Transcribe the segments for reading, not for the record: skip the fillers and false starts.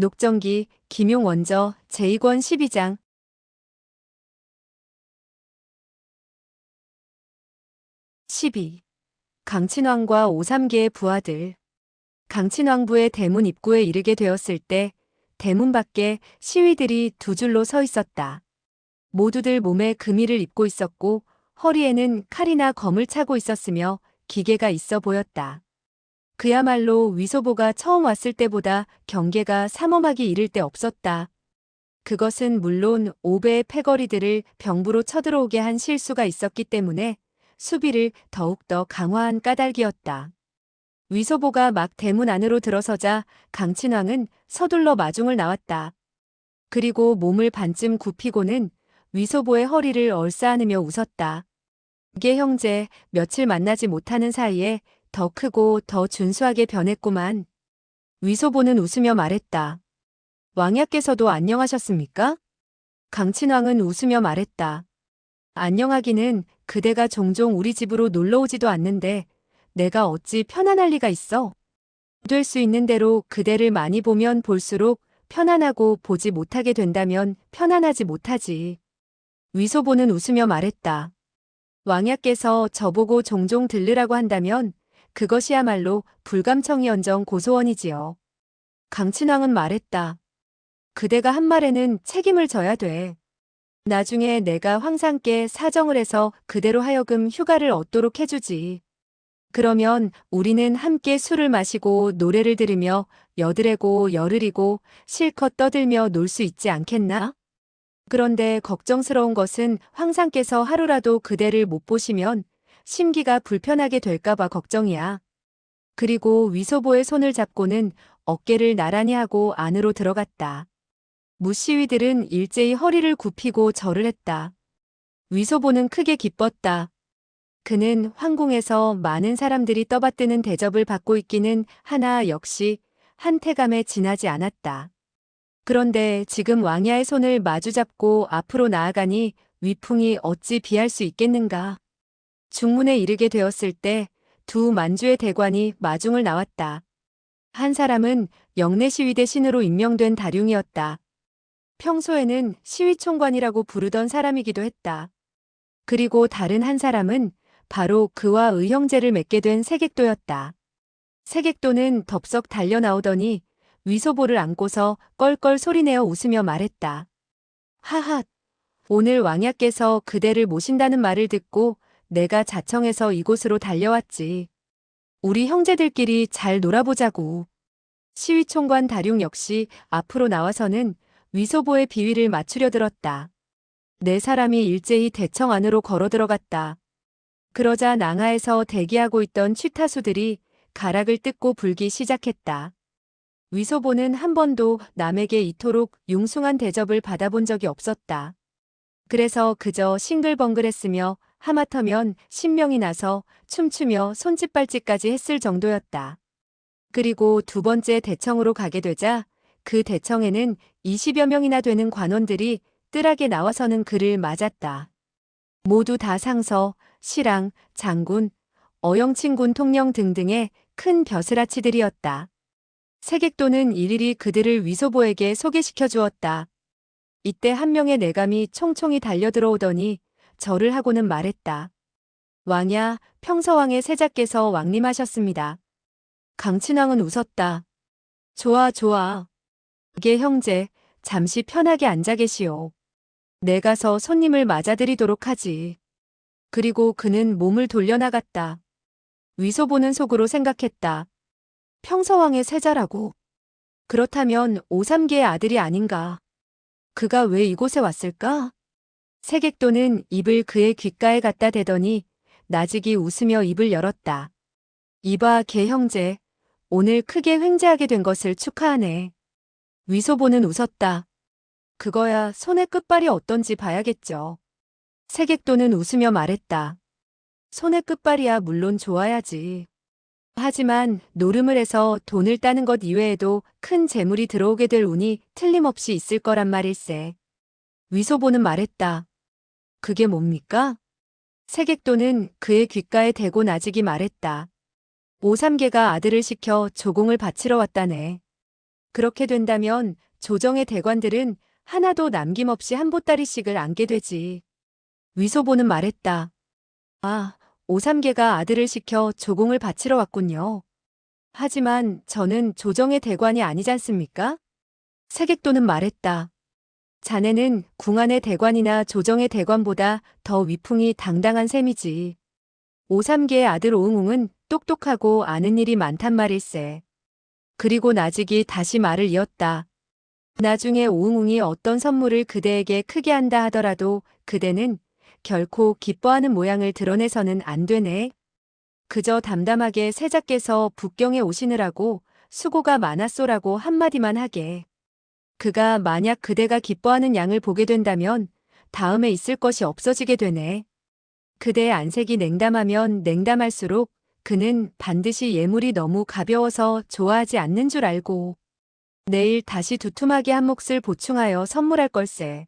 녹정기, 김용 원저, 제2권 12장. 12. 강친왕과 오삼계의 부하들. 강친왕부의 대문 입구에 이르게 되었을 때 대문 밖에 시위들이 두 줄로 서 있었다. 모두들 몸에 금이를 입고 있었고 허리에는 칼이나 검을 차고 있었으며 기계가 있어 보였다. 그야말로 위소보가 처음 왔을 때보다 경계가 삼엄하기 이를 데 없었다. 그것은 물론 5배의 패거리들을 병부로 쳐들어오게 한 실수가 있었기 때문에 수비를 더욱더 강화한 까닭이었다. 위소보가 막 대문 안으로 들어서자 강친왕은 서둘러 마중을 나왔다. 그리고 몸을 반쯤 굽히고는 위소보의 허리를 얼싸안으며 웃었다. 이게 형제, 며칠 만나지 못하는 사이에 더 크고 더 준수하게 변했구만. 위소보는 웃으며 말했다. 왕야께서도 안녕하셨습니까? 강친왕은 웃으며 말했다. 안녕하기는 그대가 종종 우리 집으로 놀러 오지도 않는데 내가 어찌 편안할 리가 있어? 될 수 있는 대로 그대를 많이 보면 볼수록 편안하고 보지 못하게 된다면 편안하지 못하지. 위소보는 웃으며 말했다. 왕야께서 저보고 종종 들르라고 한다면 그것이야말로 불감청이언정 고소원이지요. 강친왕은 말했다. 그대가 한 말에는 책임을 져야 돼. 나중에 내가 황상께 사정을 해서 그대로 하여금 휴가를 얻도록 해주지. 그러면 우리는 함께 술을 마시고 노래를 들으며 여드레고 열흘이고 실컷 떠들며 놀 수 있지 않겠나? 그런데 걱정스러운 것은 황상께서 하루라도 그대를 못 보시면 심기가 불편하게 될까봐 걱정이야. 그리고 위소보의 손을 잡고는 어깨를 나란히 하고 안으로 들어갔다. 무시위들은 일제히 허리를 굽히고 절을 했다. 위소보는 크게 기뻤다. 그는 황궁에서 많은 사람들이 떠받드는 대접을 받고 있기는 하나 역시 한태감에 지나지 않았다. 그런데 지금 왕야의 손을 마주잡고 앞으로 나아가니 위풍이 어찌 비할 수 있겠는가. 중문에 이르게 되었을 때 두 만주의 대관이 마중을 나왔다. 한 사람은 영내시위대 신으로 임명된 다룡이었다. 평소에는 시위총관이라고 부르던 사람이기도 했다. 그리고 다른 한 사람은 바로 그와 의형제를 맺게 된 세객도였다. 세객도는 덥석 달려나오더니 위소보를 안고서 껄껄 소리내어 웃으며 말했다. 하하, 오늘 왕야께서 그대를 모신다는 말을 듣고 내가 자청해서 이곳으로 달려왔지. 우리 형제들끼리 잘 놀아보자고. 시위총관 다룡 역시 앞으로 나와서는 위소보의 비위를 맞추려 들었다. 네 사람이 일제히 대청 안으로 걸어 들어갔다. 그러자 낭하에서 대기하고 있던 취타수들이 가락을 뜯고 불기 시작했다. 위소보는 한 번도 남에게 이토록 융숭한 대접을 받아본 적이 없었다. 그래서 그저 싱글벙글했으며 하마터면 신명이 나서 춤추며 손짓발짓까지 했을 정도였다. 그리고 두 번째 대청으로 가게 되자 그 대청에는 20여 명이나 되는 관원들이 뜰하게 나와서는 그를 맞았다. 모두 다 상서, 실랑, 장군, 어영친군 통령 등등의 큰 벼슬아치들이었다. 세객도는 일일이 그들을 위소보에게 소개시켜 주었다. 이때 한 명의 내감이 총총히 달려들어오더니 절을 하고는 말했다. 왕야, 평서왕의 세자께서 왕림하셨습니다. 강친왕은 웃었다. 좋아, 좋아. 이게 형제, 잠시 편하게 앉아 계시오. 내 가서 손님을 맞아드리도록 하지. 그리고 그는 몸을 돌려나갔다. 위소보는 속으로 생각했다. 평서왕의 세자라고. 그렇다면 오삼계의 아들이 아닌가. 그가 왜 이곳에 왔을까? 세객도는 입을 그의 귓가에 갖다 대더니 나직이 웃으며 입을 열었다. 이봐, 개 형제. 오늘 크게 횡재하게 된 것을 축하하네. 위소보는 웃었다. 그거야 손의 끝발이 어떤지 봐야겠죠. 세객도는 웃으며 말했다. 손의 끝발이야 물론 좋아야지. 하지만 노름을 해서 돈을 따는 것 이외에도 큰 재물이 들어오게 될 운이 틀림없이 있을 거란 말일세. 위소보는 말했다. 그게 뭡니까? 세객도는 그의 귓가에 대고 나직이 말했다. 오삼계가 아들을 시켜 조공을 바치러 왔다네. 그렇게 된다면 조정의 대관들은 하나도 남김없이 한 보따리씩을 안게 되지. 위소보는 말했다. 아, 오삼계가 아들을 시켜 조공을 바치러 왔군요. 하지만 저는 조정의 대관이 아니잖습니까? 세객도는 말했다. 자네는 궁안의 대관이나 조정의 대관보다 더 위풍이 당당한 셈이지. 오삼계의 아들 오응웅은 똑똑하고 아는 일이 많단 말일세. 그리고 나직이 다시 말을 이었다. 나중에 오응웅이 어떤 선물을 그대에게 크게 한다 하더라도 그대는 결코 기뻐하는 모양을 드러내서는 안 되네. 그저 담담하게 세자께서 북경에 오시느라고 수고가 많았소라고 한마디만 하게. 그가 만약 그대가 기뻐하는 양을 보게 된다면 다음에 있을 것이 없어지게 되네. 그대의 안색이 냉담하면 냉담할수록 그는 반드시 예물이 너무 가벼워서 좋아하지 않는 줄 알고 내일 다시 두툼하게 한 몫을 보충하여 선물할 걸세.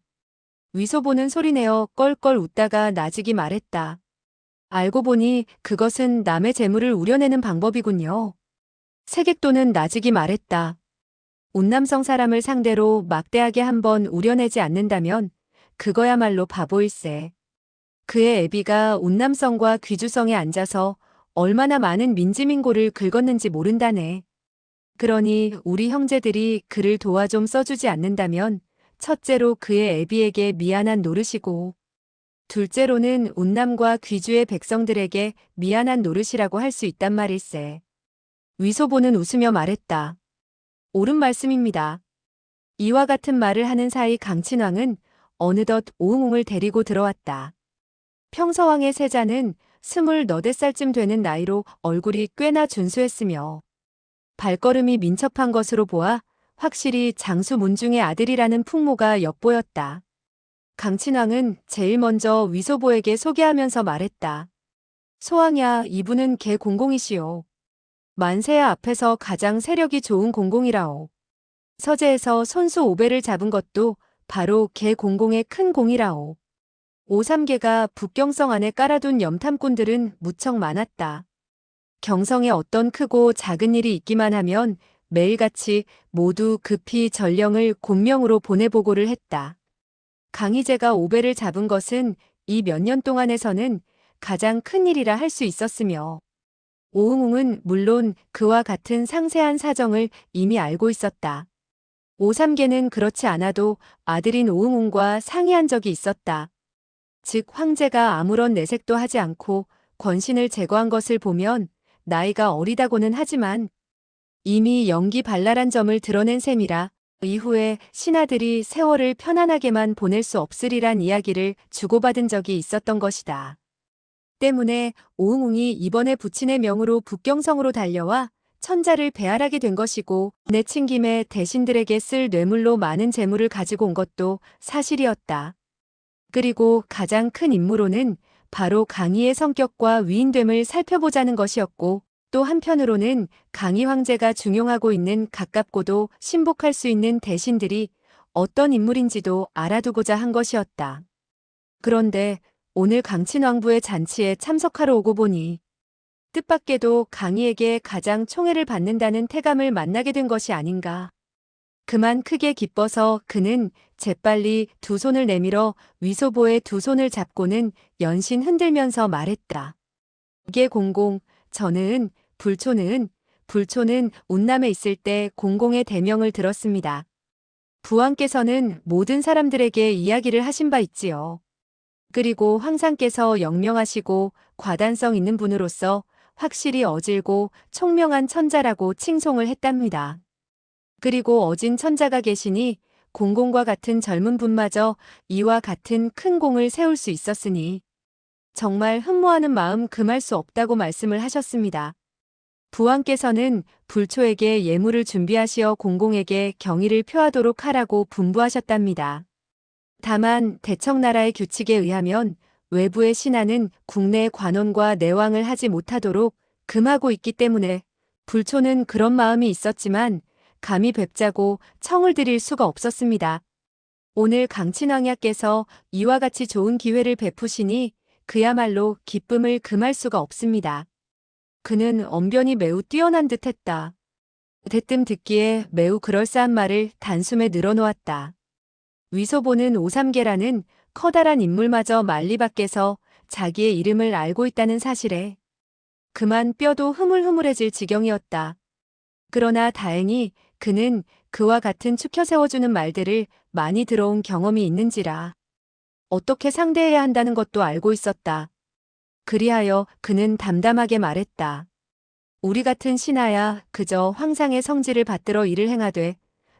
위소보는 소리내어 껄껄 웃다가 나직이 말했다. 알고 보니 그것은 남의 재물을 우려내는 방법이군요. 세객도는 나직이 말했다. 운남성 사람을 상대로 막대하게 한번 우려내지 않는다면 그거야말로 바보일세. 그의 애비가 운남성과 귀주성에 앉아서 얼마나 많은 민지민고를 긁었는지 모른다네. 그러니 우리 형제들이 그를 도와 좀 써주지 않는다면 첫째로 그의 애비에게 미안한 노릇이고 둘째로는 운남과 귀주의 백성들에게 미안한 노릇이라고 할 수 있단 말일세. 위소보는 웃으며 말했다. 옳은 말씀입니다. 이와 같은 말을 하는 사이 강친왕은 어느덧 오응웅을 데리고 들어왔다. 평서왕의 세자는 28살쯤 되는 나이로 얼굴이 꽤나 준수했으며 발걸음이 민첩한 것으로 보아 확실히 장수 문중의 아들이라는 풍모가 엿보였다. 강친왕은 제일 먼저 위소보에게 소개하면서 말했다. 소왕야, 이분은 개 공공이시오. 만세야 앞에서 가장 세력이 좋은 공공이라오. 서재에서 손수 5배를 잡은 것도 바로 개 공공의 큰 공이라오. 오삼계가 북경성 안에 깔아둔 염탐꾼들은 무척 많았다. 경성에 어떤 크고 작은 일이 있기만 하면 매일같이 모두 급히 전령을 곤명으로 보내보고를 했다. 강희제가 5배를 잡은 것은 이 몇 년 동안에서는 가장 큰 일이라 할 수 있었으며 오응웅은 물론 그와 같은 상세한 사정을 이미 알고 있었다. 오삼계는 그렇지 않아도 아들인 오응웅과 상의한 적이 있었다. 즉 황제가 아무런 내색도 하지 않고 권신을 제거한 것을 보면 나이가 어리다고는 하지만 이미 연기발랄한 점을 드러낸 셈이라 이후에 신하들이 세월을 편안하게만 보낼 수 없으리란 이야기를 주고받은 적이 있었던 것이다. 때문에 오응웅이 이번에 부친의 명으로 북경성으로 달려와 천자를 배할하게 된 것이고 내친 김에 대신들에게 쓸 뇌물로 많은 재물을 가지고 온 것도 사실이었다. 그리고 가장 큰 임무로는 바로 강희의 성격과 위인됨을 살펴보자는 것이었고 또 한편으로는 강희 황제가 중용하고 있는 가깝고도 신복할 수 있는 대신들이 어떤 인물인지도 알아두고자 한 것이었다. 그런데 오늘 강친왕부의 잔치에 참석하러 오고 보니 뜻밖에도 강희에게 가장 총애를 받는다는 태감을 만나게 된 것이 아닌가. 그만 크게 기뻐서 그는 재빨리 두 손을 내밀어 위소보의 두 손을 잡고는 연신 흔들면서 말했다. 이게 공공, 저는 불초는 운남에 있을 때 공공의 대명을 들었습니다. 부왕께서는 모든 사람들에게 이야기를 하신 바 있지요. 그리고 황상께서 영명하시고 과단성 있는 분으로서 확실히 어질고 총명한 천자라고 칭송을 했답니다. 그리고 어진 천자가 계시니 공공과 같은 젊은 분마저 이와 같은 큰 공을 세울 수 있었으니 정말 흠모하는 마음 금할 수 없다고 말씀을 하셨습니다. 부왕께서는 불초에게 예물을 준비하시어 공공에게 경의를 표하도록 하라고 분부하셨답니다. 다만 대청나라의 규칙에 의하면 외부의 신하는 국내 관원과 내왕을 하지 못하도록 금하고 있기 때문에 불초는 그런 마음이 있었지만 감히 뵙자고 청을 드릴 수가 없었습니다. 오늘 강친왕야께서 이와 같이 좋은 기회를 베푸시니 그야말로 기쁨을 금할 수가 없습니다. 그는 언변이 매우 뛰어난 듯했다. 대뜸 듣기에 매우 그럴싸한 말을 단숨에 늘어놓았다. 위소보는 오삼계라는 커다란 인물마저 만리 밖에서 자기의 이름을 알고 있다는 사실에 그만 뼈도 흐물흐물해질 지경이었다. 그러나 다행히 그는 그와 같은 축혀 세워주는 말들을 많이 들어온 경험이 있는지라 어떻게 상대해야 한다는 것도 알고 있었다. 그리하여 그는 담담하게 말했다. 우리 같은 신하야 그저 황상의 성지를 받들어 일을 행하되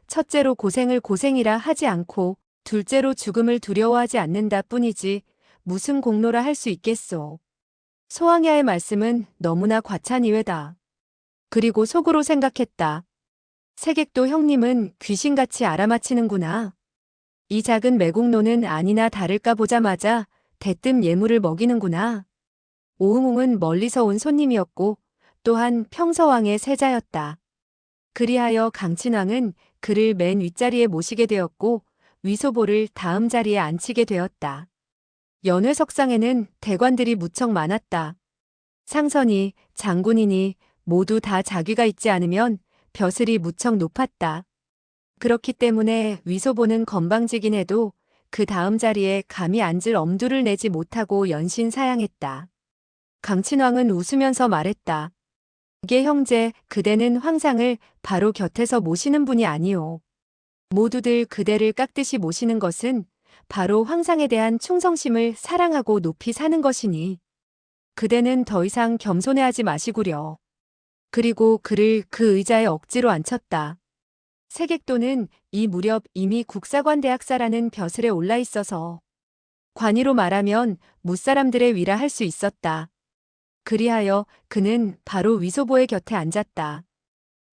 첫째로 고생을 고생이라 하지 않고 둘째로 죽음을 두려워하지 않는다 뿐이지 무슨 공로라 할 수 있겠소. 소왕야의 말씀은 너무나 과찬이외다. 그리고 속으로 생각했다. 세객도 형님은 귀신같이 알아맞히는구나. 이 작은 매국노는 아니나 다를까 보자마자 대뜸 예물을 먹이는구나. 오흥웅은 멀리서 온 손님이었고 또한 평서왕의 세자였다. 그리하여 강친왕은 그를 맨 윗자리에 모시게 되었고 위소보를 다음 자리에 앉히게 되었다. 연회석상에는 대관들이 무척 많았다. 상선이, 장군이니 모두 다 자귀가 있지 않으면 벼슬이 무척 높았다. 그렇기 때문에 위소보는 건방지긴 해도 그 다음 자리에 감히 앉을 엄두를 내지 못하고 연신사양했다. 강친왕은 웃으면서 말했다. 이게 형제, 그대는 황상을 바로 곁에서 모시는 분이 아니오. 모두들 그대를 깍듯이 모시는 것은 바로 황상에 대한 충성심을 사랑하고 높이 사는 것이니 그대는 더 이상 겸손해하지 마시구려. 그리고 그를 그 의자에 억지로 앉혔다. 세객도는 이 무렵 이미 국사관대학사라는 벼슬에 올라 있어서 관이로 말하면 무사람들의 위라 할 수 있었다. 그리하여 그는 바로 위소보의 곁에 앉았다.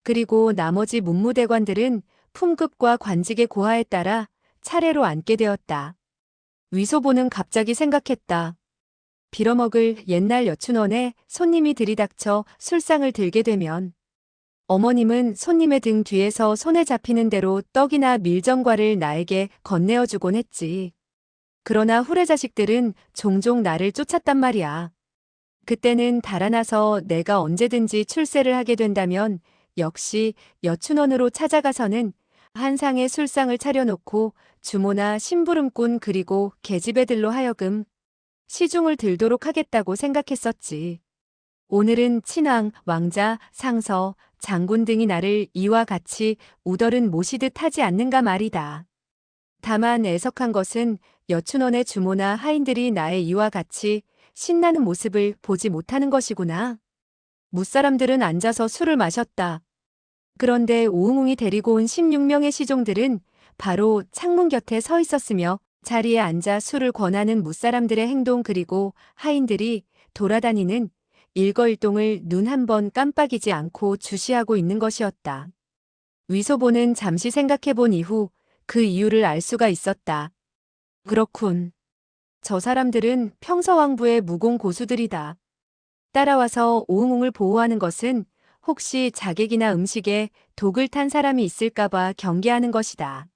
그리고 나머지 문무대관들은 품급과 관직의 고하에 따라 차례로 앉게 되었다. 위소보는 갑자기 생각했다. 빌어먹을 옛날 여춘원에 손님이 들이닥쳐 술상을 들게 되면 어머님은 손님의 등 뒤에서 손에 잡히는 대로 떡이나 밀전과를 나에게 건네어주곤 했지. 그러나 후레자식들은 종종 나를 쫓았단 말이야. 그때는 달아나서 내가 언제든지 출세를 하게 된다면 역시 여춘원으로 찾아가서는 한 상의 술상을 차려놓고 주모나 심부름꾼 그리고 계집애들로 하여금 시중을 들도록 하겠다고 생각했었지. 오늘은 친왕, 왕자, 상서, 장군 등이 나를 이와 같이 우더른 모시듯 하지 않는가 말이다. 다만 애석한 것은 여춘원의 주모나 하인들이 나의 이와 같이 신나는 모습을 보지 못하는 것이구나. 무사람들은 앉아서 술을 마셨다. 그런데 오흥웅이 데리고 온 16명의 시종들은 바로 창문 곁에 서 있었으며 자리에 앉아 술을 권하는 무사람들의 행동 그리고 하인들이 돌아다니는 일거일동을 눈 한 번 깜빡이지 않고 주시하고 있는 것이었다. 위소보는 잠시 생각해 본 이후 그 이유를 알 수가 있었다. 그렇군. 저 사람들은 평서왕부의 무공 고수들이다. 따라와서 오흥웅을 보호하는 것은 혹시 자객이나 음식에 독을 탄 사람이 있을까봐 경계하는 것이다.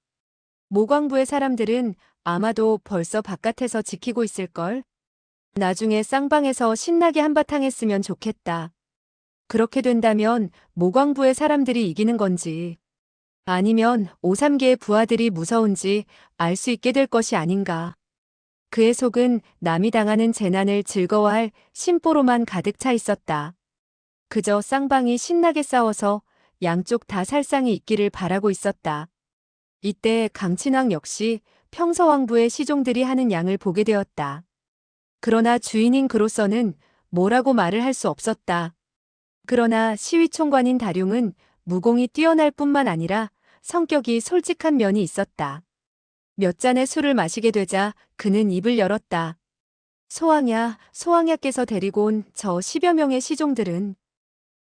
모광부의 사람들은 아마도 벌써 바깥에서 지키고 있을걸? 나중에 쌍방에서 신나게 한바탕 했으면 좋겠다. 그렇게 된다면 모광부의 사람들이 이기는 건지 아니면 오삼계의 부하들이 무서운지 알 수 있게 될 것이 아닌가. 그의 속은 남이 당하는 재난을 즐거워할 심보로만 가득 차 있었다. 그저 쌍방이 신나게 싸워서 양쪽 다 살상이 있기를 바라고 있었다. 이때 강친왕 역시 평서왕부의 시종들이 하는 양을 보게 되었다. 그러나 주인인 그로서는 뭐라고 말을 할 수 없었다. 그러나 시위총관인 다룡은 무공이 뛰어날 뿐만 아니라 성격이 솔직한 면이 있었다. 몇 잔의 술을 마시게 되자 그는 입을 열었다. 소왕야께서 데리고 온 저 10여 명의 시종들은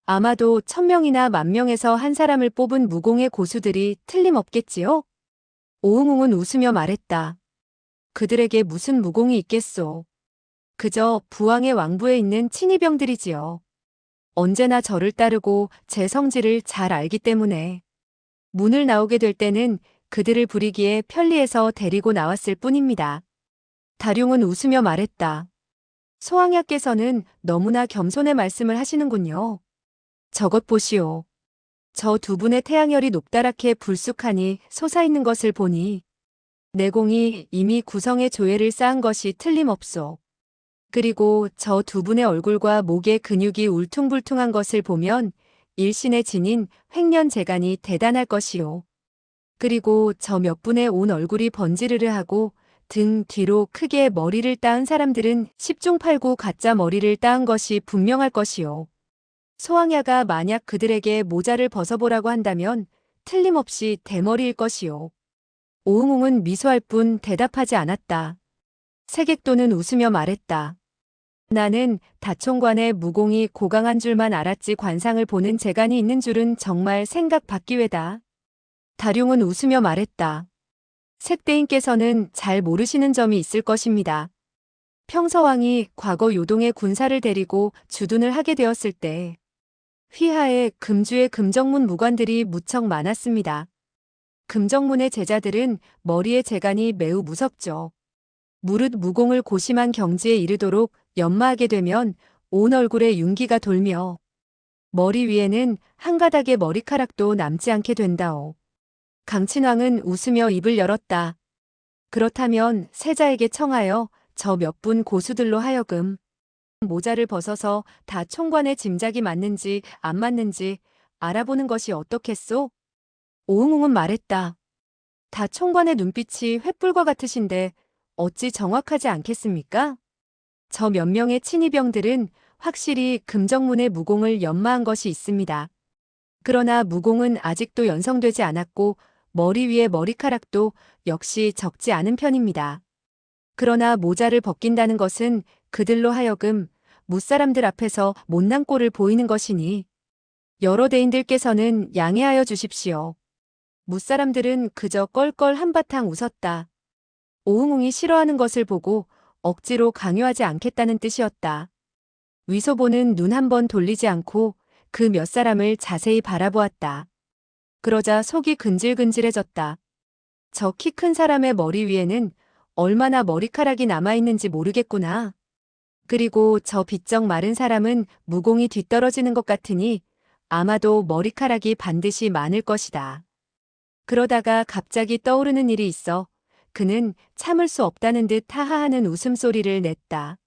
아마도 1000명이나 10,000명에서 한 사람을 뽑은 무공의 고수들이 틀림없겠지요? 오흥웅은 웃으며 말했다. 그들에게 무슨 무공이 있겠소. 그저 부왕의 왕부에 있는 친위병들이지요. 언제나 저를 따르고 제 성질을 잘 알기 때문에 문을 나오게 될 때는 그들을 부리기에 편리해서 데리고 나왔을 뿐입니다. 다룡은 웃으며 말했다. 소왕야께서는 너무나 겸손의 말씀을 하시는군요. 저것 보시오. 저 두 분의 태양열이 높다랗게 불쑥하니 솟아있는 것을 보니 내공이 이미 구성의 조예를 쌓은 것이 틀림없소. 그리고 저 두 분의 얼굴과 목의 근육이 울퉁불퉁한 것을 보면 일신의 진인 횡년재간이 대단할 것이요. 그리고 저 몇 분의 온 얼굴이 번지르르 하고 등 뒤로 크게 머리를 따은 사람들은 10중 8구 가짜 머리를 따은 것이 분명할 것이요. 소왕야가 만약 그들에게 모자를 벗어보라고 한다면 틀림없이 대머리일 것이요. 오응웅은 미소할 뿐 대답하지 않았다. 세객도는 웃으며 말했다. 나는 다총관의 무공이 고강한 줄만 알았지 관상을 보는 재간이 있는 줄은 정말 생각 밖이외다. 다룡은 웃으며 말했다. 색대인께서는 잘 모르시는 점이 있을 것입니다. 평서왕이 과거 요동의 군사를 데리고 주둔을 하게 되었을 때 휘하에 금주의 금정문 무관들이 무척 많았습니다. 금정문의 제자들은 머리의 재간이 매우 무섭죠. 무릇 무공을 고심한 경지에 이르도록 연마하게 되면 온 얼굴에 윤기가 돌며 머리 위에는 한 가닥의 머리카락도 남지 않게 된다오. 강친왕은 웃으며 입을 열었다. 그렇다면 세자에게 청하여 저 몇 분 고수들로 하여금 모자를 벗어서 다 총관의 짐작이 맞는지 안 맞는지 알아보는 것이 어떻겠소? 오응웅은 말했다. 다 총관의 눈빛이 횃불과 같으신데 어찌 정확하지 않겠습니까? 저 몇 명의 친위병들은 확실히 금정문의 무공을 연마한 것이 있습니다. 그러나 무공은 아직도 연성되지 않았고 머리 위의 머리카락도 역시 적지 않은 편입니다. 그러나 모자를 벗긴다는 것은 그들로 하여금 무사람들 앞에서 못난 꼴을 보이는 것이니 여러 대인들께서는 양해하여 주십시오. 무사람들은 그저 껄껄 한바탕 웃었다. 오응웅이 싫어하는 것을 보고 억지로 강요하지 않겠다는 뜻이었다. 위소보는 눈 한 번 돌리지 않고 그 몇 사람을 자세히 바라보았다. 그러자 속이 근질근질해졌다. 저 키 큰 사람의 머리 위에는 얼마나 머리카락이 남아있는지 모르겠구나. 그리고 저 비쩍 마른 사람은 무공이 뒤떨어지는 것 같으니 아마도 머리카락이 반드시 많을 것이다. 그러다가 갑자기 떠오르는 일이 있어 그는 참을 수 없다는 듯 하하하는 웃음소리를 냈다.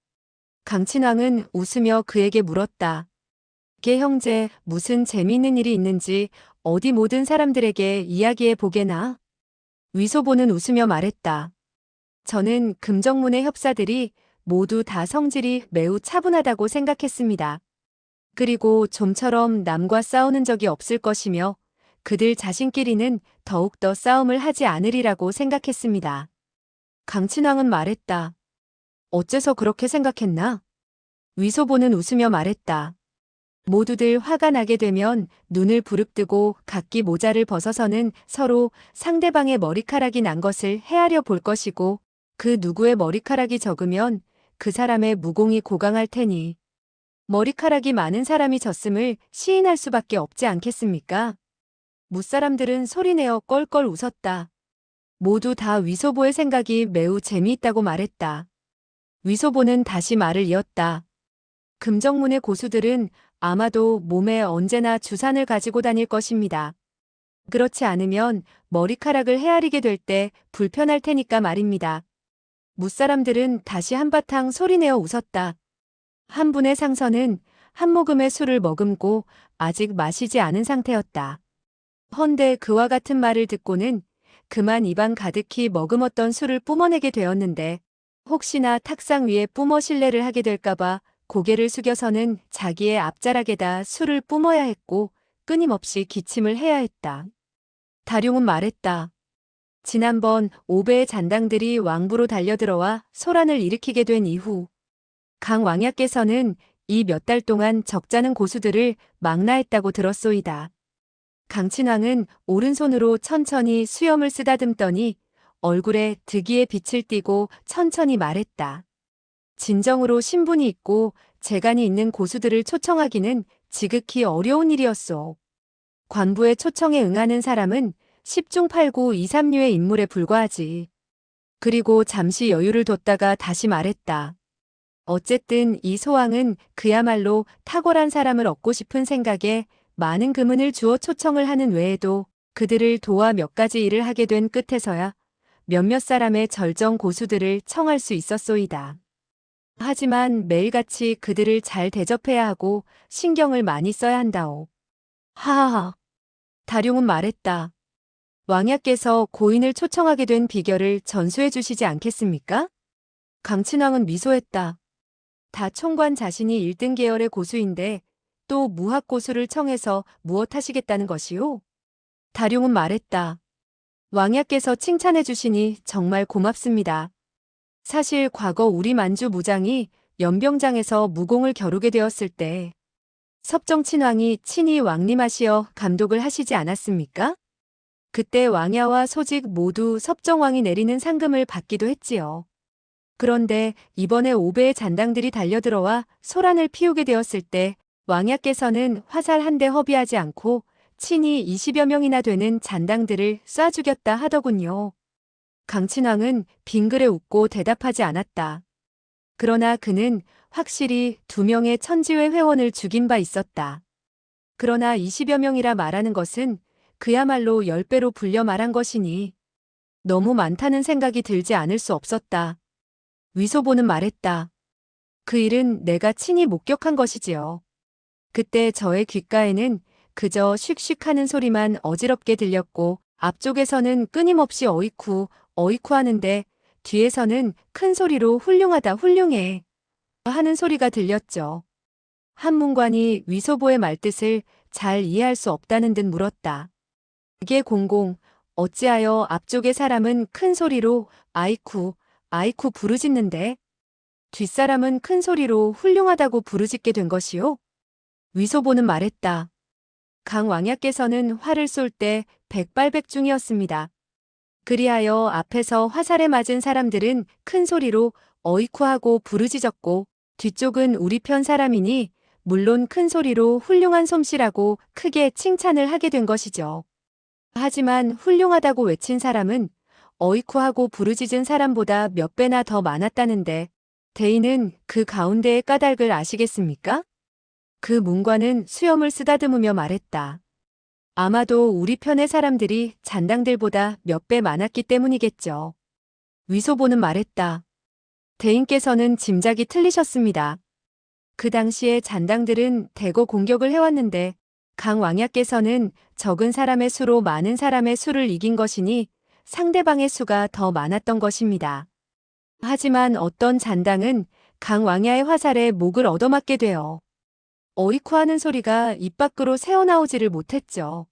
강친왕은 웃으며 그에게 물었다. 개 형제, 무슨 재미있는 일이 있는지 어디 모든 사람들에게 이야기해 보게나. 위소보는 웃으며 말했다. 저는 금정문의 협사들이 모두 다 성질이 매우 차분하다고 생각했습니다. 그리고 좀처럼 남과 싸우는 적이 없을 것이며 그들 자신끼리는 더욱더 싸움을 하지 않으리라고 생각했습니다. 강친왕은 말했다. 어째서 그렇게 생각했나? 위소보는 웃으며 말했다. 모두들 화가 나게 되면 눈을 부릅뜨고 각기 모자를 벗어서는 서로 상대방의 머리카락이 난 것을 헤아려 볼 것이고 그 누구의 머리카락이 적으면 그 사람의 무공이 고강할 테니 머리카락이 많은 사람이 졌음을 시인할 수밖에 없지 않겠습니까? 무사람들은 소리내어 껄껄 웃었다. 모두 다 위소보의 생각이 매우 재미있다고 말했다. 위소보는 다시 말을 이었다. 금정문의 고수들은 아마도 몸에 언제나 주산을 가지고 다닐 것입니다. 그렇지 않으면 머리카락을 헤아리게 될 때 불편할 테니까 말입니다. 무사람들은 다시 한바탕 소리내어 웃었다. 한 분의 상선은 한 모금의 술을 머금고 아직 마시지 않은 상태였다. 헌데 그와 같은 말을 듣고는 그만 입안 가득히 머금었던 술을 뿜어내게 되었는데 혹시나 탁상 위에 뿜어 실례를 하게 될까봐 고개를 숙여서는 자기의 앞자락에다 술을 뿜어야 했고 끊임없이 기침을 해야 했다. 다룡은 말했다. 지난번 5배의 잔당들이 왕부로 달려들어와 소란을 일으키게 된 이후 강 왕야께서는 이 몇 달 동안 적잖은 고수들을 망라했다고 들었소이다. 강친왕은 오른손으로 천천히 수염을 쓰다듬더니 얼굴에 득이의 빛을 띠고 천천히 말했다. 진정으로 신분이 있고 재간이 있는 고수들을 초청하기는 지극히 어려운 일이었소. 관부의 초청에 응하는 사람은 10중 8구 2, 3류의 인물에 불과하지. 그리고 잠시 여유를 뒀다가 다시 말했다. 어쨌든 이 소왕은 그야말로 탁월한 사람을 얻고 싶은 생각에 많은 금은을 주어 초청을 하는 외에도 그들을 도와 몇 가지 일을 하게 된 끝에서야 몇몇 사람의 절정 고수들을 청할 수 있었소이다. 하지만 매일같이 그들을 잘 대접해야 하고 신경을 많이 써야 한다오. 하하하. 다룡은 말했다. 왕야께서 고인을 초청하게 된 비결을 전수해 주시지 않겠습니까? 강친왕은 미소했다. 다 총관 자신이 1등 계열의 고수인데 또 무학 고수를 청해서 무엇 하시겠다는 것이오? 다룡은 말했다. 왕야께서 칭찬해 주시니 정말 고맙습니다. 사실 과거 우리 만주 무장이 연병장에서 무공을 겨루게 되었을 때 섭정친왕이 친히 왕림하시어 감독을 하시지 않았습니까? 그때 왕야와 소직 모두 섭정왕이 내리는 상금을 받기도 했지요. 그런데 이번에 5배의 잔당들이 달려들어와 소란을 피우게 되었을 때 왕야께서는 화살 한 대 허비하지 않고 친히 20여 명이나 되는 잔당들을 쏴 죽였다 하더군요. 강친왕은 빙그레 웃고 대답하지 않았다. 그러나 그는 확실히 2명의 천지회 회원을 죽인 바 있었다. 그러나 20여 명이라 말하는 것은 그야말로 10배로 불려 말한 것이니 너무 많다는 생각이 들지 않을 수 없었다. 위소보는 말했다. 그 일은 내가 친히 목격한 것이지요. 그때 저의 귓가에는 그저 슉슉 하는 소리만 어지럽게 들렸고 앞쪽에서는 끊임없이 어이쿠 어이쿠 하는데 뒤에서는 큰 소리로 훌륭하다 훌륭해 하는 소리가 들렸죠. 한문관이 위소보의 말뜻을 잘 이해할 수 없다는 듯 물었다. 그게 공공 어찌하여 앞쪽의 사람은 큰 소리로 아이쿠 아이쿠 부르짖는데 뒷사람은 큰 소리로 훌륭하다고 부르짖게 된 것이요? 위소보는 말했다. 강왕야께서는 활을 쏠 때 백발백중이었습니다. 그리하여 앞에서 화살에 맞은 사람들은 큰 소리로 어이쿠하고 부르짖었고 뒤쪽은 우리 편 사람이니 물론 큰 소리로 훌륭한 솜씨라고 크게 칭찬을 하게 된 것이죠. 하지만 훌륭하다고 외친 사람은 어이쿠하고 부르짖은 사람보다 몇 배나 더 많았다는데 대인은 그 가운데의 까닭을 아시겠습니까? 그 문관은 수염을 쓰다듬으며 말했다. 아마도 우리 편의 사람들이 잔당들보다 몇 배 많았기 때문이겠죠. 위소보는 말했다. 대인께서는 짐작이 틀리셨습니다. 그 당시에 잔당들은 대거 공격을 해왔는데 강왕야께서는 적은 사람의 수로 많은 사람의 수를 이긴 것이니 상대방의 수가 더 많았던 것입니다. 하지만 어떤 잔당은 강왕야의 화살에 목을 얻어맞게 되어 어이쿠 하는 소리가 입 밖으로 새어나오지를 못했죠.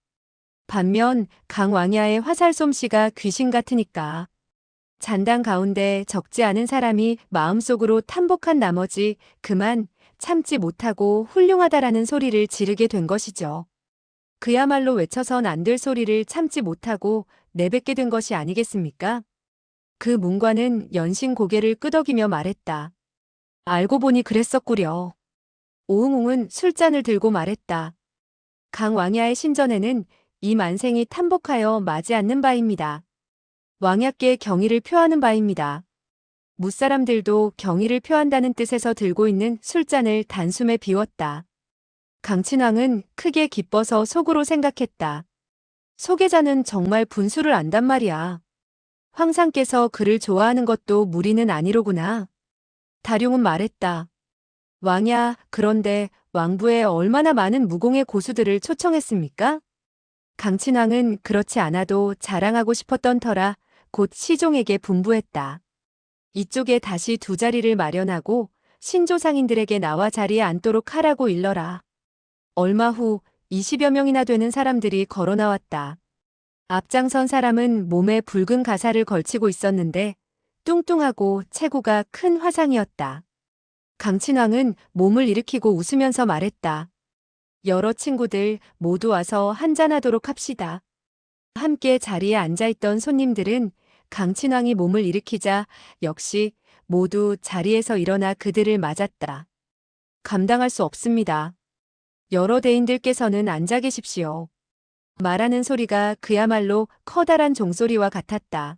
반면 강왕야의 화살 솜씨가 귀신 같으니까 잔당 가운데 적지 않은 사람이 마음속으로 탐복한 나머지 그만 참지 못하고 훌륭하다라는 소리를 지르게 된 것이죠. 그야말로 외쳐선 안 될 소리를 참지 못하고 내뱉게 된 것이 아니겠습니까? 그 문관은 연신 고개를 끄덕이며 말했다. 알고 보니 그랬었구려. 오응웅은 술잔을 들고 말했다. 강왕야의 신전에는 이 만생이 탐복하여 마지 않는 바입니다. 왕야께 경의를 표하는 바입니다. 무사람들도 경의를 표한다는 뜻에서 들고 있는 술잔을 단숨에 비웠다. 강친왕은 크게 기뻐서 속으로 생각했다. 소계자는 정말 분수를 안단 말이야. 황상께서 그를 좋아하는 것도 무리는 아니로구나. 다룡은 말했다. 왕야, 그런데 왕부에 얼마나 많은 무공의 고수들을 초청했습니까? 강친왕은 그렇지 않아도 자랑하고 싶었던 터라 곧 시종에게 분부했다. 이쪽에 다시 2자리를 마련하고 신조상인들에게 나와 자리에 앉도록 하라고 일러라. 얼마 후 20여 명이나 되는 사람들이 걸어 나왔다. 앞장선 사람은 몸에 붉은 가사를 걸치고 있었는데 뚱뚱하고 체구가 큰 화상이었다. 강친왕은 몸을 일으키고 웃으면서 말했다. 여러 친구들 모두 와서 한잔하도록 합시다. 함께 자리에 앉아있던 손님들은 강친왕이 몸을 일으키자 역시 모두 자리에서 일어나 그들을 맞았다. 감당할 수 없습니다. 여러 대인들께서는 앉아 계십시오. 말하는 소리가 그야말로 커다란 종소리와 같았다.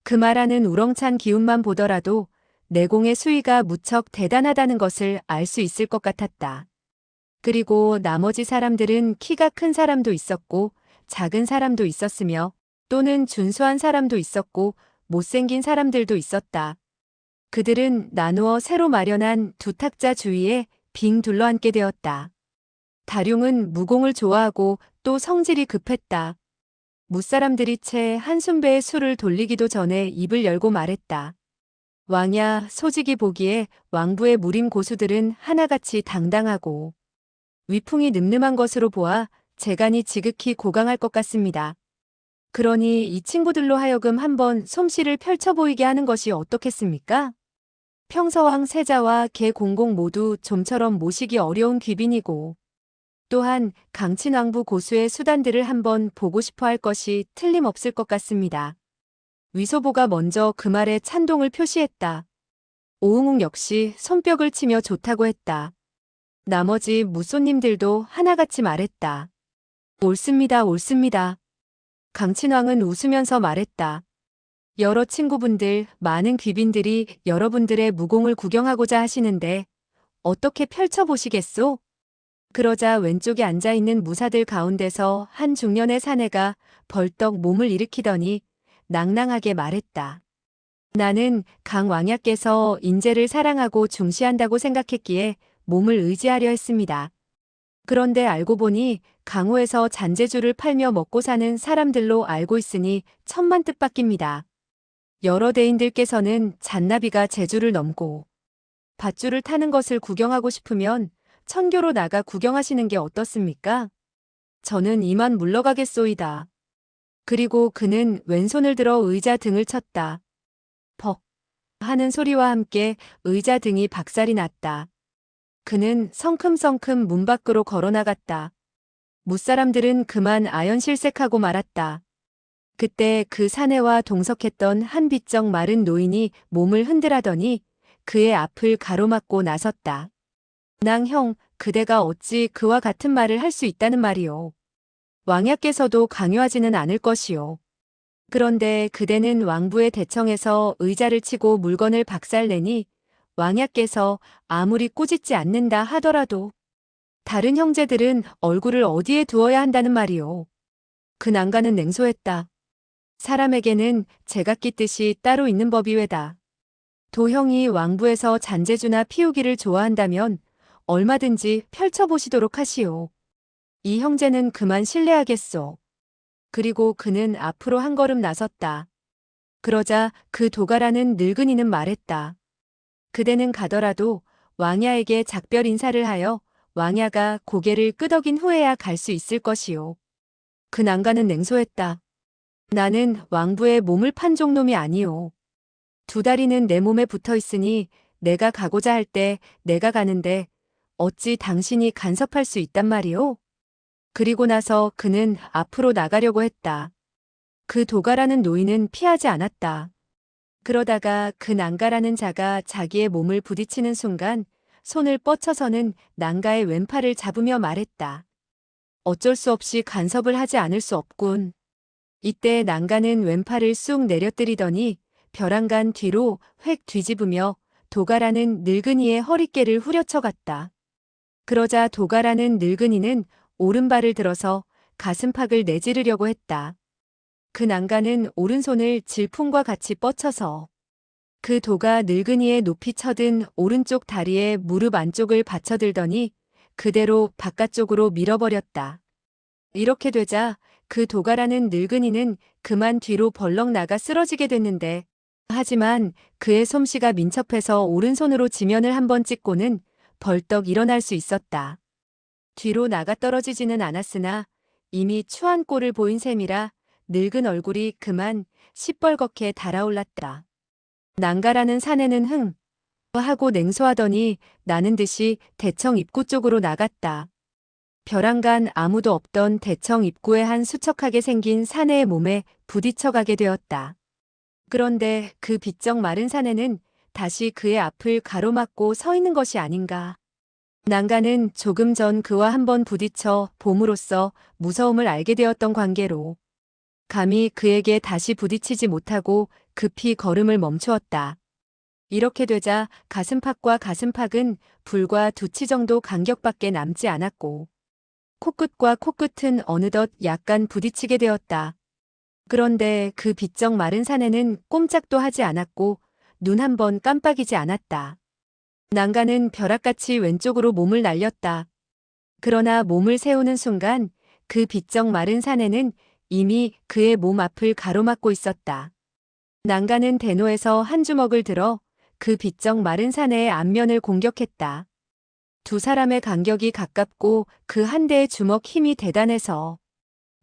그 말하는 우렁찬 기운만 보더라도 내공의 수위가 무척 대단하다는 것을 알 수 있을 것 같았다. 그리고 나머지 사람들은 키가 큰 사람도 있었고 작은 사람도 있었으며 또는 준수한 사람도 있었고 못생긴 사람들도 있었다. 그들은 나누어 새로 마련한 두 탁자 주위에 빙 둘러앉게 되었다. 다룡은 무공을 좋아하고 또 성질이 급했다. 무사람들이 채 한숨배에 술을 돌리기도 전에 입을 열고 말했다. 왕야, 소직이 보기에 왕부의 무림 고수들은 하나같이 당당하고 위풍이 늠름한 것으로 보아 재간이 지극히 고강할 것 같습니다. 그러니 이 친구들로 하여금 한번 솜씨를 펼쳐 보이게 하는 것이 어떻겠습니까? 평서왕 세자와 개공공 모두 좀처럼 모시기 어려운 귀빈이고 또한 강친왕부 고수의 수단들을 한번 보고 싶어 할 것이 틀림없을 것 같습니다. 위소보가 먼저 그 말에 찬동을 표시했다. 오응웅 역시 손뼉을 치며 좋다고 했다. 나머지 무손님들도 하나같이 말했다. 옳습니다, 옳습니다. 강친왕은 웃으면서 말했다. 여러 친구분들, 많은 귀빈들이 여러분들의 무공을 구경하고자 하시는데 어떻게 펼쳐보시겠소? 그러자 왼쪽에 앉아있는 무사들 가운데서 한 중년의 사내가 벌떡 몸을 일으키더니 낭낭하게 말했다. 나는 강왕야께서 인재를 사랑하고 중시한다고 생각했기에 몸을 의지하려 했습니다. 그런데 알고 보니 강호에서 잔재주를 팔며 먹고 사는 사람들로 알고 있으니 천만 뜻밖입니다. 여러 대인들께서는 잔나비가 제주를 넘고 밧줄을 타는 것을 구경하고 싶으면 천교로 나가 구경하시는 게 어떻습니까? 저는 이만 물러가겠소이다. 그리고 그는 왼손을 들어 의자 등을 쳤다. 벅 하는 소리와 함께 의자 등이 박살이 났다. 그는 성큼성큼 문 밖으로 걸어나갔다. 무사람들은 그만 아연실색하고 말았다. 그때 그 사내와 동석했던 한 비쩍 마른 노인이 몸을 흔들하더니 그의 앞을 가로막고 나섰다. 낭형, 그대가 어찌 그와 같은 말을 할 수 있다는 말이오. 왕야께서도 강요하지는 않을 것이오. 그런데 그대는 왕부의 대청에서 의자를 치고 물건을 박살내니 왕야께서 아무리 꾸짖지 않는다 하더라도 다른 형제들은 얼굴을 어디에 두어야 한다는 말이오. 그 난간은 냉소했다. 사람에게는 제각기 뜻이 따로 있는 법이 외다. 도형이 왕부에서 잔재주나 피우기를 좋아한다면 얼마든지 펼쳐보시도록 하시오. 이 형제는 그만 신뢰하겠소. 그리고 그는 앞으로 한 걸음 나섰다. 그러자 그 도가라는 늙은이는 말했다. 그대는 가더라도 왕야에게 작별 인사를 하여 왕야가 고개를 끄덕인 후에야 갈 수 있을 것이오. 그 난간은 냉소했다. 나는 왕부의 몸을 판 종놈이 아니오. 두 다리는 내 몸에 붙어 있으니 내가 가고자 할 때 내가 가는데 어찌 당신이 간섭할 수 있단 말이오? 그리고 나서 그는 앞으로 나가려고 했다. 그 도가라는 노인은 피하지 않았다. 그러다가 그 난가라는 자가 자기의 몸을 부딪히는 순간 손을 뻗쳐서는 난가의 왼팔을 잡으며 말했다. 어쩔 수 없이 간섭을 하지 않을 수 없군. 이때 난가는 왼팔을 쑥 내려뜨리더니 벼랑간 뒤로 획 뒤집으며 도가라는 늙은이의 허리깨를 후려쳐 갔다. 그러자 도가라는 늙은이는 오른발을 들어서 가슴팍을 내지르려고 했다. 그 난가는 오른손을 질풍과 같이 뻗쳐서 그 도가 늙은이의 높이 쳐든 오른쪽 다리에 무릎 안쪽을 받쳐들더니 그대로 바깥쪽으로 밀어버렸다. 이렇게 되자 그 도가라는 늙은이는 그만 뒤로 벌렁 나가 쓰러지게 됐는데 하지만 그의 솜씨가 민첩해서 오른손으로 지면을 한번 찍고는 벌떡 일어날 수 있었다. 뒤로 나가 떨어지지는 않았으나 이미 추한 꼴을 보인 셈이라 늙은 얼굴이 그만 시뻘겋게 달아올랐다. 난가라는 사내는 흥 하고 냉소하더니 나는 듯이 대청 입구 쪽으로 나갔다. 벼랑간 아무도 없던 대청 입구에 한 수척하게 생긴 사내의 몸에 부딪혀가게 되었다. 그런데 그 비쩍 마른 사내는 다시 그의 앞을 가로막고 서 있는 것이 아닌가. 난가는 조금 전 그와 한번 부딪혀 봄으로써 무서움을 알게 되었던 관계로 감히 그에게 다시 부딪히지 못하고 급히 걸음을 멈추었다. 이렇게 되자 가슴팍과 가슴팍은 불과 2치 정도 간격밖에 남지 않았고 코끝과 코끝은 어느덧 약간 부딪히게 되었다. 그런데 그 비쩍 마른 사내는 꼼짝도 하지 않았고 눈 한 번 깜빡이지 않았다. 난가는 벼락같이 왼쪽으로 몸을 날렸다. 그러나 몸을 세우는 순간 그 비쩍 마른 사내는 이미 그의 몸 앞을 가로막고 있었다. 난가는 대노에서 한 주먹을 들어 그 비쩍 마른 사내의 앞면을 공격했다. 두 사람의 간격이 가깝고 그 한 대의 주먹 힘이 대단해서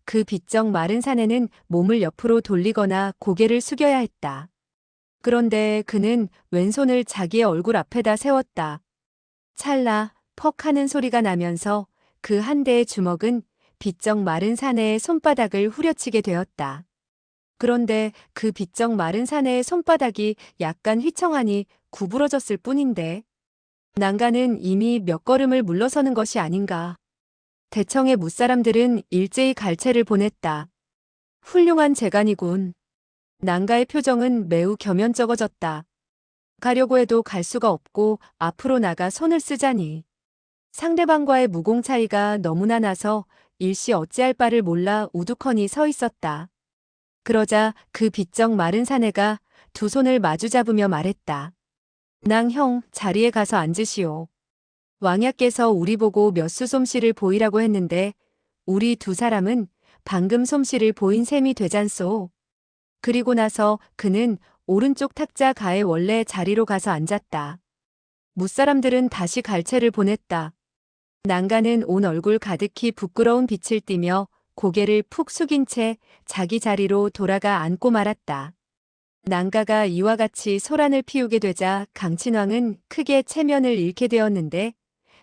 그 비쩍 마른 사내는 몸을 옆으로 돌리거나 고개를 숙여야 했다. 그런데 그는 왼손을 자기의 얼굴 앞에다 세웠다. 찰나 퍽 하는 소리가 나면서 그 한 대의 주먹은 비쩍 마른 사내의 손바닥을 후려치게 되었다. 그런데 그 비쩍 마른 사내의 손바닥이 약간 휘청하니 구부러졌을 뿐인데 난가는 이미 몇 걸음을 물러서는 것이 아닌가. 대청의 무사람들은 일제히 갈채를 보냈다. 훌륭한 재간이군. 난가의 표정은 매우 겸연쩍어졌다. 가려고 해도 갈 수가 없고 앞으로 나가 손을 쓰자니. 상대방과의 무공 차이가 너무나 나서 일시 어찌할 바를 몰라 우두커니 서 있었다. 그러자 그 비쩍 마른 사내가 두 손을 마주 잡으며 말했다. 낭 형, 자리에 가서 앉으시오. 왕야께서 우리 보고 몇 수 솜씨를 보이라고 했는데 우리 두 사람은 방금 솜씨를 보인 셈이 되잖소. 그리고 나서 그는 오른쪽 탁자 가의 원래 자리로 가서 앉았다. 무사람들은 다시 갈채를 보냈다. 난가는 온 얼굴 가득히 부끄러운 빛을 띠며 고개를 푹 숙인 채 자기 자리로 돌아가 앉고 말았다. 난가가 이와 같이 소란을 피우게 되자 강친왕은 크게 체면을 잃게 되었는데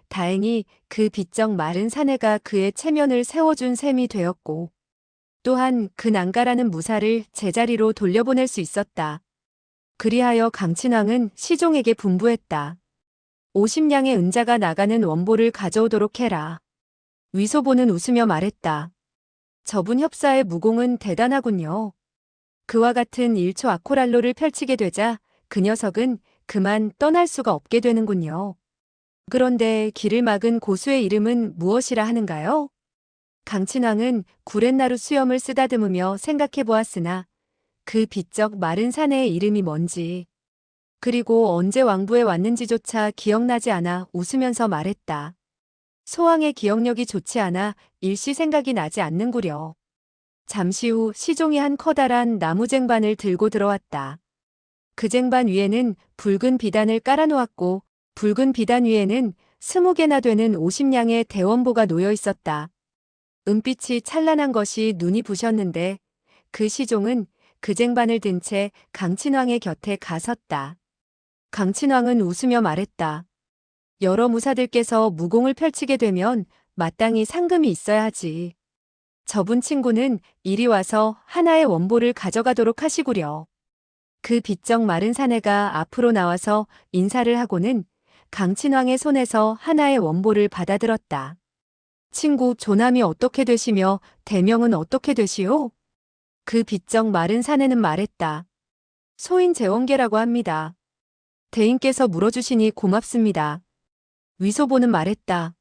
다행히 그 비쩍 마른 사내가 그의 체면을 세워준 셈이 되었고 또한 그 난가라는 무사를 제자리로 돌려보낼 수 있었다. 그리하여 강친왕은 시종에게 분부했다. 50냥의 은자가 나가는 원보를 가져오도록 해라. 위소보는 웃으며 말했다. 저분 협사의 무공은 대단하군요. 그와 같은 1초 아코랄로를 펼치게 되자 그 녀석은 그만 떠날 수가 없게 되는군요. 그런데 길을 막은 고수의 이름은 무엇이라 하는가요? 강친왕은 구렛나루 수염을 쓰다듬으며 생각해 보았으나 그 비쩍 마른 사내의 이름이 뭔지 그리고 언제 왕부에 왔는지조차 기억나지 않아 웃으면서 말했다. 소왕의 기억력이 좋지 않아 일시 생각이 나지 않는구려. 잠시 후 시종이 한 커다란 나무 쟁반을 들고 들어왔다. 그 쟁반 위에는 붉은 비단을 깔아놓았고 붉은 비단 위에는 20개나 되는 50냥의 대원보가 놓여 있었다. 은빛이 찬란한 것이 눈이 부셨는데 그 시종은 그 쟁반을 든 채 강친왕의 곁에 가섰다. 강친왕은 웃으며 말했다. 여러 무사들께서 무공을 펼치게 되면 마땅히 상금이 있어야 하지. 저분 친구는 이리 와서 하나의 원보를 가져가도록 하시구려. 그 비쩍 마른 사내가 앞으로 나와서 인사를 하고는 강친왕의 손에서 하나의 원보를 받아들었다. 친구 조남이 어떻게 되시며 대명은 어떻게 되시오? 그 비쩍 마른 사내는 말했다. 소인 재원계라고 합니다. 대인께서 물어주시니 고맙습니다. 위소보는 말했다.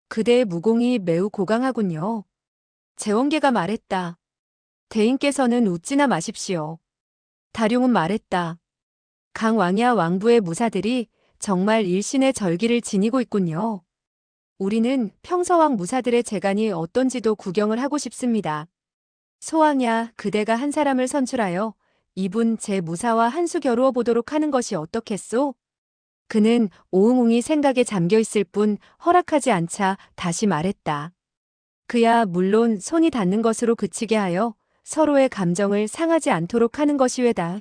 그대의 무공이 매우 고강하군요. 재원계가 말했다. 대인께서는 웃지나 마십시오. 다룡은 말했다. 강왕야 왕부의 무사들이 정말 일신의 절기를 지니고 있군요. 우리는 평서왕 무사들의 재간이 어떤지도 구경을 하고 싶습니다. 소왕야, 그대가 한 사람을 선출하여 이분 제 무사와 한 수 겨루어 보도록 하는 것이 어떻겠소? 그는 오응웅이 생각에 잠겨 있을 뿐 허락하지 않자 다시 말했다. 그야 물론 손이 닿는 것으로 그치게 하여 서로의 감정을 상하지 않도록 하는 것이 외다.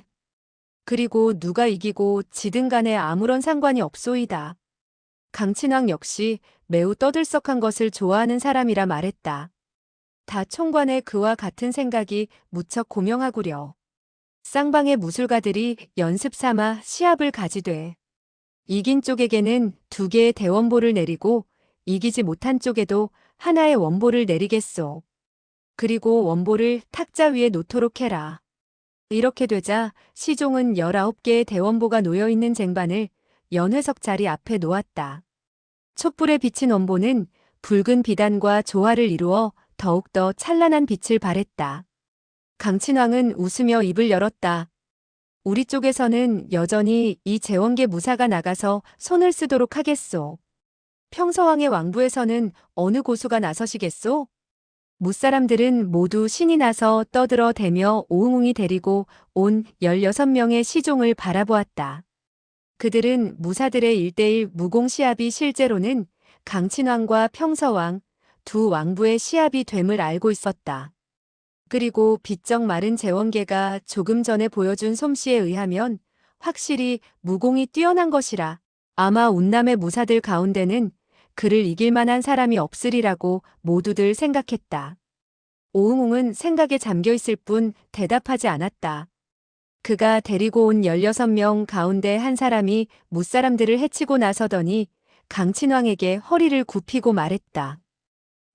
그리고 누가 이기고 지든 간에 아무런 상관이 없소이다. 강친왕 역시 매우 떠들썩한 것을 좋아하는 사람이라 말했다. 다 총관의 그와 같은 생각이 무척 고명하구려. 쌍방의 무술가들이 연습 삼아 시합을 가지되 이긴 쪽에게는 2개의 대원보를 내리고 이기지 못한 쪽에도 하나의 원보를 내리겠소. 그리고 원보를 탁자 위에 놓도록 해라. 이렇게 되자 시종은 19개의 대원보가 놓여있는 쟁반을 연회석 자리 앞에 놓았다. 촛불에 비친 원보는 붉은 비단과 조화를 이루어 더욱더 찬란한 빛을 발했다. 강친왕은 웃으며 입을 열었다. 우리 쪽에서는 여전히 이 제원계 무사가 나가서 손을 쓰도록 하겠소. 평서왕의 왕부에서는 어느 고수가 나서시겠소? 무사람들은 모두 신이 나서 떠들어대며 오응웅이 데리고 온 16명의 시종을 바라보았다. 그들은 무사들의 1대1 무공 시합이 실제로는 강친왕과 평서왕 두 왕부의 시합이 됨을 알고 있었다. 그리고 비쩍 마른 제원계가 조금 전에 보여준 솜씨에 의하면 확실히 무공이 뛰어난 것이라 아마 운남의 무사들 가운데는 그를 이길 만한 사람이 없으리라고 모두들 생각했다. 오응웅은 생각에 잠겨 있을 뿐 대답하지 않았다. 그가 데리고 온 16명 가운데 한 사람이 무사람들을 해치고 나서더니 강친왕에게 허리를 굽히고 말했다.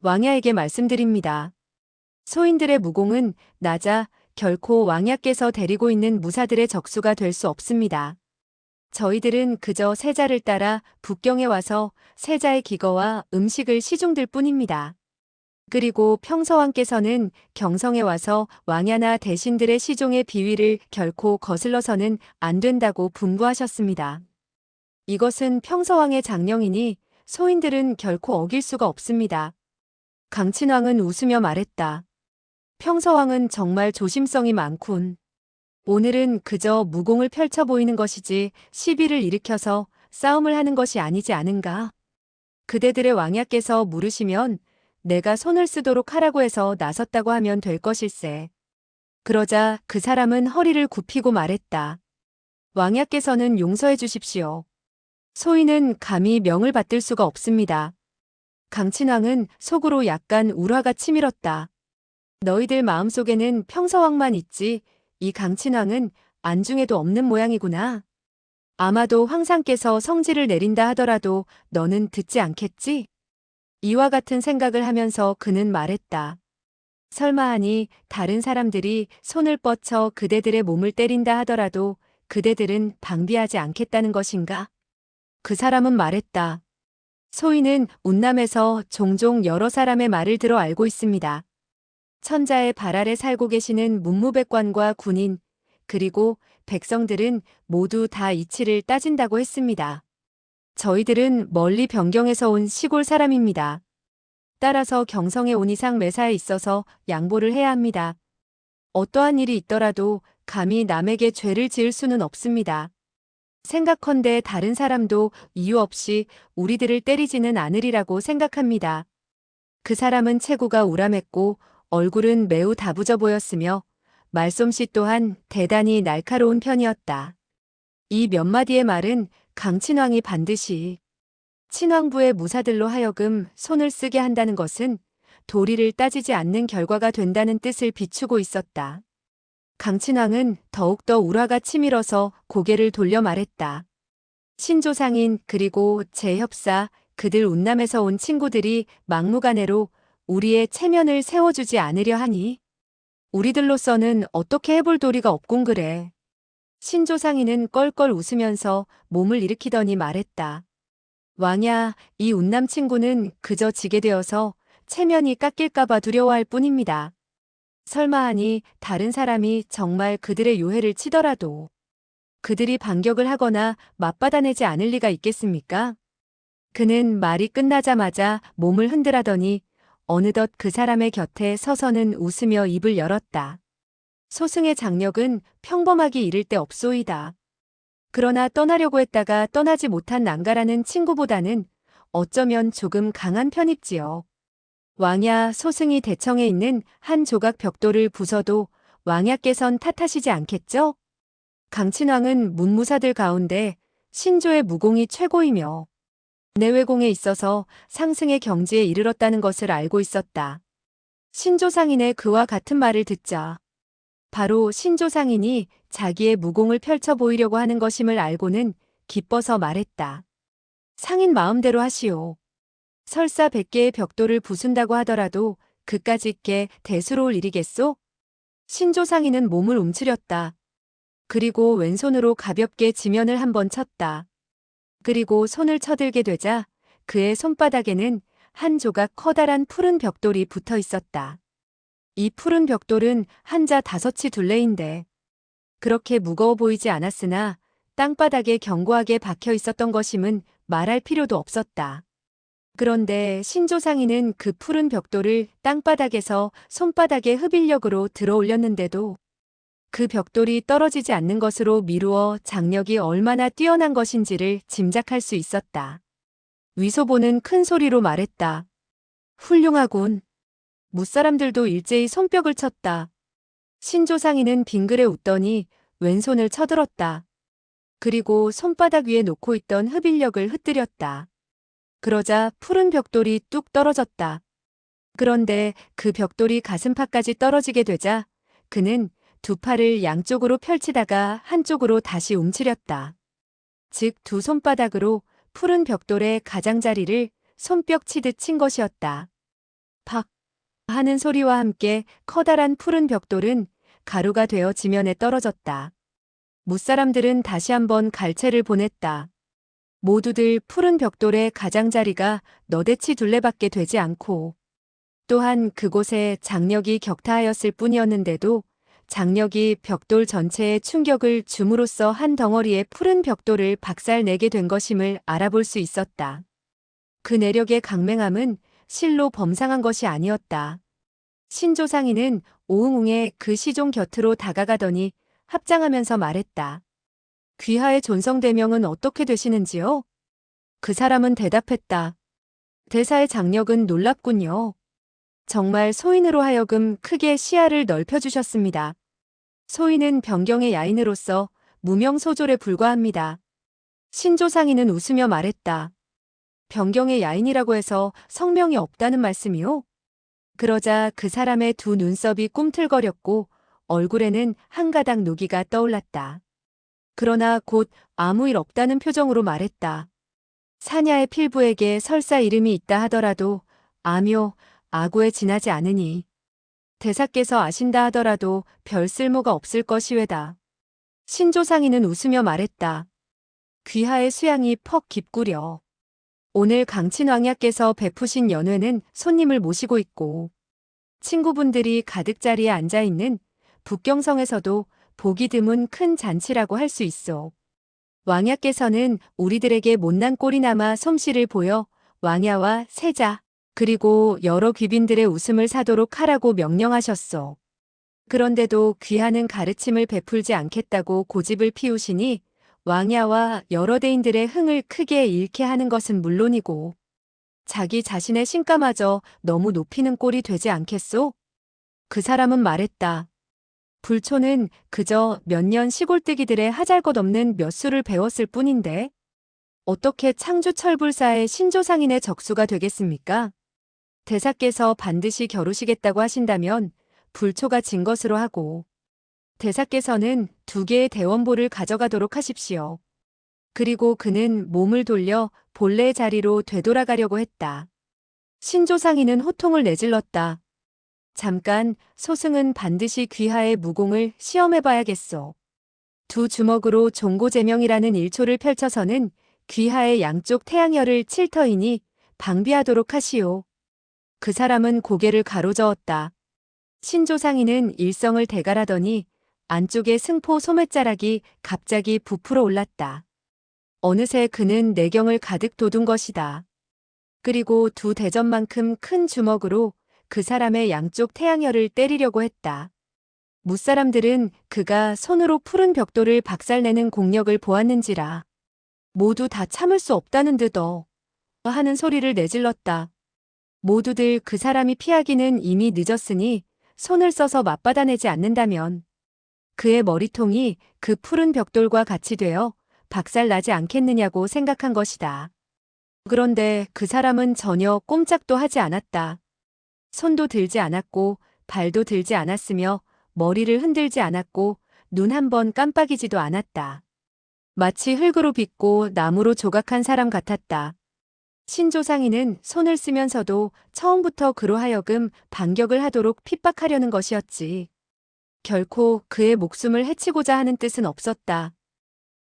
왕야에게 말씀드립니다. 소인들의 무공은 낮아 결코 왕야께서 데리고 있는 무사들의 적수가 될 수 없습니다. 저희들은 그저 세자를 따라 북경에 와서 세자의 기거와 음식을 시중들 뿐입니다. 그리고 평서왕께서는 경성에 와서 왕야나 대신들의 시종의 비위를 결코 거슬러서는 안 된다고 분부하셨습니다. 이것은 평서왕의 장령이니 소인들은 결코 어길 수가 없습니다. 강친왕은 웃으며 말했다. 평서왕은 정말 조심성이 많군. 오늘은 그저 무공을 펼쳐 보이는 것이지 시비를 일으켜서 싸움을 하는 것이 아니지 않은가? 그대들의 왕야께서 물으시면 내가 손을 쓰도록 하라고 해서 나섰다고 하면 될 것일세. 그러자 그 사람은 허리를 굽히고 말했다. 왕야께서는 용서해 주십시오. 소인은 감히 명을 받들 수가 없습니다. 강친왕은 속으로 약간 울화가 치밀었다. 너희들 마음속에는 평서왕만 있지 이 강친왕은 안중에도 없는 모양이구나. 아마도 황상께서 성지를 내린다 하더라도 너는 듣지 않겠지? 이와 같은 생각을 하면서 그는 말했다. 설마 하니 다른 사람들이 손을 뻗쳐 그대들의 몸을 때린다 하더라도 그대들은 방비하지 않겠다는 것인가? 그 사람은 말했다. 소인은 운남에서 종종 여러 사람의 말을 들어 알고 있습니다. 천자의 발 아래 살고 계시는 문무백관과 군인, 그리고 백성들은 모두 다 이치를 따진다고 했습니다. 저희들은 멀리 변경에서 온 시골 사람입니다. 따라서 경성에 온 이상 매사에 있어서 양보를 해야 합니다. 어떠한 일이 있더라도 감히 남에게 죄를 지을 수는 없습니다. 생각컨대 다른 사람도 이유 없이 우리들을 때리지는 않으리라고 생각합니다. 그 사람은 체구가 우람했고 얼굴은 매우 다부져 보였으며 말솜씨 또한 대단히 날카로운 편이었다. 이 몇 마디의 말은 강친왕이 반드시 친왕부의 무사들로 하여금 손을 쓰게 한다는 것은 도리를 따지지 않는 결과가 된다는 뜻을 비추고 있었다. 강친왕은 더욱더 울화가 치밀어서 고개를 돌려 말했다. 신조상인 그리고 제 협사 그들 운남에서 온 친구들이 막무가내로 우리의 체면을 세워주지 않으려 하니 우리들로서는 어떻게 해볼 도리가 없군 그래. 신조상인은 껄껄 웃으면서 몸을 일으키더니 말했다. 왕야, 이 운남 친구는 그저 지게 되어서 체면이 깎일까봐 두려워할 뿐입니다. 설마 하니 다른 사람이 정말 그들의 요해를 치더라도 그들이 반격을 하거나 맞받아내지 않을 리가 있겠습니까? 그는 말이 끝나자마자 몸을 흔들하더니 어느덧 그 사람의 곁에 서서는 웃으며 입을 열었다. 소승의 장력은 평범하기 이를 데 없소이다. 그러나 떠나려고 했다가 떠나지 못한 난가라는 친구보다는 어쩌면 조금 강한 편입지요. 왕야 소승이 대청에 있는 한 조각 벽돌을 부숴도 왕야께선 탓하시지 않겠죠? 강친왕은 문무사들 가운데 신조의 무공이 최고이며 내외공에 있어서 상승의 경지에 이르렀다는 것을 알고 있었다. 신조상인의 그와 같은 말을 듣자 바로 신조상인이 자기의 무공을 펼쳐 보이려고 하는 것임을 알고는 기뻐서 말했다. 상인 마음대로 하시오. 설사 100개의 벽돌을 부순다고 하더라도 그까짓 게 대수로울 일이겠소? 신조상인은 몸을 움츠렸다. 그리고 왼손으로 가볍게 지면을 한번 쳤다. 그리고 손을 쳐들게 되자 그의 손바닥에는 한 조각 커다란 푸른 벽돌이 붙어 있었다. 이 푸른 벽돌은 한자 5치 둘레인데 그렇게 무거워 보이지 않았으나 땅바닥에 견고하게 박혀 있었던 것임은 말할 필요도 없었다. 그런데 신조상인은 그 푸른 벽돌을 땅바닥에서 손바닥에 흡인력으로 들어 올렸는데도 그 벽돌이 떨어지지 않는 것으로 미루어 장력이 얼마나 뛰어난 것인지를 짐작할 수 있었다. 위소보는 큰 소리로 말했다. 훌륭하군. 무사람들도 일제히 손뼉을 쳤다. 신조상인은 빙그레 웃더니 왼손을 쳐들었다. 그리고 손바닥 위에 놓고 있던 흡인력을 흩뜨렸다. 그러자 푸른 벽돌이 뚝 떨어졌다. 그런데 그 벽돌이 가슴팍까지 떨어지게 되자 그는 두 팔을 양쪽으로 펼치다가 한쪽으로 다시 움츠렸다. 즉 두 손바닥으로 푸른 벽돌의 가장자리를 손뼉 치듯 친 것이었다. 팍 하는 소리와 함께 커다란 푸른 벽돌은 가루가 되어 지면에 떨어졌다. 무사람들은 다시 한번 갈채를 보냈다. 모두들 푸른 벽돌의 가장자리가 너댓치 둘레밖에 되지 않고 또한 그곳에 장력이 격타하였을 뿐이었는데도 장력이 벽돌 전체에 충격을 줌으로써 한 덩어리의 푸른 벽돌을 박살내게 된 것임을 알아볼 수 있었다. 그 내력의 강맹함은 실로 범상한 것이 아니었다. 신조상인은 오응웅의 그 시종 곁으로 다가가더니 합장하면서 말했다. 귀하의 존성대명은 어떻게 되시는지요? 그 사람은 대답했다. 대사의 장력은 놀랍군요. 정말 소인으로 하여금 크게 시야를 넓혀주셨습니다. 소인은 변경의 야인으로서 무명소졸에 불과합니다. 신조상인은 웃으며 말했다. 변경의 야인이라고 해서 성명이 없다는 말씀이요? 그러자 그 사람의 두 눈썹이 꿈틀거렸고 얼굴에는 한 가닥 노기가 떠올랐다. 그러나 곧 아무 일 없다는 표정으로 말했다. 사냐의 필부에게 설사 이름이 있다 하더라도 아묘, 아구에 지나지 않으니 대사께서 아신다 하더라도 별 쓸모가 없을 것이외다. 신조상인은 웃으며 말했다. 귀하의 수양이 퍽 깊구려. 오늘 강친왕야께서 베푸신 연회는 손님을 모시고 있고 친구분들이 가득 자리에 앉아있는 북경성에서도 보기 드문 큰 잔치라고 할 수 있어. 왕야께서는 우리들에게 못난 꼴이나마 솜씨를 보여 왕야와 세자 그리고 여러 귀빈들의 웃음을 사도록 하라고 명령하셨소. 그런데도 귀하는 가르침을 베풀지 않겠다고 고집을 피우시니 왕야와 여러 대인들의 흥을 크게 잃게 하는 것은 물론이고 자기 자신의 신가마저 너무 높이는 꼴이 되지 않겠소? 그 사람은 말했다. 불초는 그저 몇 년 시골뜨기들의 하잘것없는 몇 수를 배웠을 뿐인데 어떻게 창주철불사의 신조상인의 적수가 되겠습니까? 대사께서 반드시 겨루시겠다고 하신다면 불초가 진 것으로 하고 대사께서는 2개의 대원보를 가져가도록 하십시오. 그리고 그는 몸을 돌려 본래의 자리로 되돌아가려고 했다. 신조상인은 호통을 내질렀다. 잠깐, 소승은 반드시 귀하의 무공을 시험해봐야겠소. 두 주먹으로 종고제명이라는 일초를 펼쳐서는 귀하의 양쪽 태양열을 칠 터이니 방비하도록 하시오. 그 사람은 고개를 가로저었다. 신조상인은 일성을 대갈하더니 안쪽에 승포 소매자락이 갑자기 부풀어 올랐다. 어느새 그는 내경을 가득 돋운 것이다. 그리고 2대접만큼 큰 주먹으로 그 사람의 양쪽 태양열을 때리려고 했다. 무사람들은 그가 손으로 푸른 벽돌을 박살내는 공력을 보았는지라 모두 다 참을 수 없다는 듯 하는 소리를 내질렀다. 모두들 그 사람이 피하기는 이미 늦었으니 손을 써서 맞받아내지 않는다면 그의 머리통이 그 푸른 벽돌과 같이 되어 박살나지 않겠느냐고 생각한 것이다. 그런데 그 사람은 전혀 꼼짝도 하지 않았다. 손도 들지 않았고 발도 들지 않았으며 머리를 흔들지 않았고 눈 한 번 깜빡이지도 않았다. 마치 흙으로 빚고 나무로 조각한 사람 같았다. 신조상인은 손을 쓰면서도 처음부터 그로 하여금 반격을 하도록 핍박하려는 것이었지. 결코 그의 목숨을 해치고자 하는 뜻은 없었다.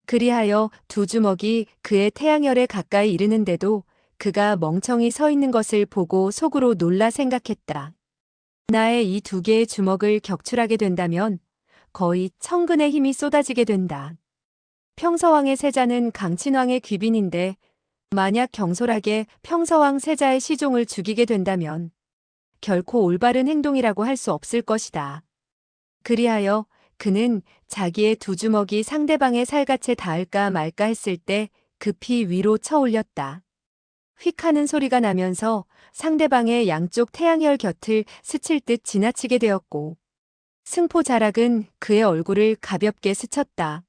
그리하여 두 주먹이 그의 태양열에 가까이 이르는데도 그가 멍청이 서 있는 것을 보고 속으로 놀라 생각했다. 나의 이 두 개의 주먹을 격출하게 된다면 거의 천근의 힘이 쏟아지게 된다. 평서왕의 세자는 강친왕의 귀빈인데 만약 경솔하게 평서왕 세자의 시종을 죽이게 된다면 결코 올바른 행동이라고 할 수 없을 것이다. 그리하여 그는 자기의 두 주먹이 상대방의 살갗에 닿을까 말까 했을 때 급히 위로 쳐올렸다. 휙 하는 소리가 나면서 상대방의 양쪽 태양혈 곁을 스칠 듯 지나치게 되었고 승포 자락은 그의 얼굴을 가볍게 스쳤다.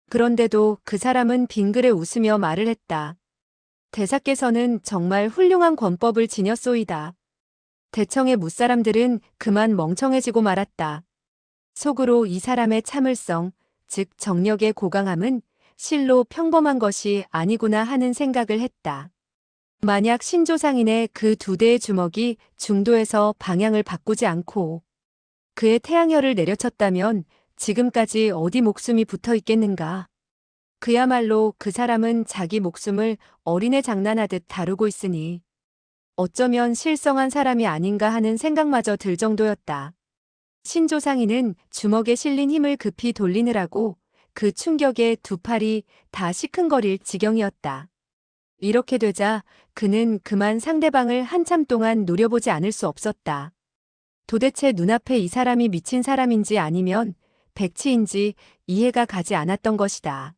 그런데도 그 사람은 빙그레 웃으며 말을 했다. 대사께서는 정말 훌륭한 권법을 지녔소이다. 대청의 무사람들은 그만 멍청해지고 말았다. 속으로 이 사람의 참을성, 즉 정력의 고강함은 실로 평범한 것이 아니구나 하는 생각을 했다. 만약 신조상인의 그 두 대의 주먹이 중도에서 방향을 바꾸지 않고 그의 태양혈을 내려쳤다면 지금까지 어디 목숨이 붙어 있겠는가. 그야말로 그 사람은 자기 목숨을 어린애 장난하듯 다루고 있으니 어쩌면 실성한 사람이 아닌가 하는 생각마저 들 정도였다. 신조상인은 주먹에 실린 힘을 급히 돌리느라고 그 충격에 두 팔이 다 시큰거릴 지경이었다. 이렇게 되자 그는 그만 상대방을 한참 동안 노려보지 않을 수 없었다. 도대체 눈앞에 이 사람이 미친 사람인지 아니면 백치인지 이해가 가지 않았던 것이다.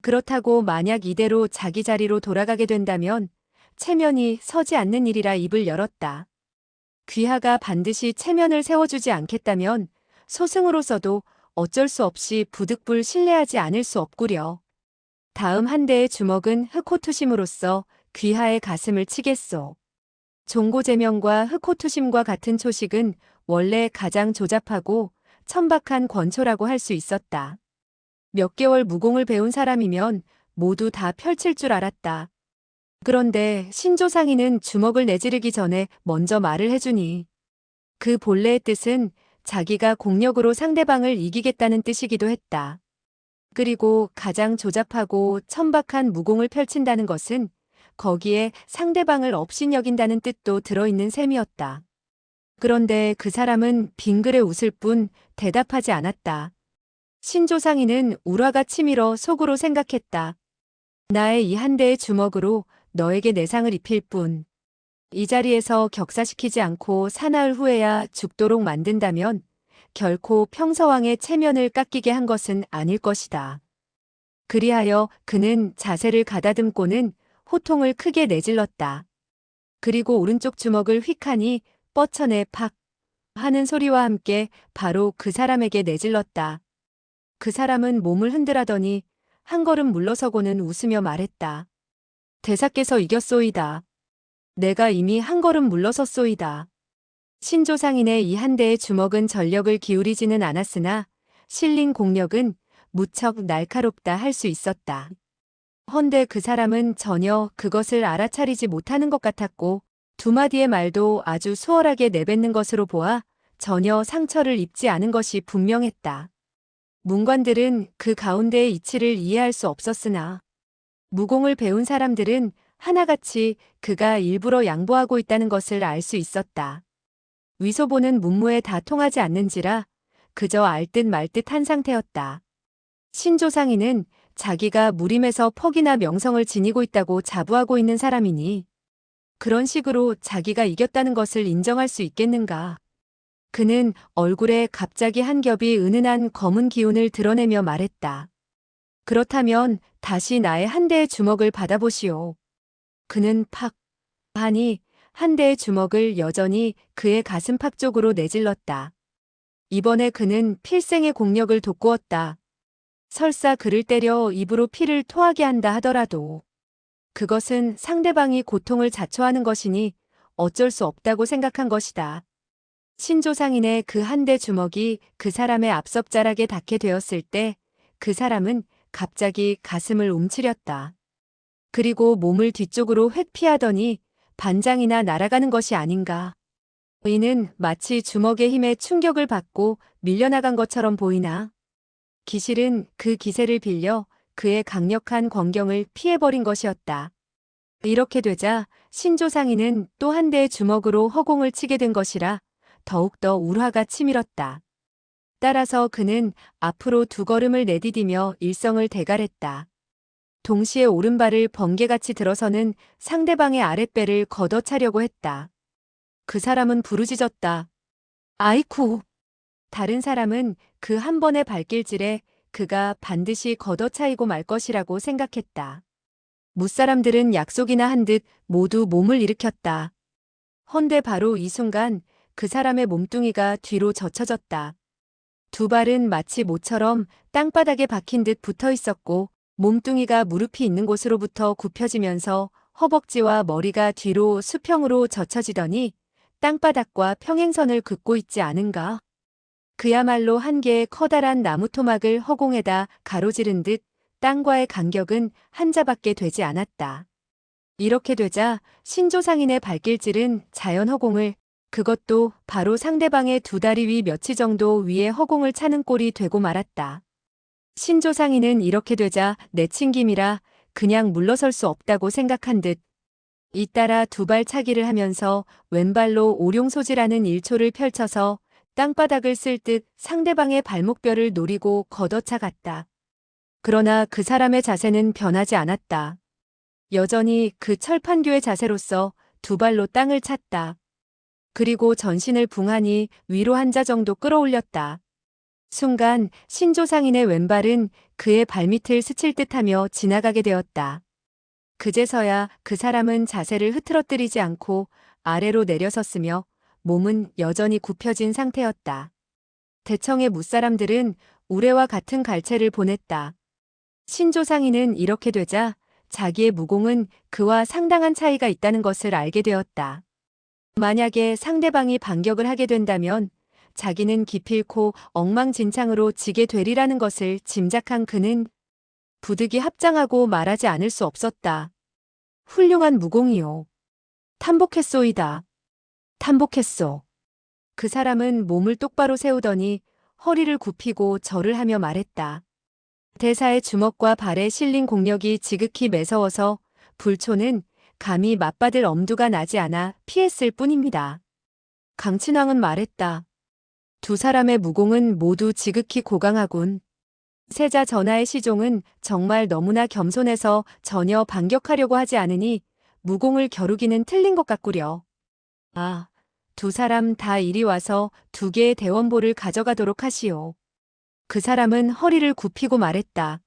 그렇다고 만약 이대로 자기 자리로 돌아가게 된다면 체면이 서지 않는 일이라 입을 열었다. 귀하가 반드시 체면을 세워주지 않겠다면 소승으로서도 어쩔 수 없이 부득불 신뢰하지 않을 수 없구려. 다음 한 대의 주먹은 흑호투심으로써 귀하의 가슴을 치겠소. 종고제명과 흑호투심과 같은 초식은 원래 가장 조잡하고 천박한 권초라고 할 수 있었다. 몇 개월 무공을 배운 사람이면 모두 다 펼칠 줄 알았다. 그런데 신조상인은 주먹을 내지르기 전에 먼저 말을 해주니 그 본래의 뜻은 자기가 공력으로 상대방을 이기겠다는 뜻이기도 했다. 그리고 가장 조잡하고 천박한 무공을 펼친다는 것은 거기에 상대방을 업신여긴다는 뜻도 들어있는 셈이었다. 그런데 그 사람은 빙그레 웃을 뿐 대답하지 않았다. 신조상인은 울화가 치밀어 속으로 생각했다. 나의 이 한 대의 주먹으로 너에게 내상을 입힐 뿐. 이 자리에서 격사시키지 않고 사나흘 후에야 죽도록 만든다면 결코 평서왕의 체면을 깎이게 한 것은 아닐 것이다. 그리하여 그는 자세를 가다듬고는 호통을 크게 내질렀다. 그리고 오른쪽 주먹을 휙하니 뻗쳐내 팍 하는 소리와 함께 바로 그 사람에게 내질렀다. 그 사람은 몸을 흔들하더니 한 걸음 물러서고는 웃으며 말했다. 대사께서 이겼소이다. 내가 이미 한 걸음 물러섰소이다. 신조상인의 이 한 대의 주먹은 전력을 기울이지는 않았으나 실린 공력은 무척 날카롭다 할 수 있었다. 헌데 그 사람은 전혀 그것을 알아차리지 못하는 것 같았고 두 마디의 말도 아주 수월하게 내뱉는 것으로 보아 전혀 상처를 입지 않은 것이 분명했다. 문관들은 그 가운데의 이치를 이해할 수 없었으나 무공을 배운 사람들은 하나같이 그가 일부러 양보하고 있다는 것을 알 수 있었다. 위소보는 문무에 다 통하지 않는지라 그저 알듯 말듯 한 상태였다. 신조상인은 자기가 무림에서 퍽이나 명성을 지니고 있다고 자부하고 있는 사람이니 그런 식으로 자기가 이겼다는 것을 인정할 수 있겠는가. 그는 얼굴에 갑자기 한 겹이 은은한 검은 기운을 드러내며 말했다. 그렇다면 다시 나의 한 대의 주먹을 받아보시오. 그는 팍 하니 한 대의 주먹을 여전히 그의 가슴팍 쪽으로 내질렀다. 이번에 그는 필생의 공력을 돋구었다. 설사 그를 때려 입으로 피를 토하게 한다 하더라도 그것은 상대방이 고통을 자초하는 것이니 어쩔 수 없다고 생각한 것이다. 신조상인의 그 한 대 주먹이 그 사람의 앞섭자락에 닿게 되었을 때 그 사람은 갑자기 가슴을 움츠렸다. 그리고 몸을 뒤쪽으로 획 피하더니 반장이나 날아가는 것이 아닌가. 이는 마치 주먹의 힘에 충격을 받고 밀려나간 것처럼 보이나 기실은 그 기세를 빌려 그의 강력한 권경을 피해버린 것이었다. 이렇게 되자 신조상인은 또 한 대의 주먹으로 허공을 치게 된 것이라 더욱더 울화가 치밀었다. 따라서 그는 앞으로 두 걸음을 내디디며 일성을 대갈했다. 동시에 오른발을 번개같이 들어서는 상대방의 아랫배를 걷어차려고 했다. 그 사람은 부르짖었다. 아이쿠! 다른 사람은 그 한 번의 발길질에 그가 반드시 걷어차이고 말 것이라고 생각했다. 무사람들은 약속이나 한 듯 모두 몸을 일으켰다. 헌데 바로 이 순간 그 사람의 몸뚱이가 뒤로 젖혀졌다. 두 발은 마치 모처럼 땅바닥에 박힌 듯 붙어 있었고 몸뚱이가 무릎이 있는 곳으로부터 굽혀지면서 허벅지와 머리가 뒤로 수평으로 젖혀지더니 땅바닥과 평행선을 긋고 있지 않은가? 그야말로 한 개의 커다란 나무 토막을 허공에다 가로지른 듯 땅과의 간격은 한 자밖에 되지 않았다. 이렇게 되자 신조상인의 발길질은 자연 허공을, 그것도 바로 상대방의 두 다리 위 며치 정도 위에 허공을 차는 꼴이 되고 말았다. 신조상인은 이렇게 되자 내친김이라 그냥 물러설 수 없다고 생각한 듯 잇따라 두 발 차기를 하면서 왼발로 오룡소지라는 일초를 펼쳐서 땅바닥을 쓸 듯 상대방의 발목뼈를 노리고 걷어차갔다. 그러나 그 사람의 자세는 변하지 않았다. 여전히 그 철판교의 자세로서 두 발로 땅을 찼다. 그리고 전신을 붕하니 위로 한 자 정도 끌어올렸다. 순간 신조상인의 왼발은 그의 발밑을 스칠 듯하며 지나가게 되었다. 그제서야 그 사람은 자세를 흐트러뜨리지 않고 아래로 내려섰으며 몸은 여전히 굽혀진 상태였다. 대청의 무사람들은 우레와 같은 갈채를 보냈다. 신조상인은 이렇게 되자 자기의 무공은 그와 상당한 차이가 있다는 것을 알게 되었다. 만약에 상대방이 반격을 하게 된다면 자기는 기필코 엉망진창으로 지게 되리라는 것을 짐작한 그는 부득이 합장하고 말하지 않을 수 없었다. 훌륭한 무공이요. 탐복했소이다. 탐복했소. 그 사람은 몸을 똑바로 세우더니 허리를 굽히고 절을 하며 말했다. 대사의 주먹과 발에 실린 공력이 지극히 매서워서 불초는 감히 맞받을 엄두가 나지 않아 피했을 뿐입니다. 강친왕은 말했다. 두 사람의 무공은 모두 지극히 고강하군. 세자 전하의 시종은 정말 너무나 겸손해서 전혀 반격하려고 하지 않으니 무공을 겨루기는 틀린 것 같구려. 아, 두 사람 다 이리 와서 두 개의 대원보를 가져가도록 하시오. 그 사람은 허리를 굽히고 말했다.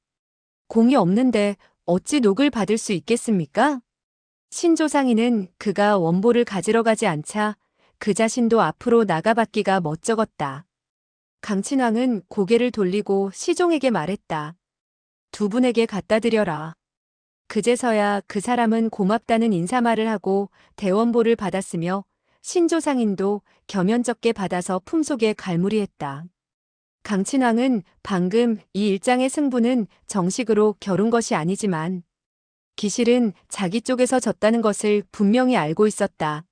공이 없는데 어찌 녹을 받을 수 있겠습니까? 신조상인은 그가 원보를 가지러 가지 않자 그 자신도 앞으로 나가받기가 멋쩍었다. 강친왕은 고개를 돌리고 시종에게 말했다. 두 분에게 갖다 드려라. 그제서야 그 사람은 고맙다는 인사말을 하고 대원보를 받았으며 신조상인도 겸연쩍게 받아서 품속에 갈무리했다. 강친왕은 방금 이 일장의 승부는 정식으로 겨룬 것이 아니지만 기실은 자기 쪽에서 졌다는 것을 분명히 알고 있었다.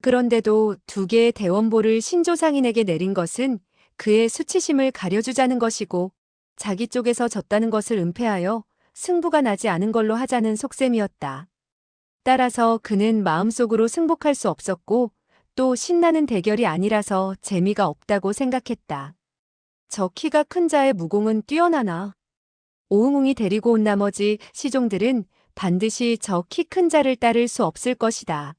그런데도 두 개의 대원보를 신조상인에게 내린 것은 그의 수치심을 가려주자는 것이고 자기 쪽에서 졌다는 것을 은폐하여 승부가 나지 않은 걸로 하자는 속셈이었다. 따라서 그는 마음속으로 승복할 수 없었고 또 신나는 대결이 아니라서 재미가 없다고 생각했다. 저 키가 큰 자의 무공은 뛰어나나. 오응웅이 데리고 온 나머지 시종들은 반드시 저 키 큰 자를 따를 수 없을 것이다.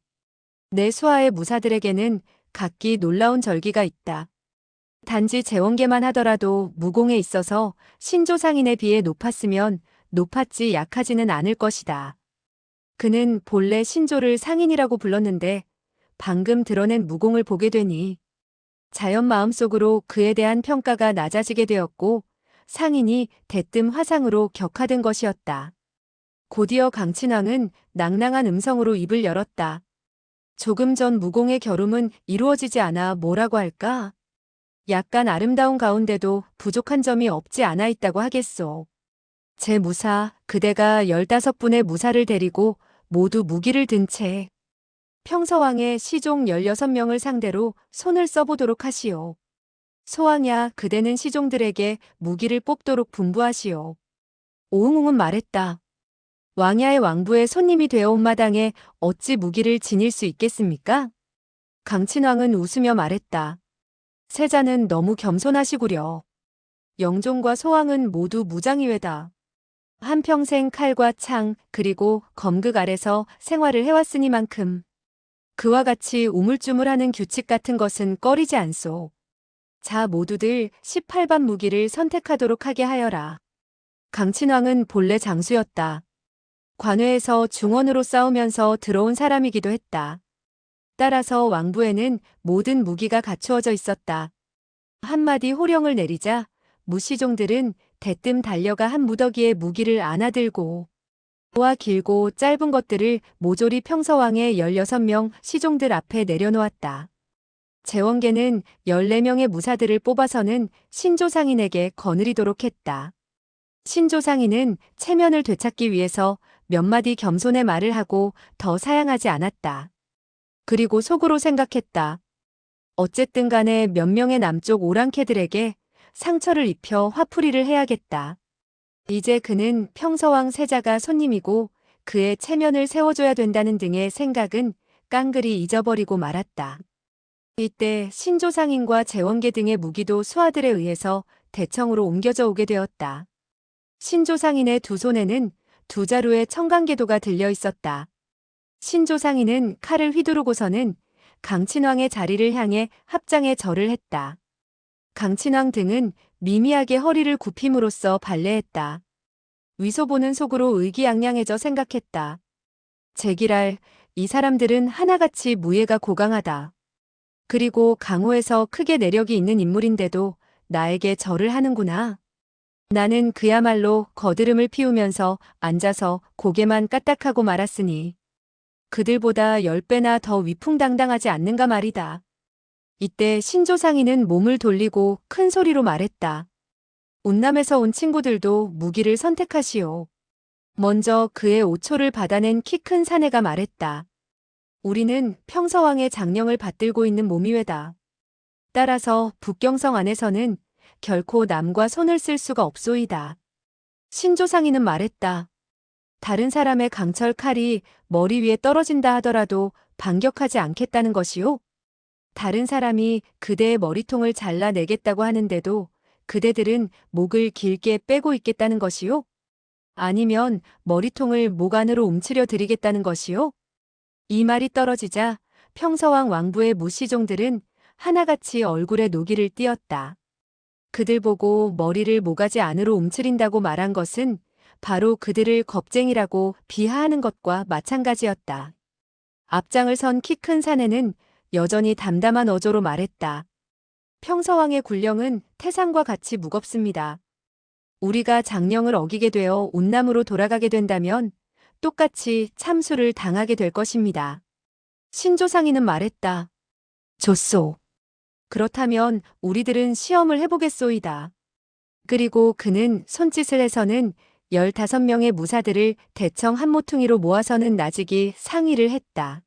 내 수하의 무사들에게는 각기 놀라운 절기가 있다. 단지 제원계만 하더라도 무공에 있어서 신조상인에 비해 높았으면 높았지 약하지는 않을 것이다. 그는 본래 신조를 상인이라고 불렀는데 방금 드러낸 무공을 보게 되니 자연 마음속으로 그에 대한 평가가 낮아지게 되었고 상인이 대뜸 화상으로 격화된 것이었다. 곧이어 강친왕은 낭낭한 음성으로 입을 열었다. 조금 전 무공의 겨룸은 이루어지지 않아 뭐라고 할까? 약간 아름다운 가운데도 부족한 점이 없지 않아 있다고 하겠소. 제 무사, 그대가 15분의 무사를 데리고 모두 무기를 든 채 평서왕의 시종 16명을 상대로 손을 써보도록 하시오. 소왕야, 그대는 시종들에게 무기를 뽑도록 분부하시오. 오응웅은 말했다. 왕야의 왕부의 손님이 되어 온 마당에 어찌 무기를 지닐 수 있겠습니까? 강친왕은 웃으며 말했다. 세자는 너무 겸손하시구려. 영종과 소왕은 모두 무장이외다. 한평생 칼과 창 그리고 검극 아래서 생활을 해왔으니만큼 그와 같이 우물쭈물하는 규칙 같은 것은 꺼리지 않소. 자, 모두들 18반 무기를 선택하도록 하게 하여라. 강친왕은 본래 장수였다. 관외에서 중원으로 싸우면서 들어온 사람이기도 했다. 따라서 왕부에는 모든 무기가 갖추어져 있었다. 한마디 호령을 내리자 무시종들은 대뜸 달려가 한 무더기에 무기를 안아들고 와 길고 짧은 것들을 모조리 평서왕의 16명 시종들 앞에 내려놓았다. 제원계는 14명의 무사들을 뽑아서는 신조상인에게 거느리도록 했다. 신조상인은 체면을 되찾기 위해서 몇 마디 겸손의 말을 하고 더 사양하지 않았다. 그리고 속으로 생각했다. 어쨌든 간에 몇 명의 남쪽 오랑캐들에게 상처를 입혀 화풀이를 해야겠다. 이제 그는 평서왕 세자가 손님이고 그의 체면을 세워줘야 된다는 등의 생각은 깡그리 잊어버리고 말았다. 이때 신조상인과 제원계 등의 무기도 수하들에 의해서 대청으로 옮겨져 오게 되었다. 신조상인의 두 손에는 두 자루의 청강궤도가 들려 있었다. 신조상인은 칼을 휘두르고서는 강친왕의 자리를 향해 합장에 절을 했다. 강친왕 등은 미미하게 허리를 굽힘으로써 발례했다. 위소보는 속으로 의기양양해져 생각했다. 제기랄, 이 사람들은 하나같이 무예가 고강하다. 그리고 강호에서 크게 내력이 있는 인물인데도 나에게 절을 하는구나. 나는 그야말로 거드름을 피우면서 앉아서 고개만 까딱하고 말았으니 그들보다 10배나 더 위풍당당하지 않는가 말이다. 이때 신조상인은 몸을 돌리고 큰 소리로 말했다. 운남에서 온 친구들도 무기를 선택하시오. 먼저 그의 오초를 받아낸 키 큰 사내가 말했다. 우리는 평서왕의 장령을 받들고 있는 몸이외다. 따라서 북경성 안에서는 결코 남과 손을 쓸 수가 없소이다. 신조상인은 말했다. 다른 사람의 강철 칼이 머리 위에 떨어진다 하더라도 반격하지 않겠다는 것이요? 다른 사람이 그대의 머리통을 잘라내겠다고 하는데도 그대들은 목을 길게 빼고 있겠다는 것이요? 아니면 머리통을 목 안으로 움츠려 드리겠다는 것이요? 이 말이 떨어지자 평서왕 왕부의 무시종들은 하나같이 얼굴에 노기를 띄었다. 그들 보고 머리를 모가지 안으로 움츠린다고 말한 것은 바로 그들을 겁쟁이라고 비하하는 것과 마찬가지였다. 앞장을 선 키 큰 사내는 여전히 담담한 어조로 말했다. 평서왕의 군령은 태산과 같이 무겁습니다. 우리가 장령을 어기게 되어 온남으로 돌아가게 된다면 똑같이 참수를 당하게 될 것입니다. 신조상인은 말했다. 좋소. 그렇다면 우리들은 시험을 해보겠소이다. 그리고 그는 손짓을 해서는 15명의 무사들을 대청 한 모퉁이로 모아서는 나직이 상의를 했다.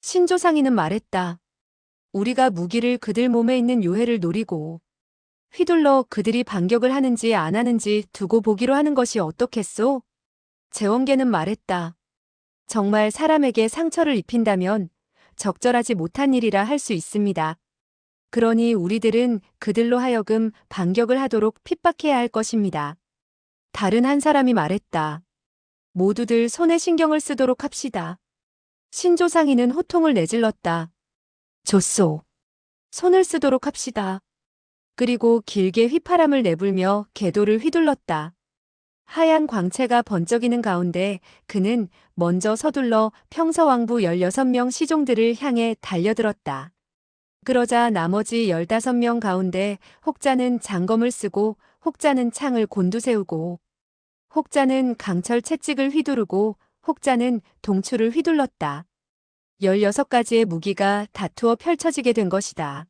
신조상인은 말했다. 우리가 무기를 그들 몸에 있는 요해를 노리고 휘둘러 그들이 반격을 하는지 안 하는지 두고 보기로 하는 것이 어떻겠소? 제원계는 말했다. 정말 사람에게 상처를 입힌다면 적절하지 못한 일이라 할 수 있습니다. 그러니 우리들은 그들로 하여금 반격을 하도록 핍박해야 할 것입니다. 다른 한 사람이 말했다. 모두들 손에 신경을 쓰도록 합시다. 신조상인은 호통을 내질렀다. 좋소. 손을 쓰도록 합시다. 그리고 길게 휘파람을 내불며 궤도를 휘둘렀다. 하얀 광채가 번쩍이는 가운데 그는 먼저 서둘러 평서왕부 16명 시종들을 향해 달려들었다. 그러자 나머지 15명 가운데 혹자는 장검을 쓰고 혹자는 창을 곤두세우고 혹자는 강철 채찍을 휘두르고 혹자는 동추를 휘둘렀다. 16가지의 무기가 다투어 펼쳐지게 된 것이다.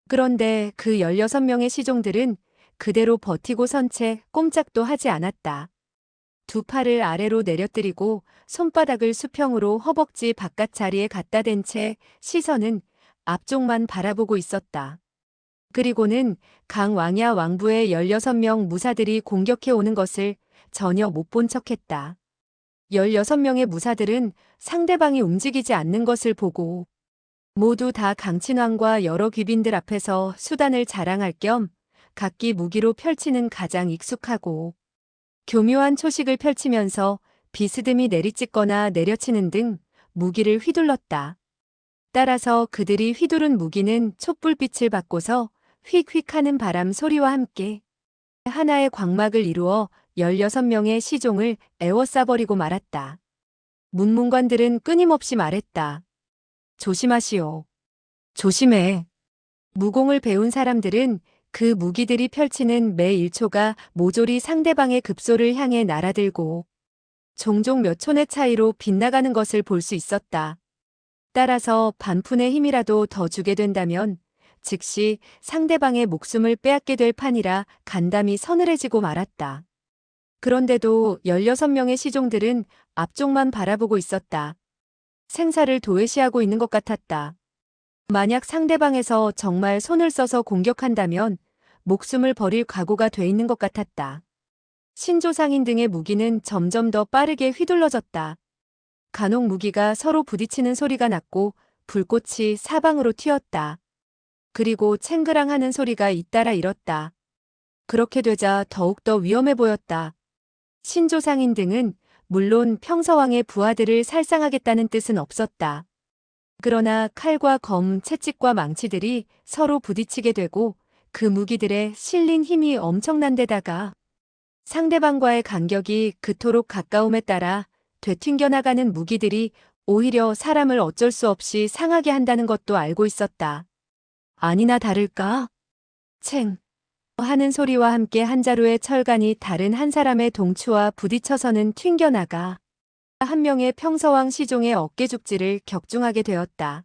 그런데 그 16명의 시종들은 그대로 버티고 선 채 꼼짝도 하지 않았다. 두 팔을 아래로 내려뜨리고 손바닥을 수평으로 허벅지 바깥 자리에 갖다 댄 채 시선은 앞쪽만 바라보고 있었다. 그리고는 강왕야 왕부의 16명 무사들이 공격해 오는 것을 전혀 못 본 척했다. 16명의 무사들은 상대방이 움직이지 않는 것을 보고 모두 다 강친왕과 여러 귀빈들 앞에서 수단을 자랑할 겸 각기 무기로 펼치는 가장 익숙하고 교묘한 초식을 펼치면서 비스듬히 내리찍거나 내려치는 등 무기를 휘둘렀다. 따라서 그들이 휘두른 무기는 촛불빛을 받고서 휙휙 하는 바람 소리와 함께 하나의 광막을 이루어 16명의 시종을 에워싸버리고 말았다. 문문관들은 끊임없이 말했다. 조심하시오. 조심해. 무공을 배운 사람들은 그 무기들이 펼치는 매 1초가 모조리 상대방의 급소를 향해 날아들고 종종 몇 촌의 차이로 빗나가는 것을 볼 수 있었다. 따라서 반푼의 힘이라도 더 주게 된다면 즉시 상대방의 목숨을 빼앗게 될 판이라 간담이 서늘해지고 말았다. 그런데도 16명의 시종들은 앞쪽만 바라보고 있었다. 생사를 도외시하고 있는 것 같았다. 만약 상대방에서 정말 손을 써서 공격한다면 목숨을 버릴 각오가 돼 있는 것 같았다. 신조상인 등의 무기는 점점 더 빠르게 휘둘러졌다. 간혹 무기가 서로 부딪히는 소리가 났고 불꽃이 사방으로 튀었다. 그리고 챙그랑하는 소리가 잇따라 일었다. 그렇게 되자 더욱더 위험해 보였다. 신조상인 등은 물론 평서왕의 부하들을 살상하겠다는 뜻은 없었다. 그러나 칼과 검, 채찍과 망치들이 서로 부딪히게 되고 그 무기들에 실린 힘이 엄청난 데다가 상대방과의 간격이 그토록 가까움에 따라 되튕겨나가는 무기들이 오히려 사람을 어쩔 수 없이 상하게 한다는 것도 알고 있었다. 아니나 다를까? 챙 하는 소리와 함께 한 자루의 철간이 다른 한 사람의 동추와 부딪혀서는 튕겨나가 한 명의 평서왕 시종의 어깨죽지를 격중하게 되었다.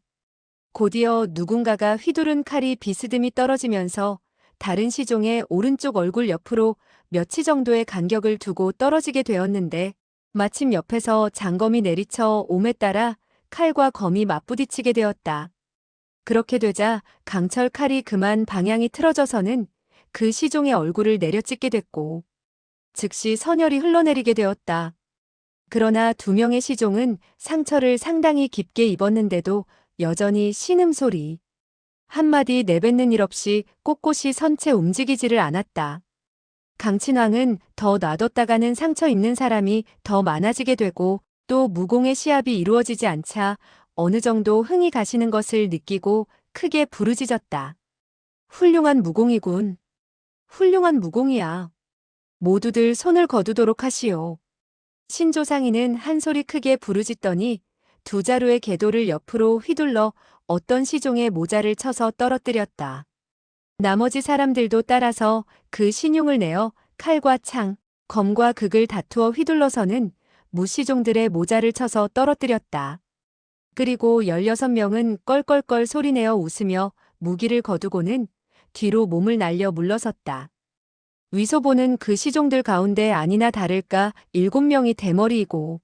곧이어 누군가가 휘두른 칼이 비스듬히 떨어지면서 다른 시종의 오른쪽 얼굴 옆으로 몇치 정도의 간격을 두고 떨어지게 되었는데 마침 옆에서 장검이 내리쳐 옴에 따라 칼과 검이 맞부딪히게 되었다. 그렇게 되자 강철 칼이 그만 방향이 틀어져서는 그 시종의 얼굴을 내려찍게 됐고 즉시 선혈이 흘러내리게 되었다. 그러나 두 명의 시종은 상처를 상당히 깊게 입었는데도 여전히 신음소리 한마디 내뱉는 일 없이 꼿꼿이 선 채 움직이지를 않았다. 강친왕은 더 놔뒀다가는 상처 입는 사람이 더 많아지게 되고 또 무공의 시합이 이루어지지 않자 어느 정도 흥이 가시는 것을 느끼고 크게 부르짖었다. 훌륭한 무공이군. 훌륭한 무공이야. 모두들 손을 거두도록 하시오. 신조상인은 한 소리 크게 부르짖더니 두 자루의 궤도를 옆으로 휘둘러 어떤 시종의 모자를 쳐서 떨어뜨렸다. 나머지 사람들도 따라서 그 신용을 내어 칼과 창, 검과 극을 다투어 휘둘러서는 무시종들의 모자를 쳐서 떨어뜨렸다. 그리고 16명은 껄껄껄 소리내어 웃으며 무기를 거두고는 뒤로 몸을 날려 물러섰다. 위소보는 그 시종들 가운데 아니나 다를까 7명이 대머리이고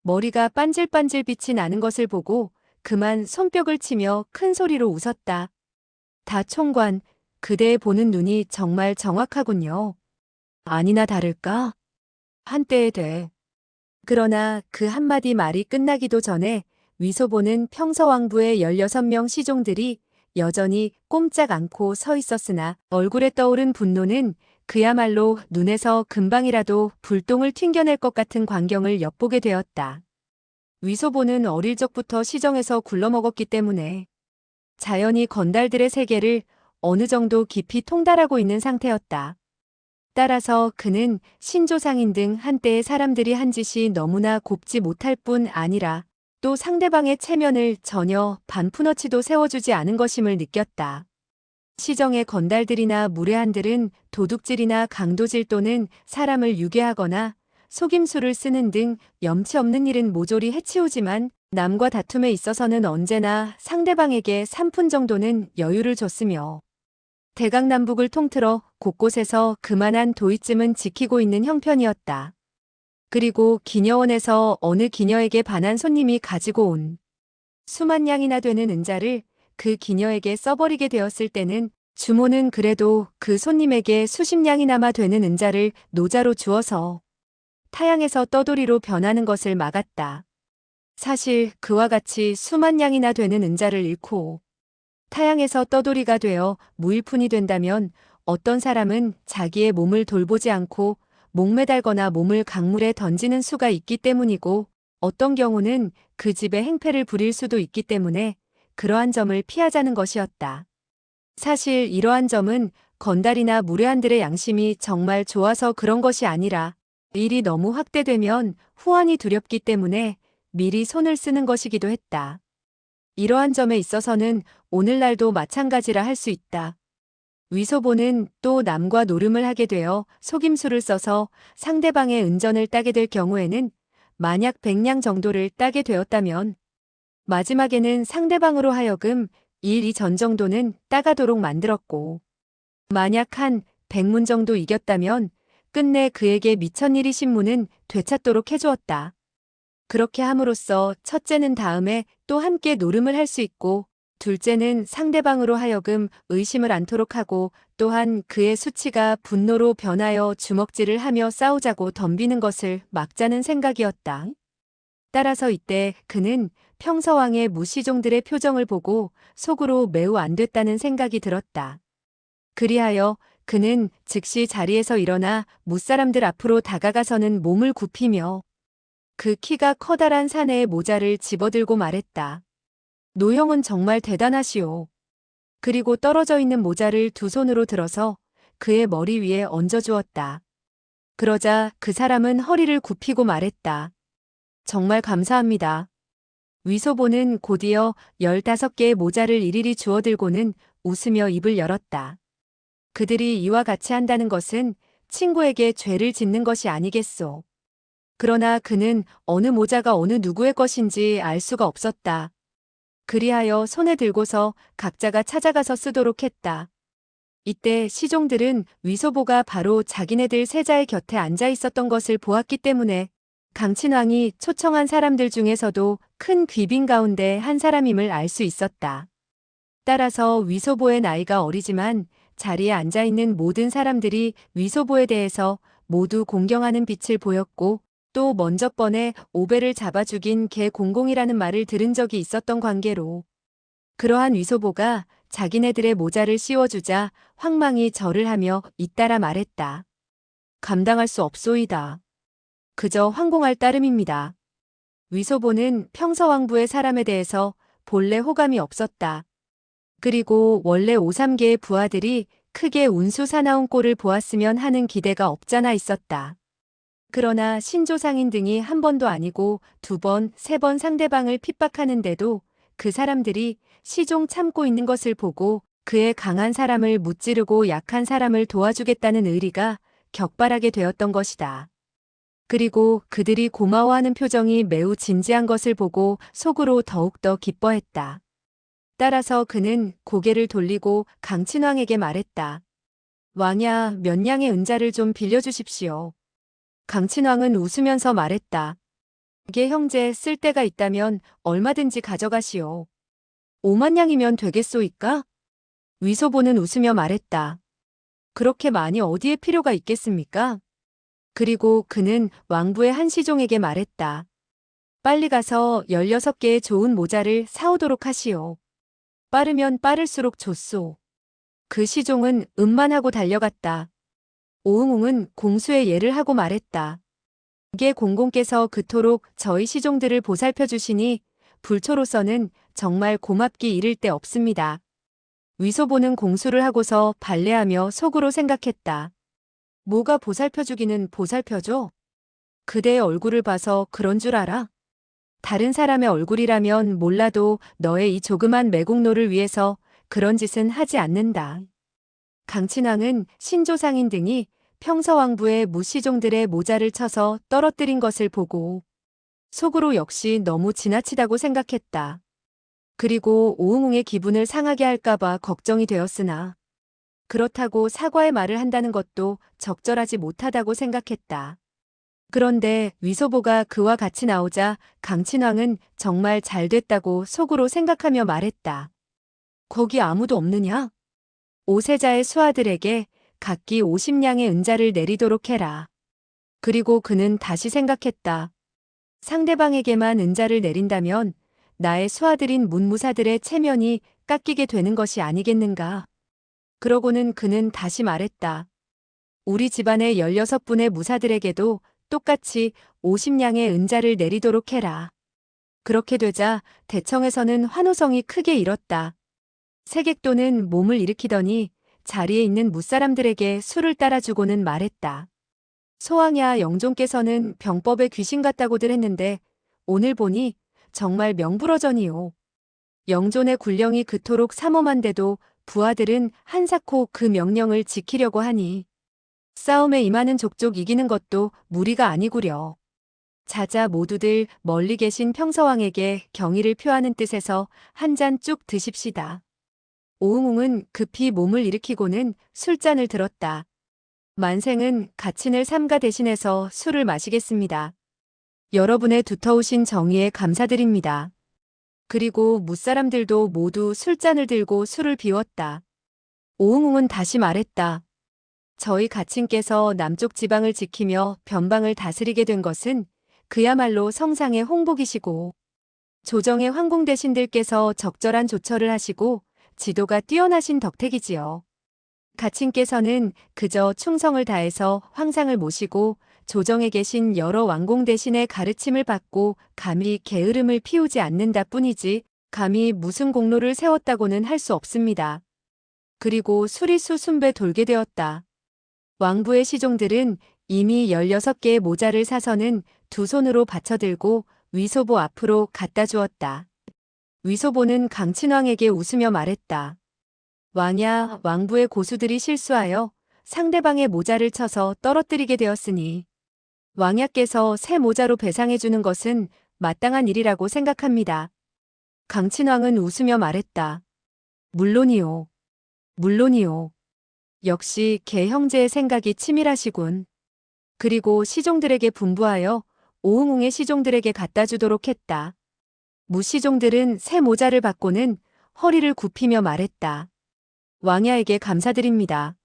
머리가 반질반질 빛이 나는 것을 보고 그만 손뼉을 치며 큰 소리로 웃었다. 다 총관, 그대의 보는 눈이 정말 정확하군요. 아니나 다를까? 한때에 돼. 그러나 그 한마디 말이 끝나기도 전에 위소보는 평서왕부의 16명 시종들이 여전히 꼼짝 않고 서 있었으나 얼굴에 떠오른 분노는 그야말로 눈에서 금방이라도 불똥을 튕겨낼 것 같은 광경을 엿보게 되었다. 위소보는 어릴 적부터 시정에서 굴러먹었기 때문에 자연히 건달들의 세계를 어느 정도 깊이 통달하고 있는 상태였다. 따라서 그는 신조상인 등 한때의 사람들이 한 짓이 너무나 곱지 못할 뿐 아니라 또 상대방의 체면을 전혀 반푼어치도 세워주지 않은 것임을 느꼈다. 시정의 건달들이나 무례한들은 도둑질이나 강도질 또는 사람을 유괴하거나 속임수를 쓰는 등 염치 없는 일은 모조리 해치우지만 남과 다툼에 있어서는 언제나 상대방에게 3푼 정도는 여유를 줬으며 대강남북을 통틀어 곳곳에서 그만한 도의쯤은 지키고 있는 형편이었다. 그리고 기녀원에서 어느 기녀에게 반한 손님이 가지고 온 수만 냥이나 되는 은자를 그 기녀에게 써버리게 되었을 때는 주모는 그래도 그 손님에게 수십 냥이나마 되는 은자를 노자로 주어서 타양에서 떠돌이로 변하는 것을 막았다. 사실 그와 같이 수만 냥이나 되는 은자를 잃고 타양에서 떠돌이가 되어 무일푼이 된다면 어떤 사람은 자기의 몸을 돌보지 않고 목매달거나 몸을 강물에 던지는 수가 있기 때문이고 어떤 경우는 그 집에 행패를 부릴 수도 있기 때문에 그러한 점을 피하자는 것이었다. 사실 이러한 점은 건달이나 무례한들의 양심이 정말 좋아서 그런 것이 아니라 일이 너무 확대되면 후환이 두렵기 때문에 미리 손을 쓰는 것이기도 했다. 이러한 점에 있어서는 오늘날도 마찬가지라 할 수 있다. 위소보는 또 남과 노름을 하게 되어 속임수를 써서 상대방의 은전을 따게 될 경우에는 만약 100냥 정도를 따게 되었다면 마지막에는 상대방으로 하여금 1, 2전 정도는 따가도록 만들었고 만약 한 100문 정도 이겼다면 끝내 그에게 미천일이 신문은 되찾도록 해주었다. 그렇게 함으로써 첫째는 다음에 또 함께 노름을 할 수 있고 둘째는 상대방으로 하여금 의심을 않도록 하고 또한 그의 수치가 분노로 변하여 주먹질을 하며 싸우자고 덤비는 것을 막자는 생각이었다. 따라서 이때 그는 평서왕의 무시종들의 표정을 보고 속으로 매우 안 됐다는 생각이 들었다. 그리하여 그는 즉시 자리에서 일어나 무사람들 앞으로 다가가서는 몸을 굽히며 그 키가 커다란 사내의 모자를 집어들고 말했다. 노형은 정말 대단하시오. 그리고 떨어져 있는 모자를 두 손으로 들어서 그의 머리 위에 얹어주었다. 그러자 그 사람은 허리를 굽히고 말했다. 정말 감사합니다. 위소보는 곧이어 15개의 모자를 일일이 주워들고는 웃으며 입을 열었다. 그들이 이와 같이 한다는 것은 친구에게 죄를 짓는 것이 아니겠소. 그러나 그는 어느 모자가 어느 누구의 것인지 알 수가 없었다. 그리하여 손에 들고서 각자가 찾아가서 쓰도록 했다. 이때 시종들은 위소보가 바로 자기네들 세자의 곁에 앉아 있었던 것을 보았기 때문에 강친왕이 초청한 사람들 중에서도 큰 귀빈 가운데 한 사람임을 알 수 있었다. 따라서 위소보의 나이가 어리지만 자리에 앉아 있는 모든 사람들이 위소보에 대해서 모두 공경하는 빛을 보였고 또 먼저 번에 오배를 잡아 죽인 개 공공이라는 말을 들은 적이 있었던 관계로 그러한 위소보가 자기네들의 모자를 씌워주자 황망이 절을 하며 잇따라 말했다. 감당할 수 없소이다. 그저 황공할 따름입니다. 위소보는 평서왕부의 사람에 대해서 본래 호감이 없었다. 그리고 원래 오삼개의 부하들이 크게 운수 사나운 꼴을 보았으면 하는 기대가 없잖아 있었다. 그러나 신조상인 등이 한 번도 아니고 두 번, 세 번 상대방을 핍박하는데도 그 사람들이 시종 참고 있는 것을 보고 그의 강한 사람을 무찌르고 약한 사람을 도와주겠다는 의리가 격발하게 되었던 것이다. 그리고 그들이 고마워하는 표정이 매우 진지한 것을 보고 속으로 더욱더 기뻐했다. 따라서 그는 고개를 돌리고 강친왕에게 말했다. 왕야, 몇 냥의 은자를 좀 빌려주십시오. 강친왕은 웃으면서 말했다. 이게 형제 쓸 데가 있다면 얼마든지 가져가시오. 5만 냥이면 되겠소이까? 위소보는 웃으며 말했다. 그렇게 많이 어디에 필요가 있겠습니까? 그리고 그는 왕부의 한 시종에게 말했다. 빨리 가서 16개의 좋은 모자를 사오도록 하시오. 빠르면 빠를수록 좋소. 그 시종은 음만하고 달려갔다. 오응웅은 공수의 예를 하고 말했다. 이게 공공께서 그토록 저희 시종들을 보살펴 주시니 불초로서는 정말 고맙기 이를 데 없습니다. 위소보는 공수를 하고서 발레하며 속으로 생각했다. 뭐가 보살펴주기는 보살펴줘? 그대의 얼굴을 봐서 그런 줄 알아? 다른 사람의 얼굴이라면 몰라도 너의 이 조그만 매국노를 위해서 그런 짓은 하지 않는다. 강친왕은 신조상인 등이 평서왕부의 무시종들의 모자를 쳐서 떨어뜨린 것을 보고 속으로 역시 너무 지나치다고 생각했다. 그리고 오응웅의 기분을 상하게 할까봐 걱정이 되었으나 그렇다고 사과의 말을 한다는 것도 적절하지 못하다고 생각했다. 그런데 위소보가 그와 같이 나오자 강친왕은 정말 잘 됐다고 속으로 생각하며 말했다. 거기 아무도 없느냐? 오세자의 수하들에게 각기 50냥의 은자를 내리도록 해라. 그리고 그는 다시 생각했다. 상대방에게만 은자를 내린다면 나의 수하들인 문무사들의 체면이 깎이게 되는 것이 아니겠는가. 그러고는 그는 다시 말했다. 우리 집안의 16분의 무사들에게도 똑같이 50냥의 은자를 내리도록 해라. 그렇게 되자 대청에서는 환호성이 크게 일었다. 세객도는 몸을 일으키더니 자리에 있는 무사람들에게 술을 따라주고는 말했다. 소왕야 영종께서는 병법에 귀신 같다고들 했는데 오늘 보니 정말 명불허전이요. 영존의 군령이 그토록 삼엄한데도 부하들은 한사코 그 명령을 지키려고 하니 싸움에 임하는 족족 이기는 것도 무리가 아니구려. 자자 모두들 멀리 계신 평서왕에게 경의를 표하는 뜻에서 한 잔 쭉 드십시다. 오응웅은 급히 몸을 일으키고는 술잔을 들었다. 만생은 가친을 삼가 대신해서 술을 마시겠습니다. 여러분의 두터우신 정의에 감사드립니다. 그리고 무사람들도 모두 술잔을 들고 술을 비웠다. 오응웅은 다시 말했다. 저희 가친께서 남쪽 지방을 지키며 변방을 다스리게 된 것은 그야말로 성상의 홍복이시고 조정의 황궁 대신들께서 적절한 조처를 하시고 지도가 뛰어나신 덕택이지요. 가친께서는 그저 충성을 다해서 황상을 모시고 조정에 계신 여러 왕공 대신의 가르침을 받고 감히 게으름을 피우지 않는다 뿐이지 감히 무슨 공로를 세웠다고는 할 수 없습니다. 그리고 수리수 순배 돌게 되었다. 왕부의 시종들은 이미 16개의 모자를 사서는 두 손으로 받쳐들고 위소보 앞으로 갖다 주었다. 위소보는 강친왕에게 웃으며 말했다. 왕야, 왕부의 고수들이 실수하여 상대방의 모자를 쳐서 떨어뜨리게 되었으니 왕야께서 새 모자로 배상해 주는 것은 마땅한 일이라고 생각합니다. 강친왕은 웃으며 말했다. 물론이요. 물론이요. 역시 개 형제의 생각이 치밀하시군. 그리고 시종들에게 분부하여 오응웅의 시종들에게 갖다 주도록 했다. 무시종들은 새 모자를 받고는 허리를 굽히며 말했다. 왕야에게 감사드립니다.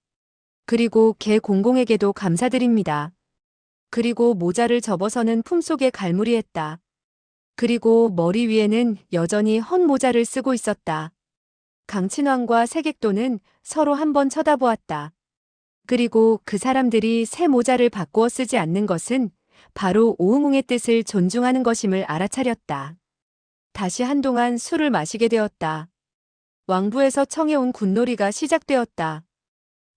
그리고 개 공공에게도 감사드립니다. 그리고 모자를 접어서는 품속에 갈무리했다. 그리고 머리 위에는 여전히 헌 모자를 쓰고 있었다. 강친왕과 세객도는 서로 한번 쳐다보았다. 그리고 그 사람들이 새 모자를 바꾸어 쓰지 않는 것은 바로 오응웅의 뜻을 존중하는 것임을 알아차렸다. 다시 한동안 술을 마시게 되었다. 왕부에서 청해온 군놀이가 시작되었다.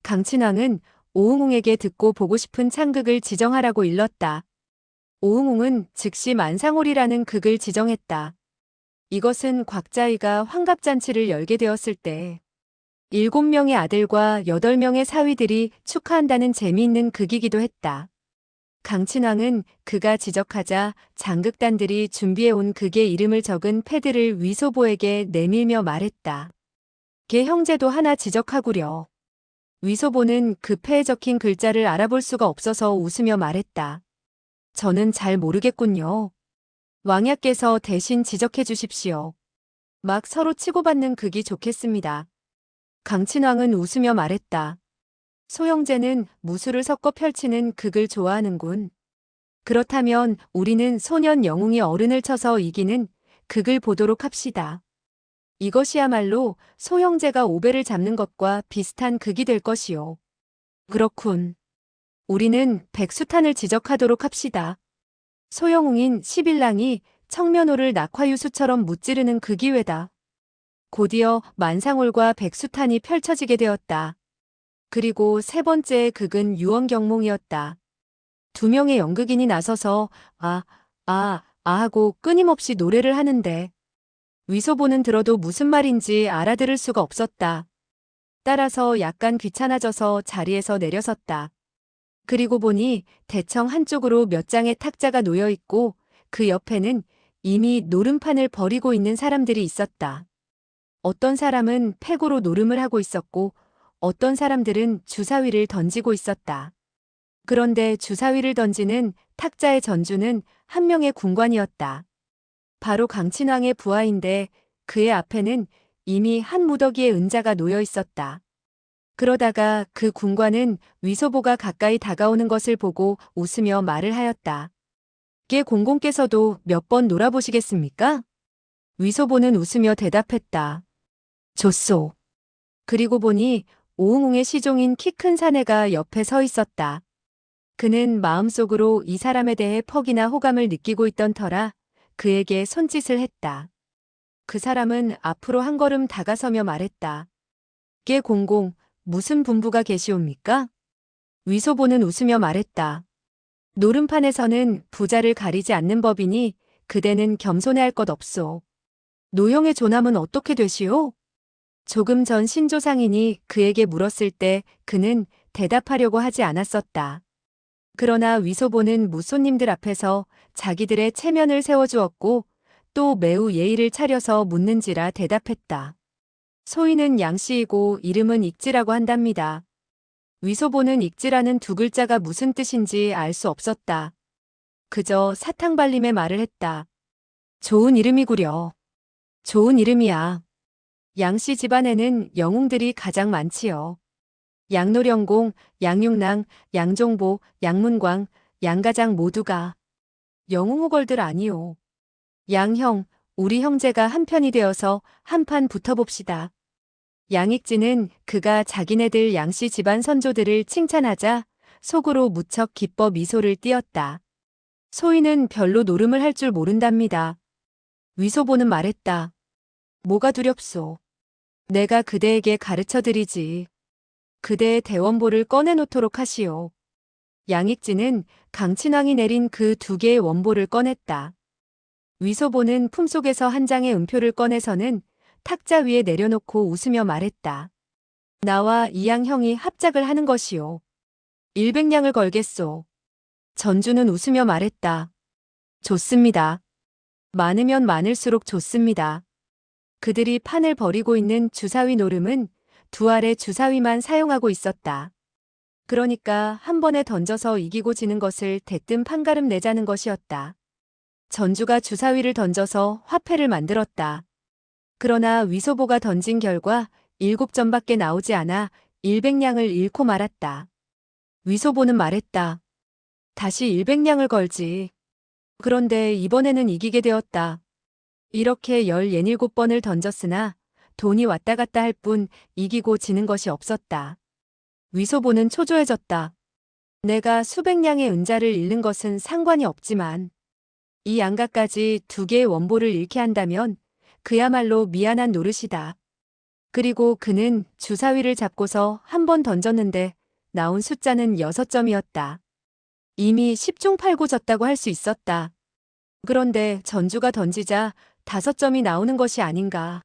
강친왕은 오응웅에게 듣고 보고 싶은 창극을 지정하라고 일렀다. 오응웅은 즉시 만상홀이라는 극을 지정했다. 이것은 곽자이가 환갑잔치를 열게 되었을 때 7명의 아들과 8명의 사위들이 축하한다는 재미있는 극이기도 했다. 강친왕은 그가 지적하자 장극단들이 준비해온 극의 이름을 적은 패드를 위소보에게 내밀며 말했다. 개 형제도 하나 지적하구려. 위소보는 그 패에 적힌 글자를 알아볼 수가 없어서 웃으며 말했다. 저는 잘 모르겠군요. 왕야께서 대신 지적해 주십시오. 막 서로 치고받는 극이 좋겠습니다. 강친왕은 웃으며 말했다. 소형제는 무술을 섞어 펼치는 극을 좋아하는군. 그렇다면 우리는 소년 영웅이 어른을 쳐서 이기는 극을 보도록 합시다. 이것이야말로 소형제가 오배를 잡는 것과 비슷한 극이 될 것이요. 그렇군. 우리는 백수탄을 지적하도록 합시다. 소영웅인 11랑이 청면호를 낙화유수처럼 무찌르는 그 기회다. 곧이어 만상홀과 백수탄이 펼쳐지게 되었다. 그리고 세 번째의 극은 유언경몽이었다. 2명의 연극인이 나서서 하고 끊임없이 노래를 하는데 위소보는 들어도 무슨 말인지 알아들을 수가 없었다. 따라서 약간 귀찮아져서 자리에서 내려섰다. 그리고 보니 대청 한쪽으로 몇 장의 탁자가 놓여 있고 그 옆에는 이미 노름판을 벌이고 있는 사람들이 있었다. 어떤 사람은 패고로 노름을 하고 있었고 어떤 사람들은 주사위를 던지고 있었다. 그런데 주사위를 던지는 탁자의 전주는 한 명의 군관이었다. 바로 강친왕의 부하인데 그의 앞에는 이미 한 무더기의 은자가 놓여 있었다. 그러다가 그 군관은 위소보가 가까이 다가오는 것을 보고 웃으며 말을 하였다. 께 공공께서도 몇 번 놀아보시겠습니까? 위소보는 웃으며 대답했다. 좋소. 그리고 보니 오응웅의 시종인 키 큰 사내가 옆에 서 있었다. 그는 마음속으로 이 사람에 대해 퍽이나 호감을 느끼고 있던 터라 그에게 손짓을 했다. 그 사람은 앞으로 한 걸음 다가서며 말했다. 께 공공, 무슨 분부가 계시옵니까? 위소보는 웃으며 말했다. 노름판에서는 부자를 가리지 않는 법이니 그대는 겸손해할 것 없소. 노형의 조남은 어떻게 되시오? 조금 전 신조상인이 그에게 물었을 때 그는 대답하려고 하지 않았었다. 그러나 위소보는 무손님들 앞에서 자기들의 체면을 세워주었고 또 매우 예의를 차려서 묻는지라 대답했다. 소인은 양씨이고 이름은 익지라고 한답니다. 위소보는 익지라는 두 글자가 무슨 뜻인지 알 수 없었다. 그저 사탕발림의 말을 했다. 좋은 이름이구려. 좋은 이름이야. 양씨 집안에는 영웅들이 가장 많지요. 양노령공, 양육랑, 양종보, 양문광, 양가장 모두가 영웅호걸들 아니오. 양형, 우리 형제가 한편이 되어서 한판 붙어봅시다. 양익진은 그가 자기네들 양씨 집안 선조들을 칭찬하자 속으로 무척 기뻐 미소를 띄었다. 소인은 별로 노름을 할 줄 모른답니다. 위소보는 말했다. 뭐가 두렵소. 내가 그대에게 가르쳐드리지. 그대의 대원보를 꺼내놓도록 하시오. 양익진은 강친왕이 내린 그 두 개의 원보를 꺼냈다. 위소보는 품속에서 한 장의 음표를 꺼내서는 탁자 위에 내려놓고 웃으며 말했다. 나와 이양형이 합작을 하는 것이오. 100냥을 걸겠소. 전주는 웃으며 말했다. 좋습니다. 많으면 많을수록 좋습니다. 그들이 판을 벌이고 있는 주사위 노름은 두 알의 주사위만 사용하고 있었다. 그러니까 한 번에 던져서 이기고 지는 것을 대뜸 판가름 내자는 것이었다. 전주가 주사위를 던져서 화폐를 만들었다. 그러나 위소보가 던진 결과 7점밖에 나오지 않아 100냥을 잃고 말았다. 위소보는 말했다. 다시 100냥을 걸지. 그런데 이번에는 이기게 되었다. 이렇게 17번을 던졌으나 돈이 왔다 갔다 할 뿐 이기고 지는 것이 없었다. 위소보는 초조해졌다. 내가 수백 냥의 은자를 잃는 것은 상관이 없지만 이 양가까지 두 개의 원보를 잃게 한다면 그야말로 미안한 노릇이다. 그리고 그는 주사위를 잡고서 한 번 던졌는데 나온 숫자는 6점이었다. 이미 10중 8구 졌다고 할 수 있었다. 그런데 전주가 던지자 5점이 나오는 것이 아닌가.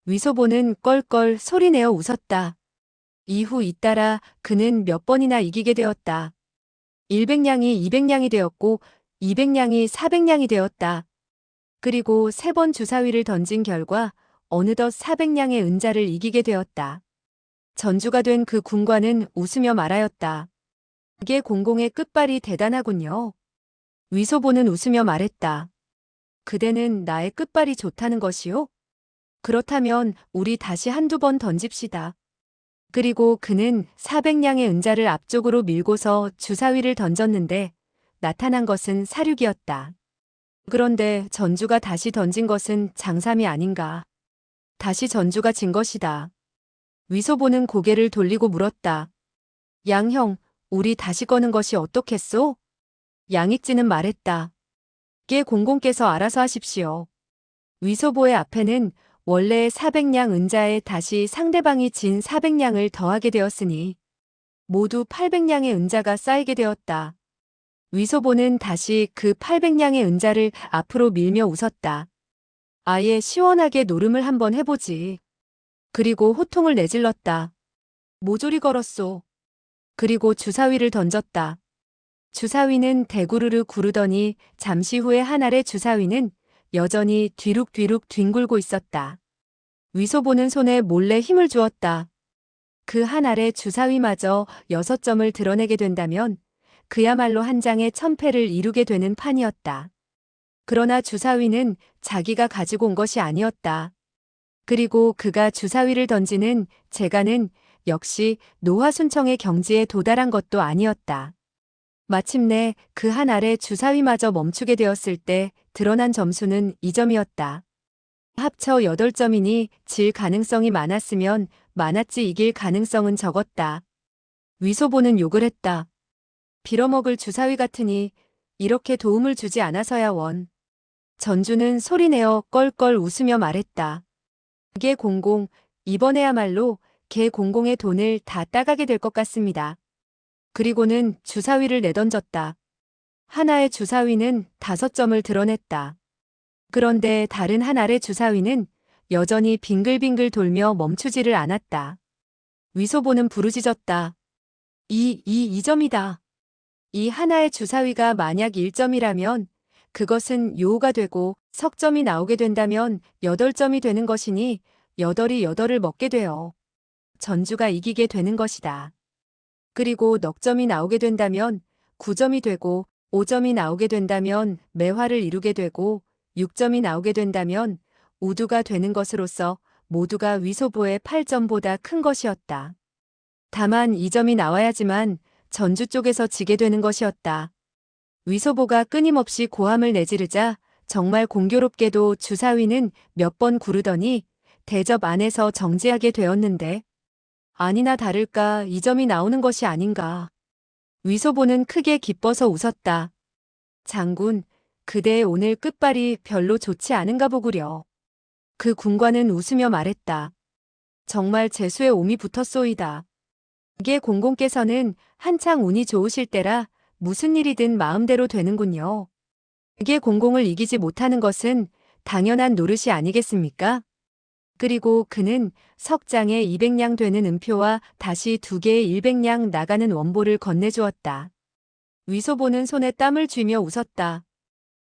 위소보는 껄껄 소리내어 웃었다. 이후 잇따라 그는 몇 번이나 이기게 되었다. 100냥이 200냥이 되었고 200냥이 400냥이 되었다. 그리고 3번 주사위를 던진 결과 어느덧 400냥의 은자를 이기게 되었다. 전주가 된 그 군관은 웃으며 말하였다. 이게 공공의 끝발이 대단하군요. 위소보는 웃으며 말했다. 그대는 나의 끝발이 좋다는 것이요? 그렇다면 우리 다시 한두 번 던집시다. 그리고 그는 400냥의 은자를 앞쪽으로 밀고서 주사위를 던졌는데 나타난 것은 사륙이었다. 그런데 전주가 다시 던진 것은 장삼이 아닌가. 다시 전주가 진 것이다. 위소보는 고개를 돌리고 물었다. 양형, 우리 다시 거는 것이 어떻겠소? 양익진은 말했다. 께 공공께서 알아서 하십시오. 위소보의 앞에는 원래 400냥 은자에 다시 상대방이 진 400냥을 더하게 되었으니 모두 800냥의 은자가 쌓이게 되었다. 위소보는 다시 그 800냥의 은자를 앞으로 밀며 웃었다. 아예 시원하게 노름을 한번 해보지. 그리고 호통을 내질렀다. 모조리 걸었소. 그리고 주사위를 던졌다. 주사위는 대구르르 구르더니 잠시 후에 한 알의 주사위는 여전히 뒤룩뒤룩 뒹굴고 있었다. 위소보는 손에 몰래 힘을 주었다. 그 한 알의 주사위마저 6점을 드러내게 된다면 그야말로 한 장의 천패를 이루게 되는 판이었다. 그러나 주사위는 자기가 가지고 온 것이 아니었다. 그리고 그가 주사위를 던지는 재간은 역시 노화순청의 경지에 도달한 것도 아니었다. 마침내 그 한 알의 주사위마저 멈추게 되었을 때 드러난 점수는 2점이었다. 합쳐 8점이니 질 가능성이 많았으면 많았지 이길 가능성은 적었다. 위소보는 욕을 했다. 빌어먹을 주사위 같으니 이렇게 도움을 주지 않아서야 원. 전주는 소리내어 껄껄 웃으며 말했다. 개 공공, 이번에야말로 개 공공의 돈을 다 따가게 될 것 같습니다. 그리고는 주사위를 내던졌다. 하나의 주사위는 5점을 드러냈다. 그런데 다른 한 알의 주사위는 여전히 빙글빙글 돌며 멈추지를 않았다. 위소보는 부르짖었다. 2점이다. 이 하나의 주사위가 만약 1점이라면 그것은 요가 되고 석점이 나오게 된다면 8점이 되는 것이니 8이 8을 먹게 되어 전주가 이기게 되는 것이다. 그리고 넉점이 나오게 된다면 9점이 되고 5점이 나오게 된다면 매화를 이루게 되고 6점이 나오게 된다면 우두가 되는 것으로서 모두가 위소보의 8점보다 큰 것이었다. 다만 2점이 나와야지만 전주 쪽에서 지게 되는 것이었다. 위소보가 끊임없이 고함을 내지르자 정말 공교롭게도 주사위는 몇 번 구르더니 대접 안에서 정지하게 되었는데 아니나 다를까 2점이 나오는 것이 아닌가. 위소보는 크게 기뻐서 웃었다. 장군, 그대의 오늘 끝발이 별로 좋지 않은가 보구려. 그 군관은 웃으며 말했다. 정말 재수의 옴이 붙었소이다. 이게 공공께서는 한창 운이 좋으실 때라 무슨 일이든 마음대로 되는군요. 이게 공공을 이기지 못하는 것은 당연한 노릇이 아니겠습니까? 그리고 그는 석장에 200냥 되는 음표와 다시 2개의 100냥 나가는 원보를 건네주었다. 위소보는 손에 땀을 쥐며 웃었다.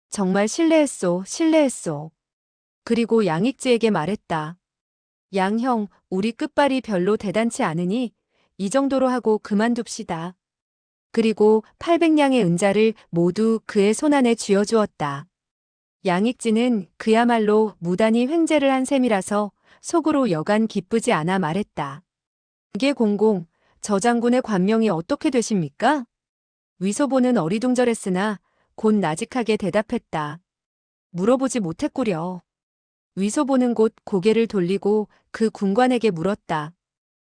정말 실례했소, 실례했소. 그리고 양익지에게 말했다. 양형, 우리 끝발이 별로 대단치 않으니 이 정도로 하고 그만둡시다. 그리고 800냥의 은자를 모두 그의 손안에 쥐어주었다. 양익지는 그야말로 무단히 횡재를 한 셈이라서 속으로 여간 기쁘지 않아 말했다. 이게 공공, 저 장군의 관명이 어떻게 되십니까? 위소보는 어리둥절했으나 곧 나직하게 대답했다. 물어보지 못했구려. 위소보는 곧 고개를 돌리고 그 군관에게 물었다.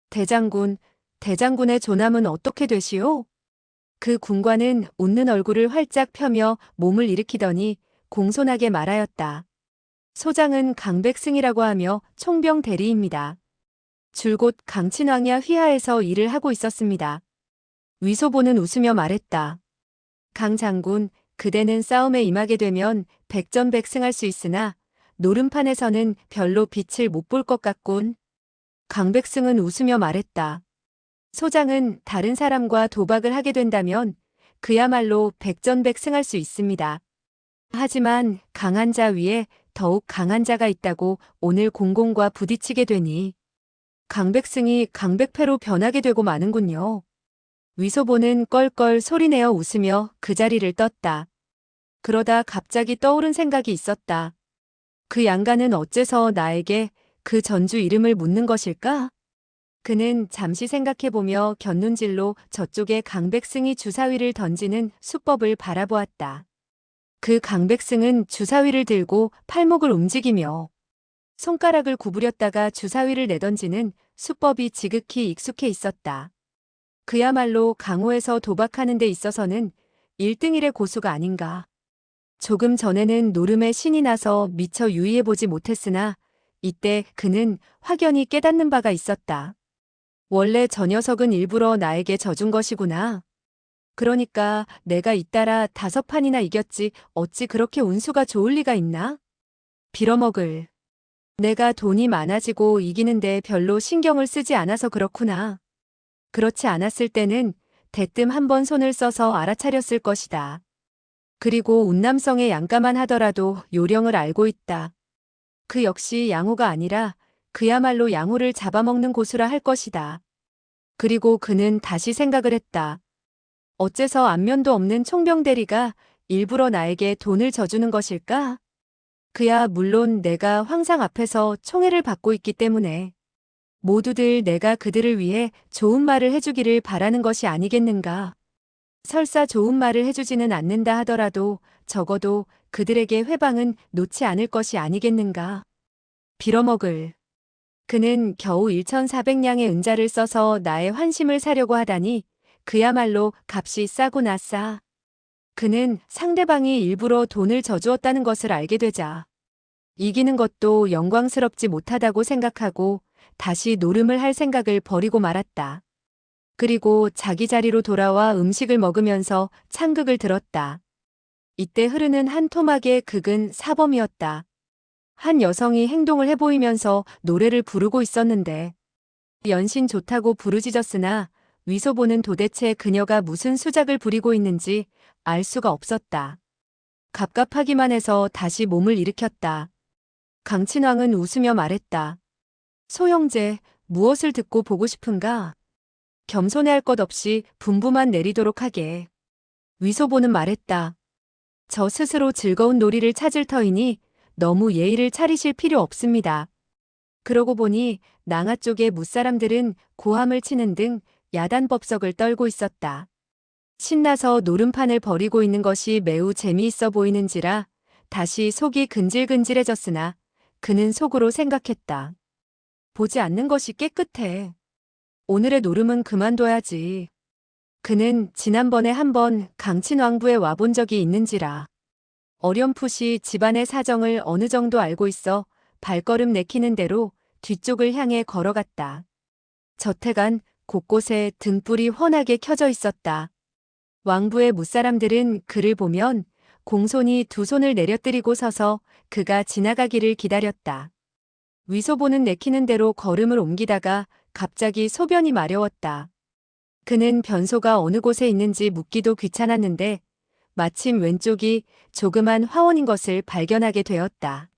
대장군, 대장군의 조남은 어떻게 되시오? 그 군관은 웃는 얼굴을 활짝 펴며 몸을 일으키더니 공손하게 말하였다. 소장은 강백승이라고 하며 총병 대리입니다. 줄곧 강친왕야 휘하에서 일을 하고 있었습니다. 위소보는 웃으며 말했다. 강 장군, 그대는 싸움에 임하게 되면 백전백승할 수 있으나 노름판에서는 별로 빛을 못 볼 것 같군. 강백승은 웃으며 말했다. 소장은 다른 사람과 도박을 하게 된다면 그야말로 백전백승할 수 있습니다. 하지만 강한 자 위에 더욱 강한 자가 있다고 오늘 공공과 부딪히게 되니 강백승이 강백패로 변하게 되고 마는군요. 위소보는 껄껄 소리내어 웃으며 그 자리를 떴다. 그러다 갑자기 떠오른 생각이 있었다. 그 양가는 어째서 나에게 그 전주 이름을 묻는 것일까? 그는 잠시 생각해보며 곁눈질로 저쪽에 강백승이 주사위를 던지는 수법을 바라보았다. 그 강백승은 주사위를 들고 팔목을 움직이며 손가락을 구부렸다가 주사위를 내던지는 수법이 지극히 익숙해 있었다. 그야말로 강호에서 도박하는 데 있어서는 1등일의 고수가 아닌가. 조금 전에는 노름에 신이 나서 미처 유의해보지 못했으나 이때 그는 확연히 깨닫는 바가 있었다. 원래 저 녀석은 일부러 나에게 져준 것이구나. 그러니까 내가 잇따라 5판이나 이겼지 어찌 그렇게 운수가 좋을 리가 있나? 빌어먹을. 내가 돈이 많아지고 이기는데 별로 신경을 쓰지 않아서 그렇구나. 그렇지 않았을 때는 대뜸 한번 손을 써서 알아차렸을 것이다. 그리고 운남성의 양가만 하더라도 요령을 알고 있다. 그 역시 양호가 아니라 그야말로 양호를 잡아먹는 고수라 할 것이다. 그리고 그는 다시 생각을 했다. 어째서 안면도 없는 총병 대리가 일부러 나에게 돈을 져주는 것일까? 그야 물론 내가 황상 앞에서 총애를 받고 있기 때문에 모두들 내가 그들을 위해 좋은 말을 해주기를 바라는 것이 아니겠는가. 설사 좋은 말을 해주지는 않는다 하더라도 적어도 그들에게 회방은 놓지 않을 것이 아니겠는가. 빌어먹을. 그는 겨우 1,400냥의 은자를 써서 나의 환심을 사려고 하다니 그야말로 값이 싸구나 싸. 그는 상대방이 일부러 돈을 져주었다는 것을 알게 되자 이기는 것도 영광스럽지 못하다고 생각하고 다시 노름을 할 생각을 버리고 말았다. 그리고 자기 자리로 돌아와 음식을 먹으면서 찬극을 들었다. 이때 흐르는 한 토막의 극은 사범이었다. 한 여성이 행동을 해보이면서 노래를 부르고 있었는데 연신 좋다고 부르짖었으나 위소보는 도대체 그녀가 무슨 수작을 부리고 있는지 알 수가 없었다. 갑갑하기만 해서 다시 몸을 일으켰다. 강친왕은 웃으며 말했다. 소형제, 무엇을 듣고 보고 싶은가? 겸손해할 것 없이 분부만 내리도록 하게. 위소보는 말했다. 저 스스로 즐거운 놀이를 찾을 터이니 너무 예의를 차리실 필요 없습니다. 그러고 보니 낭하 쪽의 무사람들은 고함을 치는 등 야단법석을 떨고 있었다. 신나서 노름판을 벌이고 있는 것이 매우 재미있어 보이는지라 다시 속이 근질근질해졌으나 그는 속으로 생각했다. 보지 않는 것이 깨끗해. 오늘의 노름은 그만둬야지. 그는 지난번에 한번 강친왕부에 와본 적이 있는지라. 어렴풋이 집안의 사정을 어느 정도 알고 있어 발걸음 내키는 대로 뒤쪽을 향해 걸어갔다. 저택안 곳곳에 등불이 훤하게 켜져 있었다. 왕부의 무사람들은 그를 보면 공손히 두 손을 내려뜨리고 서서 그가 지나가기를 기다렸다. 위소보는 내키는 대로 걸음을 옮기다가 갑자기 소변이 마려웠다. 그는 변소가 어느 곳에 있는지 묻기도 귀찮았는데 마침 왼쪽이 조그만 화원인 것을 발견하게 되었다.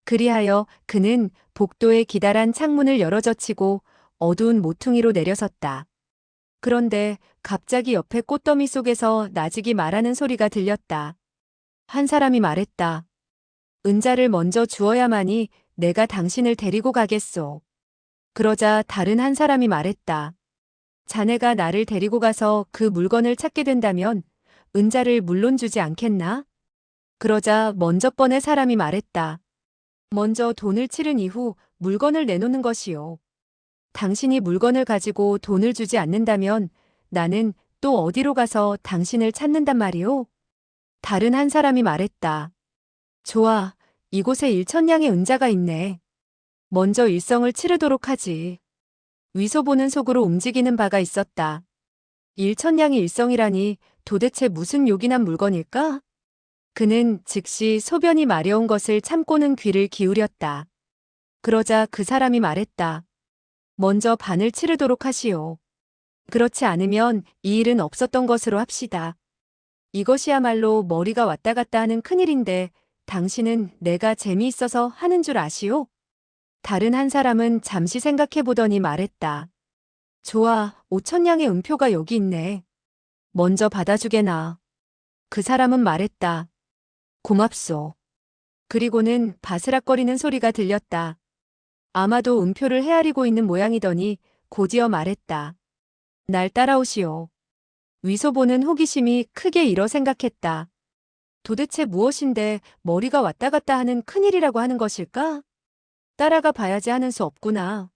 그리하여 그는 복도의 기다란 창문을 열어젖히고 어두운 모퉁이로 내려섰다. 그런데 갑자기 옆에 꽃더미 속에서 나직이 말하는 소리가 들렸다. 한 사람이 말했다. 은자를 먼저 주어야만이 내가 당신을 데리고 가겠소. 그러자 다른 한 사람이 말했다. 자네가 나를 데리고 가서 그 물건을 찾게 된다면 은자를 물론 주지 않겠나? 그러자 먼저 번의 사람이 말했다. 먼저 돈을 치른 이후 물건을 내놓는 것이요. 당신이 물건을 가지고 돈을 주지 않는다면 나는 또 어디로 가서 당신을 찾는단 말이오? 다른 한 사람이 말했다. 좋아, 이곳에 1,000냥의 은자가 있네. 먼저 일성을 치르도록 하지. 위소보는 속으로 움직이는 바가 있었다. 1,000냥이 일성이라니 도대체 무슨 요긴한 물건일까? 그는 즉시 소변이 마려운 것을 참고는 귀를 기울였다. 그러자 그 사람이 말했다. 먼저 반을 치르도록 하시오. 그렇지 않으면 이 일은 없었던 것으로 합시다. 이것이야말로 머리가 왔다 갔다 하는 큰일인데 당신은 내가 재미있어서 하는 줄 아시오? 다른 한 사람은 잠시 생각해 보더니 말했다. 좋아, 5,000냥의 은표가 여기 있네. 먼저 받아주게나. 그 사람은 말했다. 고맙소. 그리고는 바스락거리는 소리가 들렸다. 아마도 은표를 헤아리고 있는 모양이더니 곧이어 말했다. 날 따라오시오. 위소보는 호기심이 크게 일어 생각했다. 도대체 무엇인데 머리가 왔다 갔다 하는 큰일이라고 하는 것일까? 따라가 봐야지 하는 수 없구나.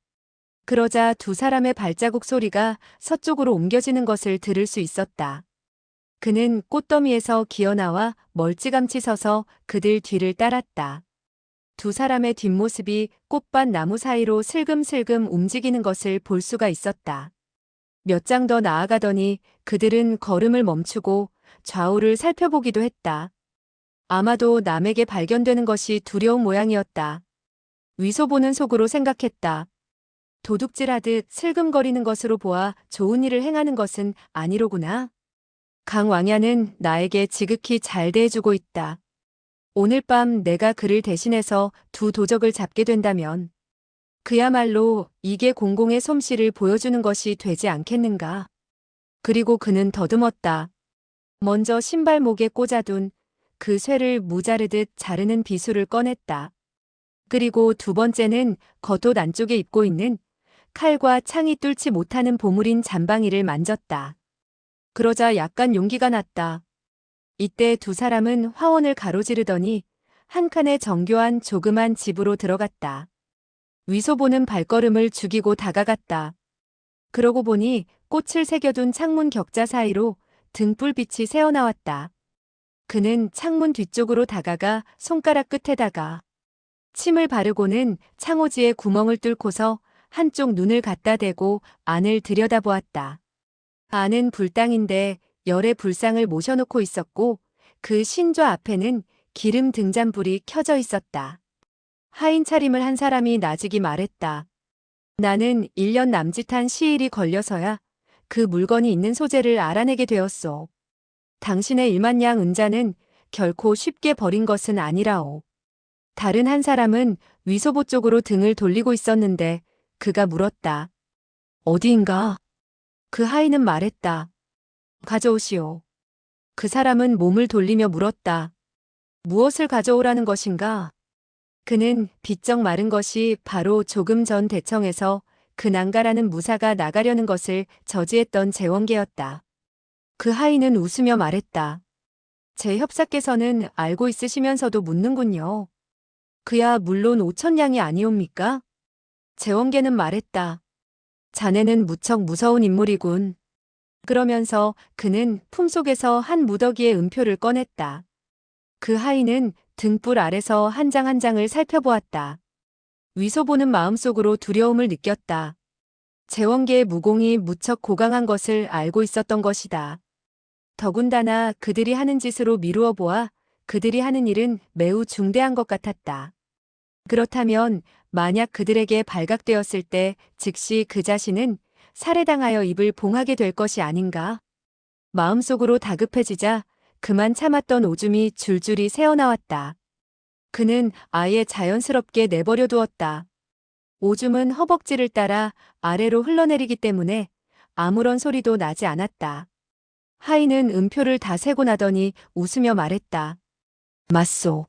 그러자 두 사람의 발자국 소리가 서쪽으로 옮겨지는 것을 들을 수 있었다. 그는 꽃더미에서 기어나와 멀찌감치 서서 그들 뒤를 따랐다. 두 사람의 뒷모습이 꽃밭 나무 사이로 슬금슬금 움직이는 것을 볼 수가 있었다. 몇 장 더 나아가더니 그들은 걸음을 멈추고 좌우를 살펴보기도 했다. 아마도 남에게 발견되는 것이 두려운 모양이었다. 위소보는 속으로 생각했다. 도둑질하듯 슬금거리는 것으로 보아 좋은 일을 행하는 것은 아니로구나. 강왕야는 나에게 지극히 잘 대해주고 있다. 오늘 밤 내가 그를 대신해서 두 도적을 잡게 된다면 그야말로 이계 공공의 솜씨를 보여주는 것이 되지 않겠는가. 그리고 그는 더듬었다. 먼저 신발목에 꽂아둔 그 쇠를 무자르듯 자르는 비수를 꺼냈다. 그리고 두 번째는 겉옷 안쪽에 입고 있는 칼과 창이 뚫지 못하는 보물인 잠방이를 만졌다. 그러자 약간 용기가 났다. 이때 두 사람은 화원을 가로지르더니 한 칸의 정교한 조그만 집으로 들어갔다. 위소보는 발걸음을 죽이고 다가갔다. 그러고 보니 꽃을 새겨둔 창문 격자 사이로 등불빛이 새어나왔다. 그는 창문 뒤쪽으로 다가가 손가락 끝에다가 침을 바르고는 창호지에 구멍을 뚫고서 한쪽 눈을 갖다 대고 안을 들여다보았다. 안은 불당인데 열에 불상을 모셔놓고 있었고 그 신좌 앞에는 기름 등잔불이 켜져 있었다. 하인 차림을 한 사람이 나직이 말했다. 나는 1년 남짓한 시일이 걸려서야 그 물건이 있는 소재를 알아내게 되었소. 당신의 1만냥 은자는 결코 쉽게 버린 것은 아니라오. 다른 한 사람은 위소보 쪽으로 등을 돌리고 있었는데 그가 물었다. 어디인가? 그 하인은 말했다. 가져오시오. 그 사람은 몸을 돌리며 물었다. 무엇을 가져오라는 것인가? 그는 비쩍 마른 것이 바로 조금 전 대청에서 그 난가라는 무사가 나가려는 것을 저지했던 제원계였다. 그 하인은 웃으며 말했다. 제 협사께서는 알고 있으시면서도 묻는군요. 그야 물론 5천냥이 아니옵니까? 제원계는 말했다. 자네는 무척 무서운 인물이군. 그러면서 그는 품속에서 한 무더기의 은표를 꺼냈다. 그 하인은 등불 아래서 한 장 한 장을 살펴보았다. 위소보는 마음속으로 두려움을 느꼈다. 제원계의 무공이 무척 고강한 것을 알고 있었던 것이다. 더군다나 그들이 하는 짓으로 미루어 보아 그들이 하는 일은 매우 중대한 것 같았다. 그렇다면 만약 그들에게 발각되었을 때 즉시 그 자신은 살해당하여 입을 봉하게 될 것이 아닌가? 마음속으로 다급해지자 그만 참았던 오줌이 줄줄이 새어나왔다. 그는 아예 자연스럽게 내버려 두었다. 오줌은 허벅지를 따라 아래로 흘러내리기 때문에 아무런 소리도 나지 않았다. 하인은 은표를 다 세고 나더니 웃으며 말했다. 맞소.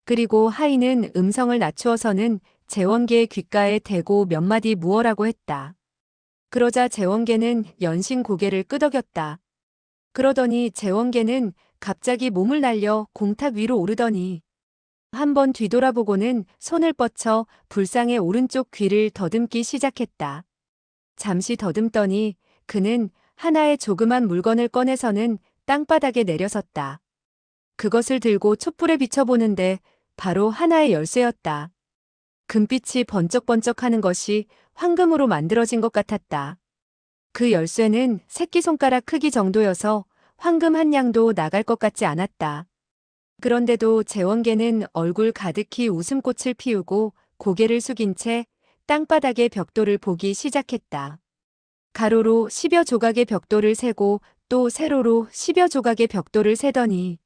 그리고 하인은 음성을 낮추어서는 제원계의 귓가에 대고 몇 마디 무어라고 했다. 그러자 제원계는 연신 고개를 끄덕였다. 그러더니 제원계는 갑자기 몸을 날려 공탁 위로 오르더니 한번 뒤돌아보고는 손을 뻗쳐 불상의 오른쪽 귀를 더듬기 시작했다. 잠시 더듬더니 그는 하나의 조그만 물건을 꺼내서는 땅바닥에 내려섰다. 그것을 들고 촛불에 비춰보는데 바로 하나의 열쇠였다. 금빛이 번쩍번쩍하는 것이 황금으로 만들어진 것 같았다. 그 열쇠는 새끼손가락 크기 정도여서 황금 한 냥도 나갈 것 같지 않았다. 그런데도 제원계는 얼굴 가득히 웃음꽃을 피우고 고개를 숙인 채 땅바닥의 벽돌을 보기 시작했다. 가로로 10여 조각의 벽돌을 세고 또 세로로 10여 조각의 벽돌을 세더니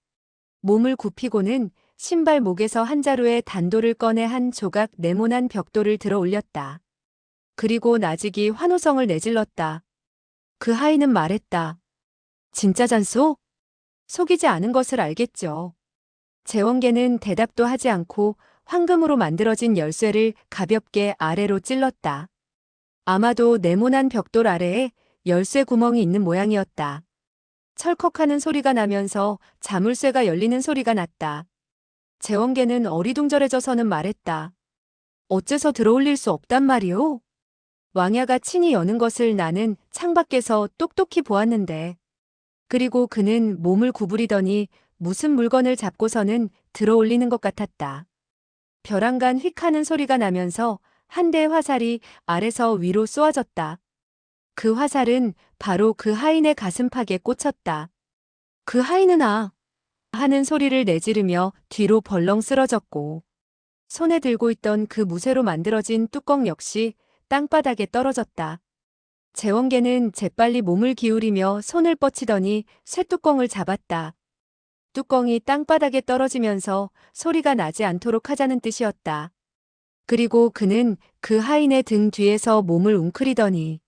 몸을 굽히고는 신발 목에서 한 자루의 단돌을 꺼내 한 조각 네모난 벽돌을 들어 올렸다. 그리고 나직이 환호성을 내질렀다. 그 하인은 말했다. 진짜 잔소? 속이지 않은 것을 알겠죠. 제원계는 대답도 하지 않고 황금으로 만들어진 열쇠를 가볍게 아래로 찔렀다. 아마도 네모난 벽돌 아래에 열쇠 구멍이 있는 모양이었다. 철컥하는 소리가 나면서 자물쇠가 열리는 소리가 났다. 제원계는 어리둥절해져서는 말했다. 어째서 들어올릴 수 없단 말이오? 왕야가 친히 여는 것을 나는 창밖에서 똑똑히 보았는데. 그리고 그는 몸을 구부리더니 무슨 물건을 잡고서는 들어올리는 것 같았다. 벼랑간 휙 하는 소리가 나면서 한 대의 화살이 아래서 위로 쏘아졌다. 그 화살은 바로 그 하인의 가슴팍에 꽂혔다. 그 하인은 하는 소리를 내지르며 뒤로 벌렁 쓰러졌고 손에 들고 있던 그 무쇠로 만들어진 뚜껑 역시 땅바닥에 떨어졌다. 제원계는 재빨리 몸을 기울이며 손을 뻗치더니 쇠뚜껑을 잡았다. 뚜껑이 땅바닥에 떨어지면서 소리가 나지 않도록 하자는 뜻이었다. 그리고 그는 그 하인의 등 뒤에서 몸을 웅크리더니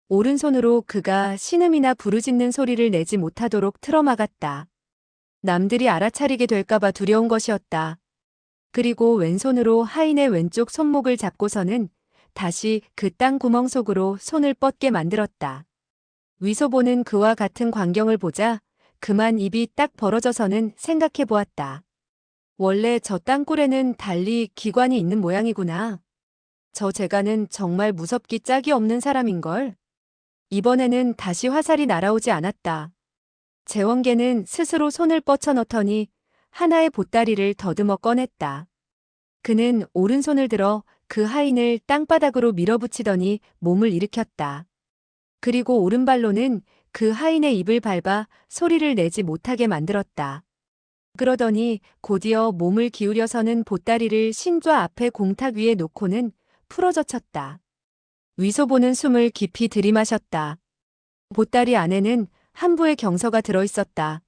오른손으로 그가 신음이나 부르짖는 소리를 내지 못하도록 틀어막았다. 남들이 알아차리게 될까봐 두려운 것이었다. 그리고 왼손으로 하인의 왼쪽 손목을 잡고서는 다시 그 땅 구멍 속으로 손을 뻗게 만들었다. 위소보는 그와 같은 광경을 보자 그만 입이 딱 벌어져서는 생각해 보았다. 원래 저 땅굴에는 달리 기관이 있는 모양이구나. 저 재간은 정말 무섭기 짝이 없는 사람인걸. 이번에는 다시 화살이 날아오지 않았다. 재원계는 스스로 손을 뻗쳐넣더니 하나의 보따리를 더듬어 꺼냈다. 그는 오른손을 들어 그 하인을 땅바닥으로 밀어붙이더니 몸을 일으켰다. 그리고 오른발로는 그 하인의 입을 밟아 소리를 내지 못하게 만들었다. 그러더니 곧이어 몸을 기울여서는 보따리를 신좌 앞에 공탁 위에 놓고는 풀어젖혔다. 위소보는 숨을 깊이 들이마셨다. 보따리 안에는 한 부의 경서가 들어있었다.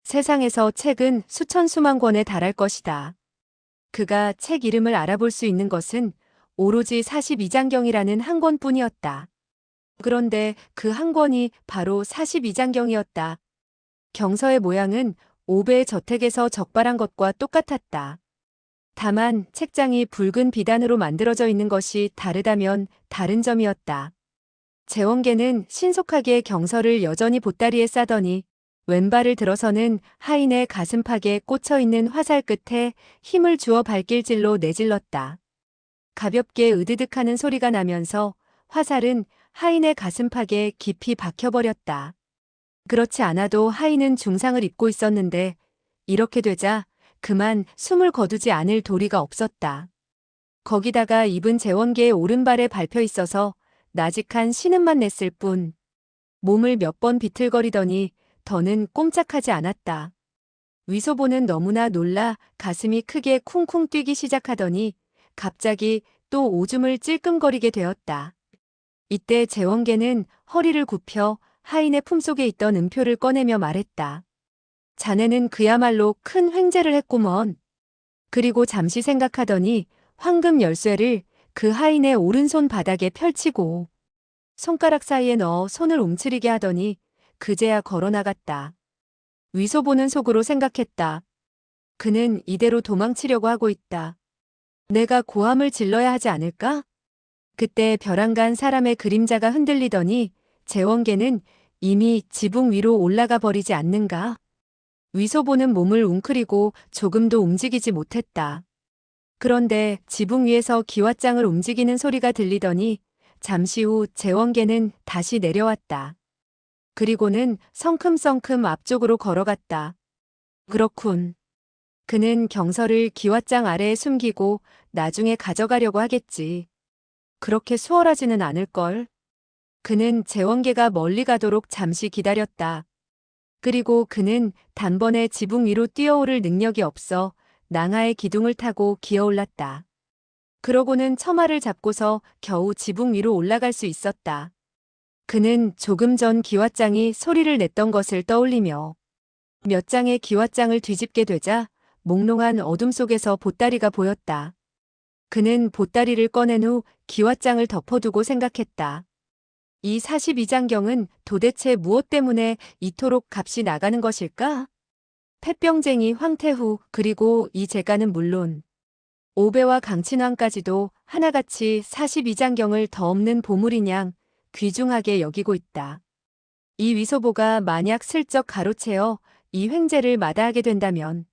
세상에서 책은 수천 수만 권에 달할 것이다. 그가 책 이름을 알아볼 수 있는 것은 오로지 42장경이라는 한 권뿐이었다. 그런데 그 한 권이 바로 42장경이었다. 경서의 모양은 오배의 저택에서 적발한 것과 똑같았다. 다만 책장이 붉은 비단으로 만들어져 있는 것이 다르다면 다른 점이었다. 재원계는 신속하게 경서를 여전히 보따리에 싸더니 왼발을 들어서는 하인의 가슴팍에 꽂혀있는 화살 끝에 힘을 주어 발길질로 내질렀다. 가볍게 으드득하는 소리가 나면서 화살은 하인의 가슴팍에 깊이 박혀버렸다. 그렇지 않아도 하인은 중상을 입고 있었는데 이렇게 되자 그만 숨을 거두지 않을 도리가 없었다. 거기다가 입은 재원계의 오른발에 밟혀 있어서 나직한 신음만 냈을 뿐 몸을 몇 번 비틀거리더니 더는 꼼짝하지 않았다. 위소보는 너무나 놀라 가슴이 크게 쿵쿵 뛰기 시작하더니 갑자기 또 오줌을 찔끔거리게 되었다. 이때 재원계는 허리를 굽혀 하인의 품속에 있던 음표를 꺼내며 말했다. 자네는 그야말로 큰 횡재를 했구먼. 그리고 잠시 생각하더니 황금 열쇠를 그 하인의 오른손 바닥에 펼치고 손가락 사이에 넣어 손을 움츠리게 하더니 그제야 걸어나갔다. 위소보는 속으로 생각했다. 그는 이대로 도망치려고 하고 있다. 내가 고함을 질러야 하지 않을까? 그때 벼랑간 사람의 그림자가 흔들리더니 재원계는 이미 지붕 위로 올라가 버리지 않는가? 위소보는 몸을 웅크리고 조금도 움직이지 못했다. 그런데 지붕 위에서 기왓장을 움직이는 소리가 들리더니 잠시 후 재원계는 다시 내려왔다. 그리고는 성큼성큼 앞쪽으로 걸어갔다. 그렇군. 그는 경서를 기왓장 아래에 숨기고 나중에 가져가려고 하겠지. 그렇게 수월하지는 않을걸. 그는 재원계가 멀리 가도록 잠시 기다렸다. 그리고 그는 단번에 지붕 위로 뛰어오를 능력이 없어 낭하의 기둥을 타고 기어올랐다. 그러고는 처마를 잡고서 겨우 지붕 위로 올라갈 수 있었다. 그는 조금 전 기왓장이 소리를 냈던 것을 떠올리며 몇 장의 기왓장을 뒤집게 되자 몽롱한 어둠 속에서 보따리가 보였다. 그는 보따리를 꺼낸 후 기왓장을 덮어두고 생각했다. 이 42장경은 도대체 무엇 때문에 이토록 값이 나가는 것일까? 폐병쟁이 황태후 그리고 이 재간은 물론 오배와 강친왕까지도 하나같이 42장경을 더 없는 보물이냥 귀중하게 여기고 있다. 이 위소보가 만약 슬쩍 가로채어 이 횡재를 마다하게 된다면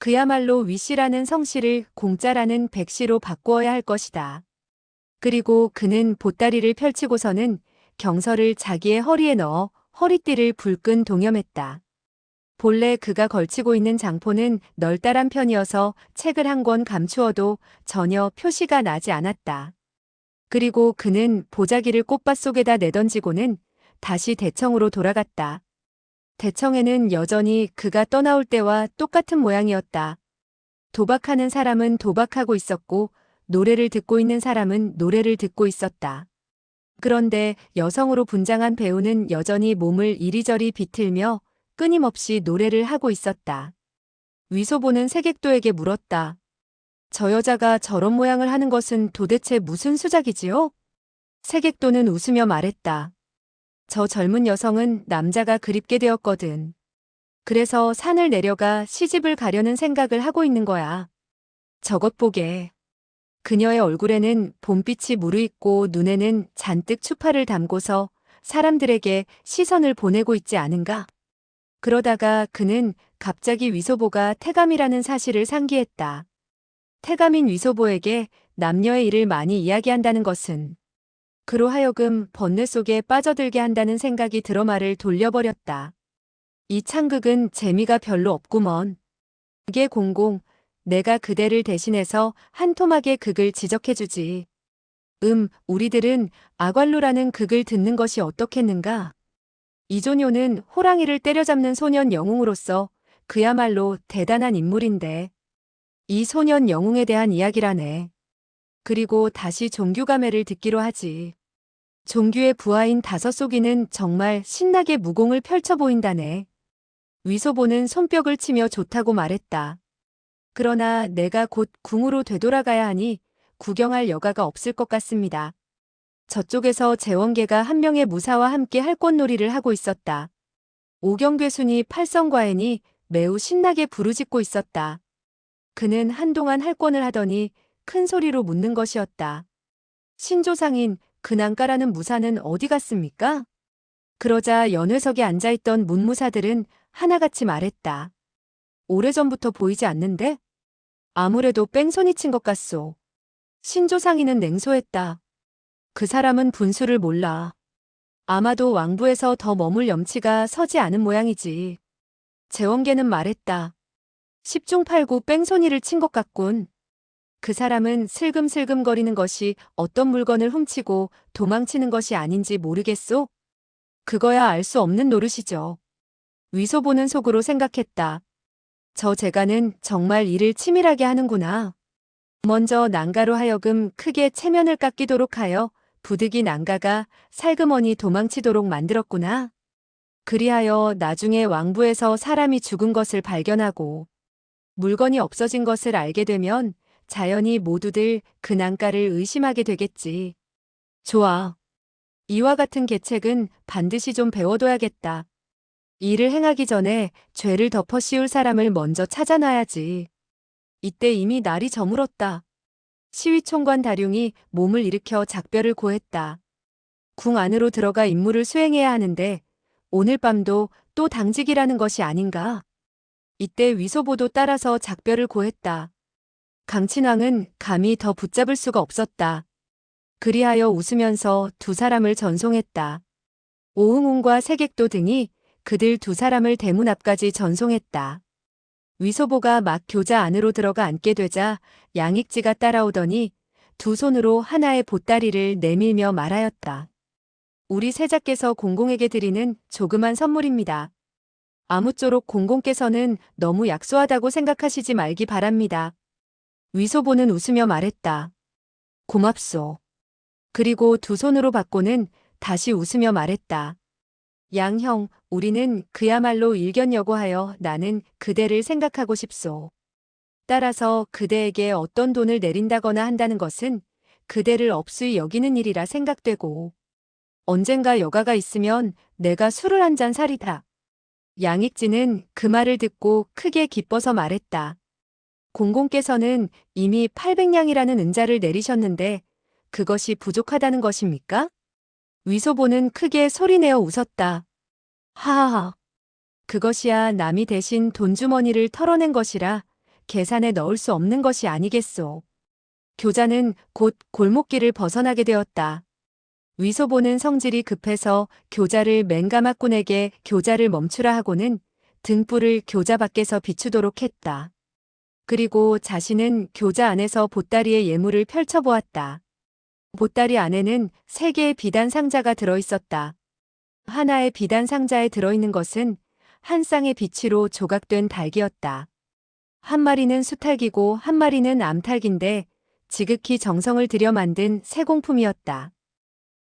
그야말로 위씨라는 성씨를 공짜라는 백씨로 바꾸어야 할 것이다. 그리고 그는 보따리를 펼치고서는 경서를 자기의 허리에 넣어 허리띠를 불끈 동여맸다. 본래 그가 걸치고 있는 장포는 널따란 편이어서 책을 한 권 감추어도 전혀 표시가 나지 않았다. 그리고 그는 보자기를 꽃밭 속에다 내던지고는 다시 대청으로 돌아갔다. 대청에는 여전히 그가 떠나올 때와 똑같은 모양이었다. 도박하는 사람은 도박하고 있었고 노래를 듣고 있는 사람은 노래를 듣고 있었다. 그런데 여성으로 분장한 배우는 여전히 몸을 이리저리 비틀며 끊임없이 노래를 하고 있었다. 위소보는 세객도에게 물었다. 저 여자가 저런 모양을 하는 것은 도대체 무슨 수작이지요? 세객도는 웃으며 말했다. 저 젊은 여성은 남자가 그립게 되었거든. 그래서 산을 내려가 시집을 가려는 생각을 하고 있는 거야. 저것 보게. 그녀의 얼굴에는 봄빛이 무르익고 눈에는 잔뜩 추파를 담고서 사람들에게 시선을 보내고 있지 않은가? 그러다가 그는 갑자기 위소보가 태감이라는 사실을 상기했다. 태감인 위소보에게 남녀의 일을 많이 이야기한다는 것은 그로 하여금 번뇌 속에 빠져들게 한다는 생각이 들어 말을 돌려버렸다. 이 창극은 재미가 별로 없구먼. 그게 공공, 내가 그대를 대신해서 한 토막의 극을 지적해주지. 우리들은 아관루라는 극을 듣는 것이 어떻겠는가? 이존요는 호랑이를 때려잡는 소년 영웅으로서 그야말로 대단한 인물인데 이 소년 영웅에 대한 이야기라네. 그리고 다시 종규 가매를 듣기로 하지. 종규의 부하인 다섯속이는 정말 신나게 무공을 펼쳐 보인다네. 위소보는 손뼉을 치며 좋다고 말했다. 그러나 내가 곧 궁으로 되돌아가야 하니 구경할 여가가 없을 것 같습니다. 저쪽에서 재원계가 한 명의 무사와 함께 할꽃놀이를 하고 있었다. 오경괴순이 팔성과인이 매우 신나게 부르짖고 있었다. 그는 한동안 할권을 하더니 큰 소리로 묻는 것이었다. 신조상인 근안가라는 무사는 어디 갔습니까? 그러자 연회석에 앉아있던 문무사들은 하나같이 말했다. 오래전부터 보이지 않는데? 아무래도 뺑소니 친 것 같소. 신조상인은 냉소했다. 그 사람은 분수를 몰라. 아마도 왕부에서 더 머물 염치가 서지 않은 모양이지. 재원계는 말했다. 10중 8구 뺑소니를 친 것 같군. 그 사람은 슬금슬금 거리는 것이 어떤 물건을 훔치고 도망치는 것이 아닌지 모르겠소? 그거야 알 수 없는 노릇이죠. 위소보는 속으로 생각했다. 저 재가는 정말 일을 치밀하게 하는구나. 먼저 난가로 하여금 크게 체면을 깎이도록 하여 부득이 난가가 살그머니 도망치도록 만들었구나. 그리하여 나중에 왕부에서 사람이 죽은 것을 발견하고 물건이 없어진 것을 알게 되면 자연히 모두들 그 난가를 의심하게 되겠지. 좋아. 이와 같은 계책은 반드시 좀 배워둬야겠다. 일을 행하기 전에 죄를 덮어 씌울 사람을 먼저 찾아놔야지. 이때 이미 날이 저물었다. 시위총관 다룡이 몸을 일으켜 작별을 고했다. 궁 안으로 들어가 임무를 수행해야 하는데 오늘 밤도 또 당직이라는 것이 아닌가. 이때 위소보도 따라서 작별을 고했다. 강친왕은 감히 더 붙잡을 수가 없었다. 그리하여 웃으면서 두 사람을 전송했다. 오흥웅과 세객도 등이 그들 두 사람을 대문 앞까지 전송했다. 위소보가 막 교자 안으로 들어가 앉게 되자 양익지가 따라오더니 두 손으로 하나의 보따리를 내밀며 말하였다. 우리 세자께서 공공에게 드리는 조그만 선물입니다. 아무쪼록 공공께서는 너무 약소하다고 생각하시지 말기 바랍니다. 위소보는 웃으며 말했다. 고맙소. 그리고 두 손으로 받고는 다시 웃으며 말했다. 양형, 우리는 그야말로 일견여고하여 나는 그대를 생각하고 싶소. 따라서 그대에게 어떤 돈을 내린다거나 한다는 것은 그대를 업수히 여기는 일이라 생각되고 언젠가 여가가 있으면 내가 술을 한 잔 사리다. 양익지는 그 말을 듣고 크게 기뻐서 말했다. 공공께서는 이미 800냥이라는 은자를 내리셨는데 그것이 부족하다는 것입니까? 위소보는 크게 소리내어 웃었다. 하하하. 그것이야 남이 대신 돈주머니를 털어낸 것이라 계산에 넣을 수 없는 것이 아니겠소. 교자는 곧 골목길을 벗어나게 되었다. 위소보는 성질이 급해서 교자를 맹가막군에게 교자를 멈추라 하고는 등불을 교자 밖에서 비추도록 했다. 그리고 자신은 교자 안에서 보따리의 예물을 펼쳐보았다. 보따리 안에는 3개의 비단 상자가 들어있었다. 하나의 비단 상자에 들어있는 것은 한 쌍의 비치로 조각된 닭이었다. 한 마리는 수탉이고 한 마리는 암탉인데 지극히 정성을 들여 만든 새공품이었다.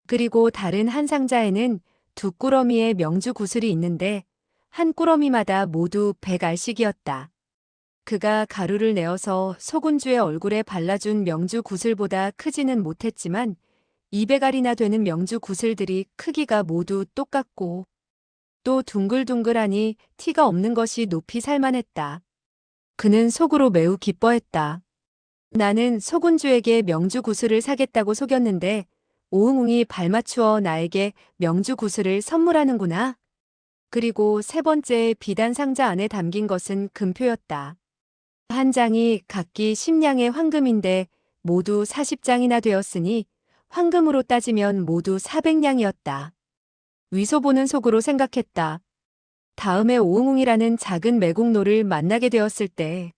그리고 다른 한 상자에는 2꾸러미의 명주 구슬이 있는데 한 꾸러미마다 모두 100알씩이었다. 그가 가루를 내어서 소군주의 얼굴에 발라준 명주 구슬보다 크지는 못했지만 200알이나 되는 명주 구슬들이 크기가 모두 똑같고 또 둥글둥글하니 티가 없는 것이 높이 살만했다. 그는 속으로 매우 기뻐했다. 나는 소군주에게 명주 구슬을 사겠다고 속였는데 오응웅이 발맞추어 나에게 명주 구슬을 선물하는구나. 그리고 세 번째 비단 상자 안에 담긴 것은 금표였다. 한 장이 각기 10냥의 황금인데 모두 40장이나 되었으니 황금으로 따지면 모두 400냥이었다. 위소보는 속으로 생각했다. 다음에 오응웅이라는 작은 매국노를 만나게 되었을 때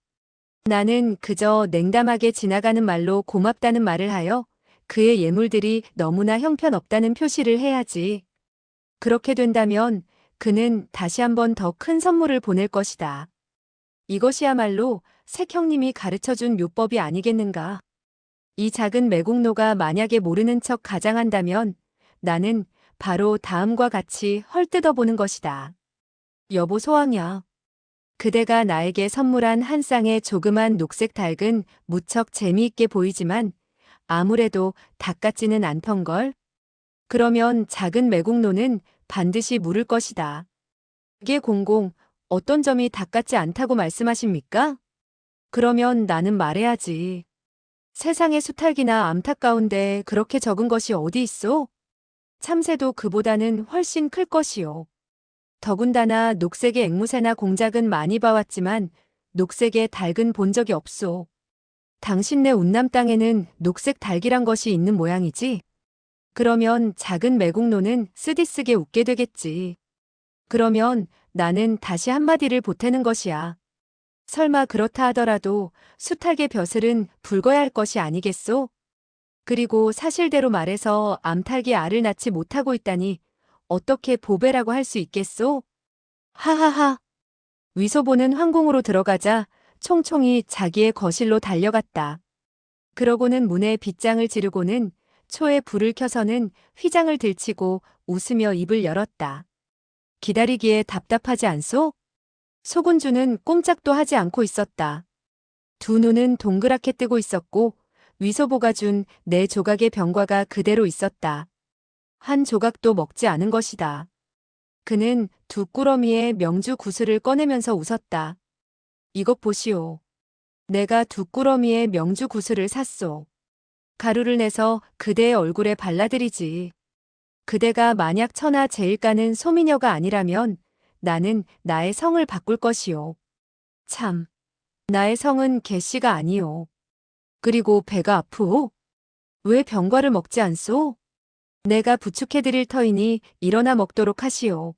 나는 그저 냉담하게 지나가는 말로 고맙다는 말을 하여 그의 예물들이 너무나 형편없다는 표시를 해야지. 그렇게 된다면 그는 다시 한번 더 큰 선물을 보낼 것이다. 이것이야말로 색형님이 가르쳐준 묘법이 아니겠는가. 이 작은 매국노가 만약에 모르는 척 가장한다면 나는 바로 다음과 같이 헐뜯어보는 것이다. 여보 소왕야. 그대가 나에게 선물한 한 쌍의 조그만 녹색 닭은 무척 재미있게 보이지만 아무래도 닭 같지는 않던걸. 그러면 작은 매국노는 반드시 물을 것이다. 이게 공공, 어떤 점이 닭 같지 않다고 말씀하십니까? 그러면 나는 말해야지. 세상에 수탉이나 암탉 가운데 그렇게 적은 것이 어디 있어? 참새도 그보다는 훨씬 클 것이요. 더군다나 녹색의 앵무새나 공작은 많이 봐왔지만 녹색의 닭은 본 적이 없소. 당신네 운남 땅에는 녹색 닭이란 것이 있는 모양이지? 그러면 작은 매국노는 쓰디쓰게 웃게 되겠지. 그러면 나는 다시 한마디를 보태는 것이야. 설마 그렇다 하더라도 수탉의 벼슬은 붉어야 할 것이 아니겠소? 그리고 사실대로 말해서 암탉이 알을 낳지 못하고 있다니 어떻게 보배라고 할 수 있겠소? 하하하. 위소보는 황궁으로 들어가자 총총이 자기의 거실로 달려갔다. 그러고는 문에 빗장을 지르고는 초에 불을 켜서는 휘장을 들치고 웃으며 입을 열었다. 기다리기에 답답하지 않소? 소군주는 꼼짝도 하지 않고 있었다. 두 눈은 동그랗게 뜨고 있었고 위소보가 준 네 조각의 병과가 그대로 있었다. 한 조각도 먹지 않은 것이다. 그는 두 꾸러미의 명주 구슬을 꺼내면서 웃었다. 이것 보시오. 내가 두 꾸러미의 명주 구슬을 샀소. 가루를 내서 그대의 얼굴에 발라드리지. 그대가 만약 천하 제일가는 소미녀가 아니라면 나는 나의 성을 바꿀 것이오. 참, 나의 성은 개씨가 아니오. 그리고 배가 아프오? 왜 병과를 먹지 않소? 내가 부축해드릴 터이니 일어나 먹도록 하시오.